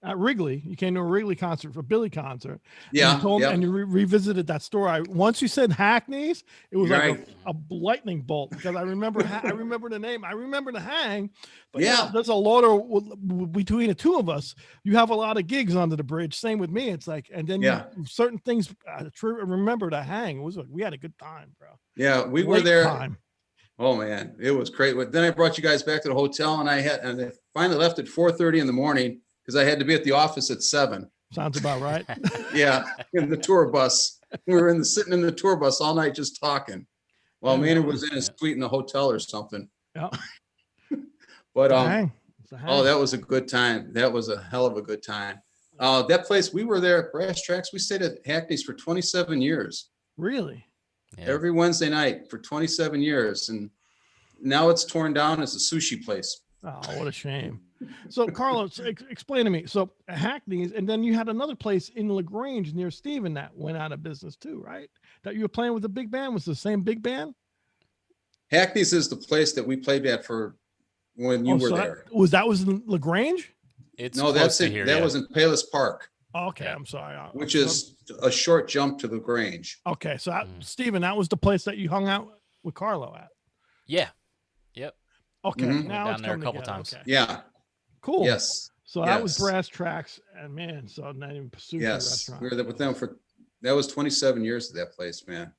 at Wrigley. You came to a Wrigley concert for Billy concert. Yeah. And you revisited that story. Once you said Hackney's, it was like Right. a lightning bolt because I remember I remember the name. I remember the hang. But Yeah. there's a lot of between the two of us. You have a lot of gigs under the bridge. Same with me. It's like, and then certain things. Remember the hang. It was like we had a good time, bro. Yeah, we were Great there. time. Oh man, it was great. But then I brought you guys back to the hotel, and I finally left at 4:30 in the morning because I had to be at the office at 7. Sounds about right. Yeah, in the tour bus. We were sitting in the tour bus all night just talking, while Yeah. Maynard was in his suite in the hotel or something. Yeah. But Hang. It's a hang. oh, that was a good time. That was a hell of a good time. That place, we were there at Brass Tracks. We stayed at Hackney's for 27 years. Really? Yeah. Every Wednesday night for 27 years. And now it's torn down as a sushi place. Oh, what a shame. So, Carlos, explain to me. So, Hackney's, and then you had another place in LaGrange near Stephen that went out of business too, right? That you were playing with the big band. Was it the same big band? Hackney's is the place that we played at for when you were so there. That was in LaGrange? It's No, close that's to it. here, That yeah. was in Palos Park, Okay, Yeah. I'm sorry. which is a short jump to LaGrange. okay. So, Stephen, that was the place that you hung out with Carlo at. Yeah. Yep. Okay, Mhm. now Down it's there a coming couple together. times. Okay. Yeah. Cool. Yes. So that was Yes. brass tracks, and man, so not even sushi Yes. restaurant. We were there with them that was 27 years at that place, man.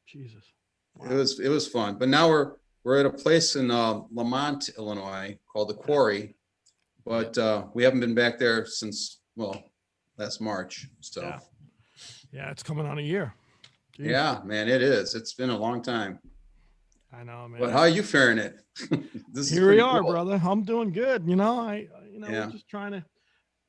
Jesus. It was fun. But now we're at a place in Lamont, Illinois called the Quarry. But we haven't been back there since last March. So yeah, it's coming on a year. Jeez. yeah, man, it is. It's been a long time. I know, man. But how are you faring it? Here we are, brother. I'm doing good. We're Yeah. just trying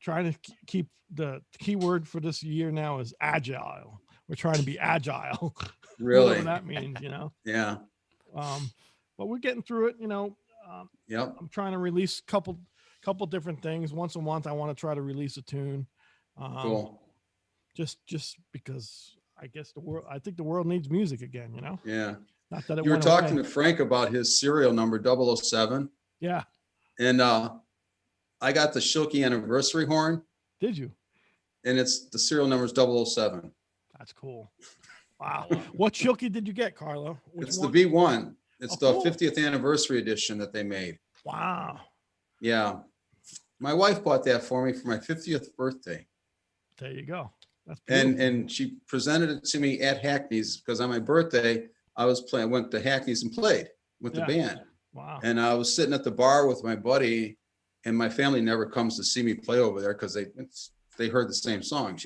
to keep the key word for this year now is agile. We're trying to be agile. Really? Whatever that means, Yeah. But we're getting through it. Yep. I'm trying to release a couple different things. Once a month, I want to try to release a tune. Cool. Just because I think the world needs music again. Yeah. Not that it You were went talking away. to Frank about his serial number 007. Yeah. And I got the Shilkey anniversary horn, Did you? and the serial number is 007. That's cool. Wow. What Shilkey did you get, Carlo? It's the V1. It's the cool. 50th anniversary edition that they made. Wow. Yeah. My wife bought that for me for my 50th birthday. There you go. That's beautiful. And she presented it to me at Hackney's because on my birthday, I went to Hackney's and played with the band. Wow. And I was sitting at the bar with my buddy, and my family never comes to see me play over there because they heard the same songs,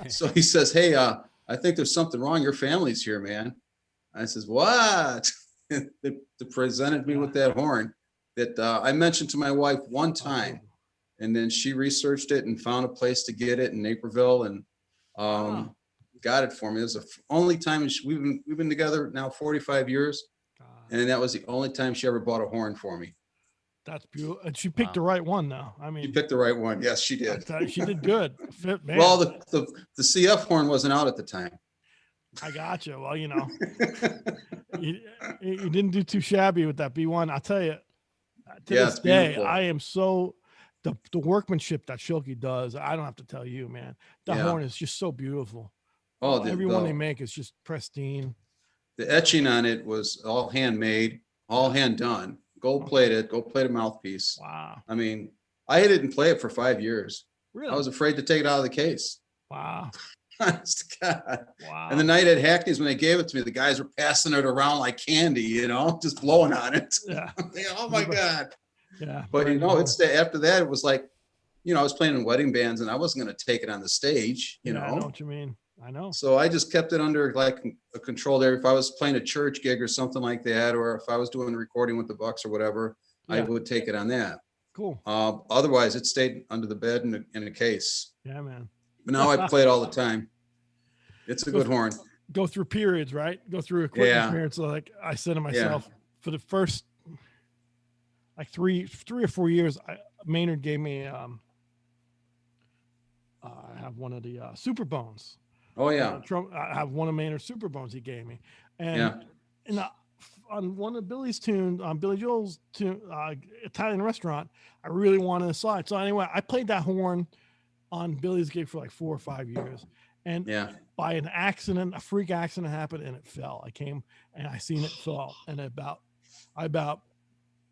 So he says, "Hey, I think there's something wrong. Your family's here, man." I says, "What?" They presented me with that horn that I mentioned to my wife one time, and then she researched it and found a place to get it in Naperville and got it for me. It was the only time we've been together now 45 years, and that was the only time she ever bought a horn for me. That's beautiful. And she picked the right one, though. I mean, She picked the right one. Yes, she did. she did good. Man, Well, the CF horn wasn't out at the time. I got you. Well, you didn't do too shabby with that B1. I'll tell you, to Yeah, this it's day, beautiful. I am so the workmanship that Shilkey does. I don't have to tell you, man. The Yeah. horn is just so beautiful. Oh, Every one they make is just pristine. the etching on it was all handmade, all hand done, gold plated mouthpiece. Wow. I mean, I didn't play it for 5 years. Really? I was afraid to take it out of the case. Wow. Honest to God. Wow. And the night at Hackney's, when they gave it to me, the guys were passing it around like candy, just blowing on it. Yeah. I'm thinking, oh my God. Yeah. But after that, it was like, I was playing in wedding bands and I wasn't going to take it on the stage, Yeah, I know what you mean. I know. So I just kept it under like a controlled area. If I was playing a church gig or something like that, or if I was doing a recording with the Bucks or whatever, I Yeah. would take it on that. Cool. Otherwise, it stayed under the bed in a case. Yeah, man. But now I play it all the time. It's a good horn. Go through periods, right? Go through equipment Yeah. periods. So like I said to myself, for the first like three or 4 years, Maynard gave me I have one of the Super Bones. Oh yeah. I have one of Maynard's Super Bones he gave me, and on one of Billy's tunes, on Billy Joel's tune, Italian Restaurant, I really wanted a slide. So anyway, I played that horn on Billy's gig for like 4 or 5 years, and by an accident, a freak accident happened, and it fell. I came and I seen it fall, and I about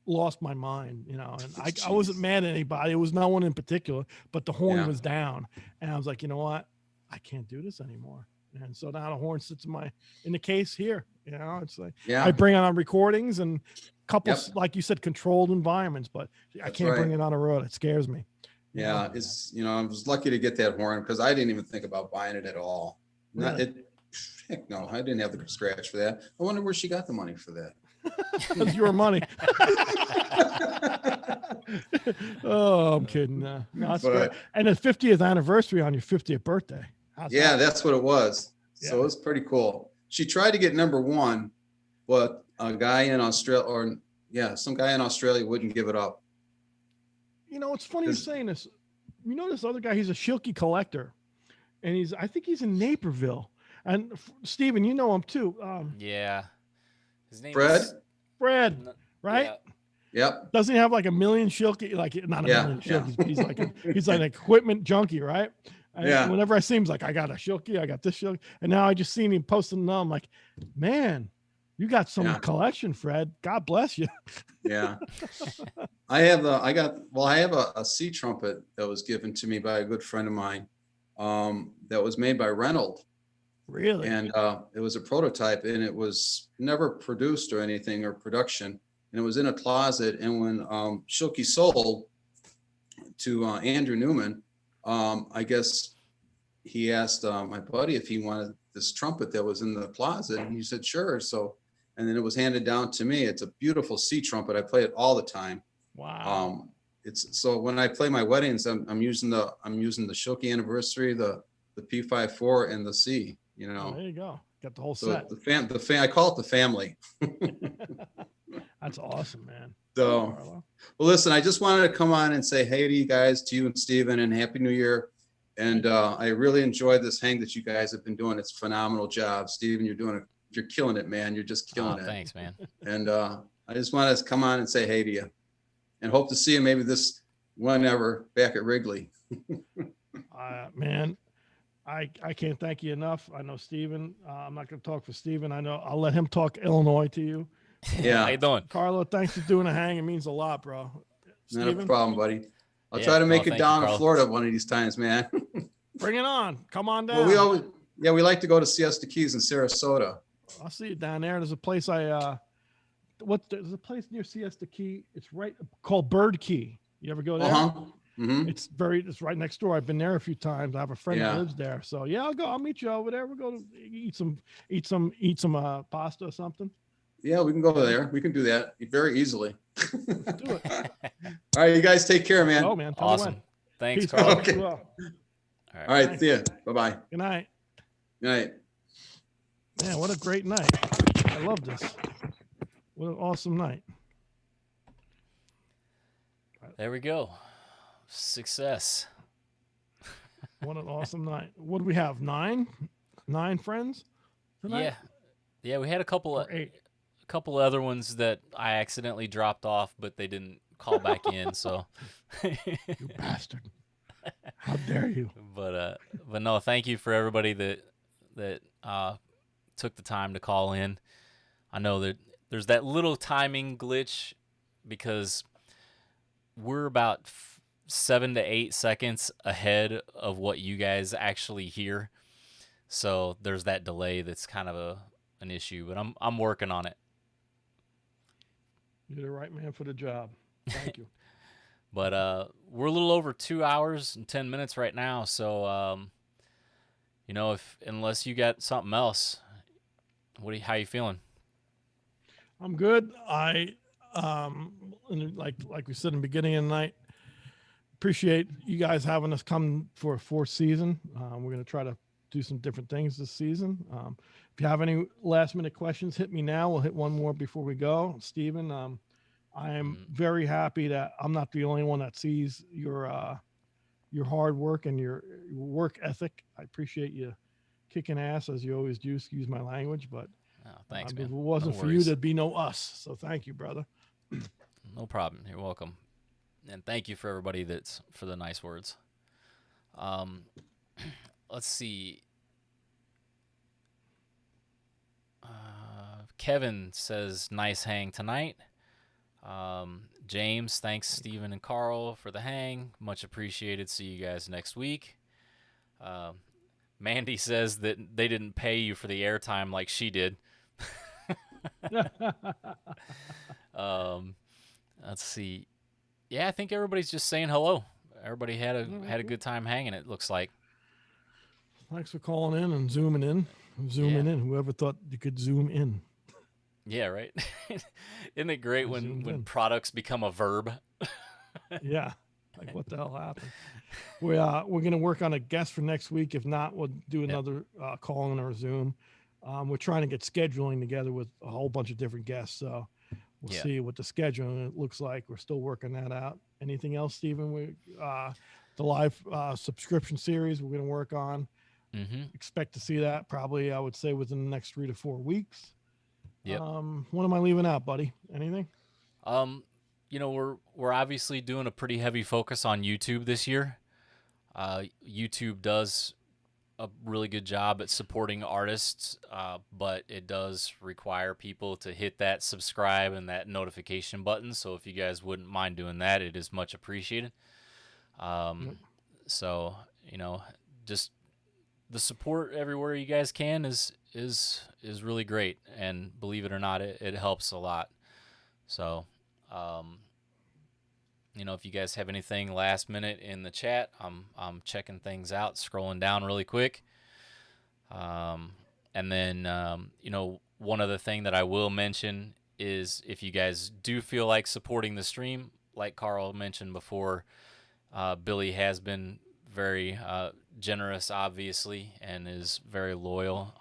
lost my mind, and I wasn't mad at anybody. It was no one in particular, but the horn was down, and I was like, you know what? I can't do this anymore. And so now the horn sits in the case here. It's like I bring it on recordings and couples, like you said, controlled environments, but I can't bring it on the road. It scares me. Yeah, it's I was lucky to get that horn because I didn't even think about buying it at all. Heck no, I didn't have the scratch for that. I wonder where she got the money for that. That's your money. Oh, I'm kidding. No, that's great. And the 50th anniversary on your 50th birthday. How's that? That's what it was. Yeah. So it was pretty cool. She tried to get number one, but a guy in Australia, some guy in Australia wouldn't give it up. It's funny you're saying this. This other guy, he's a Shilkey collector, and I think he's in Naperville. And Steven, you know him too. Yeah. His name Fred? is Fred, right? Yeah. Yep. Doesn't he have like a million Shilkey? Like not a million Shilkeys, but he's like an equipment junkie, right? And whenever I see him, he's like, I got a Shilkey, I got this Shilkey. And now I just seen him posting them. I'm like, man, You got some Yeah. collection, Fred. God bless you. Yeah. I have a C trumpet that was given to me by a good friend of mine, that was made by Reynolds. Really? And it was a prototype, and it was never produced or anything or production. And it was in a closet. And when Shilke sold to Andrew Newman, I guess he asked my buddy if he wanted this trumpet that was in the closet, and he said sure. So, and then it was handed down to me. It's a beautiful C trumpet. I play it all the time. Wow. It's so when I play my weddings, I'm using the Shilke anniversary, the P54 and the C. You know, There you go. Got the whole so set. the fan, I call it the family. That's awesome, man. So, Carlo. well, listen, I just wanted to come on and say hey to you guys, to you and Steven, and Happy New Year. And I really enjoyed this hang that you guys have been doing. It's a phenomenal job. Steven, you're killing it, man. You're just killing it. Thanks, man. And I just want to come on and say hey to you, and hope to see you maybe this whenever back at Wrigley. Man, I can't thank you enough. I know Steven. I'm not going to talk for Steven. I know I'll let him talk Illinois to you. Yeah. How you doing? Carlo, thanks for doing a hang. It means a lot, bro. Not a Steven, problem, buddy. I'll Yeah, try to make thank it you, down to Carl. Florida one of these times, man. bring it on. Come on down. Well, we like to go to Siesta Keys in Sarasota. I'll see you down there. There's a place there's a place near Siesta Key. It's right called Bird Key. You ever go there? Mm-hmm. It's right next door. I've been there a few times. I have a friend Yeah. that lives there. So yeah, I'll meet you over there. We'll go to eat some pasta or something. Yeah, we can go there. We can do that very easily. Let's do it. All right, you guys take care, man. Oh man, tell me Awesome. when. Thanks, Peace, Carl. Okay. Well. All right, see ya. Bye-bye. Good night. Good night. Man, what a great night. I love this. What an awesome night. There we go. Success. What an awesome night. What do we have? Nine friends tonight? Yeah, we had a couple Or eight. other ones that I accidentally dropped off, but they didn't call back in. So, You bastard. How dare you? but no, thank you for everybody that took the time to call in. I know that there's that little timing glitch because we're about 7 to 8 seconds ahead of what you guys actually hear. So there's that delay that's kind of an issue, but I'm working on it. You're the right man for the job. Thank you. But we're a little over 2 hours and 10 minutes right now, so unless you got something else, how you feeling? I'm good. Like we said in the beginning of the night, appreciate you guys having us come for a fourth season. We're going to try to do some different things this season. If you have any last minute questions, hit me now. We'll hit one more before we go. Steven, I am very happy that I'm not the only one that sees your hard work and your work ethic. I appreciate you kicking ass as you always do. Excuse my language, but Thanks, if man. it wasn't No for you, worries. there'd be no us. So thank you, brother. No problem. You're welcome. And thank you for everybody for the nice words. Let's see. Kevin says, nice hang tonight. James, thanks Stephen and Carl for the hang. Much appreciated. See you guys next week. Mandy says that they didn't pay you for the airtime like she did. Let's see. Yeah, I think everybody's just saying hello. Everybody had a good time hanging, it looks like. Thanks for calling in and zooming in. Whoever thought you could zoom in. Yeah, right. Isn't it great when products become a verb? Yeah. Like what the hell happened? We're gonna work on a guest for next week. If not, we'll do another call in or Zoom. We're trying to get scheduling together with a whole bunch of different guests. So we'll see what the scheduling looks like. We're still working that out. Anything else, Stephen? The live subscription series we're gonna work on. Mm-hmm. Expect to see that probably, I would say, within the next 3 to 4 weeks. Yep. What am I leaving out, buddy? Anything? We're obviously doing a pretty heavy focus on YouTube this year. YouTube does a really good job at supporting artists, but it does require people to hit that subscribe and that notification button. So if you guys wouldn't mind doing that, it is much appreciated. So, you know, just the support everywhere you guys can is really great. And believe it or not, it helps a lot. So, you know, if you guys have anything last minute in the chat, I'm checking things out, scrolling down really quick. And then, you know, one other thing that I will mention is if you guys do feel like supporting the stream, like Carl mentioned before, Billy has been very generous, obviously, and is very loyal.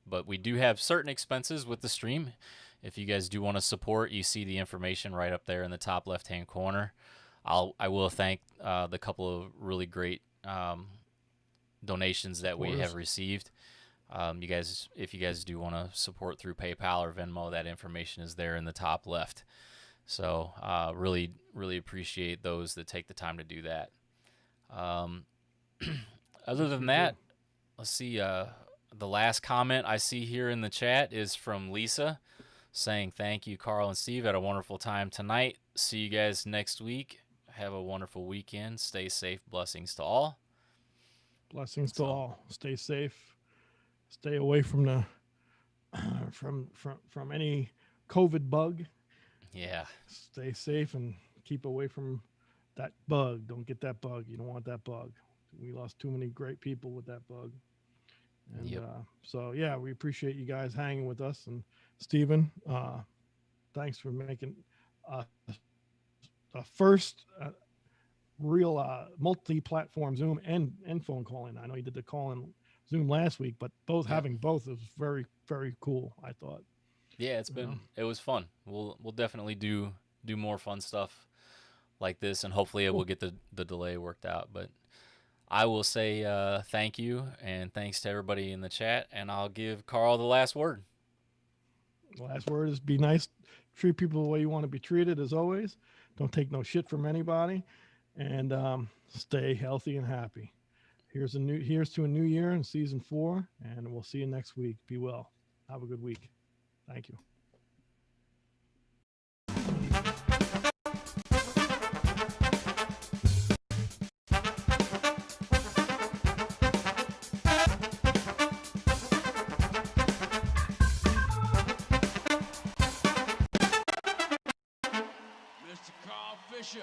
But we do have certain expenses with the stream. If you guys do want to support, you see the information right up there in the top left-hand corner. I will thank the couple of really great donations that we have received. You guys, if you guys do want to support through PayPal or Venmo, that information is there in the top left. So really, really appreciate those that take the time to do that. Other than that, let's see. The last comment I see here in the chat is from Lisa, saying thank you, Carl and Steve. Had a wonderful time tonight. See you guys next week. Have a wonderful weekend. Stay safe. Blessings to all. Blessings to all. Stay safe. Stay away from the from any COVID bug. Yeah. Stay safe and keep away from that bug. Don't get that bug. You don't want that bug. We lost too many great people with that bug. And so yeah, we appreciate you guys hanging with us. And Stephen, thanks for making a first real multi-platform Zoom and phone calling. I know you did the call in Zoom last week, but having both is very, very cool, I thought. Yeah, it was fun. We'll definitely do more fun stuff like this, and hopefully it will get the delay worked out. But I will say thank you, and thanks to everybody in the chat, and I'll give Carl the last word. The last word is be nice, treat people the way you want to be treated, as always. Don't take no shit from anybody, and stay healthy and happy. Here's to a new year in season 4, and we'll see you next week. Be well. Have a good week. Thank you. Mr. Carl Fischer.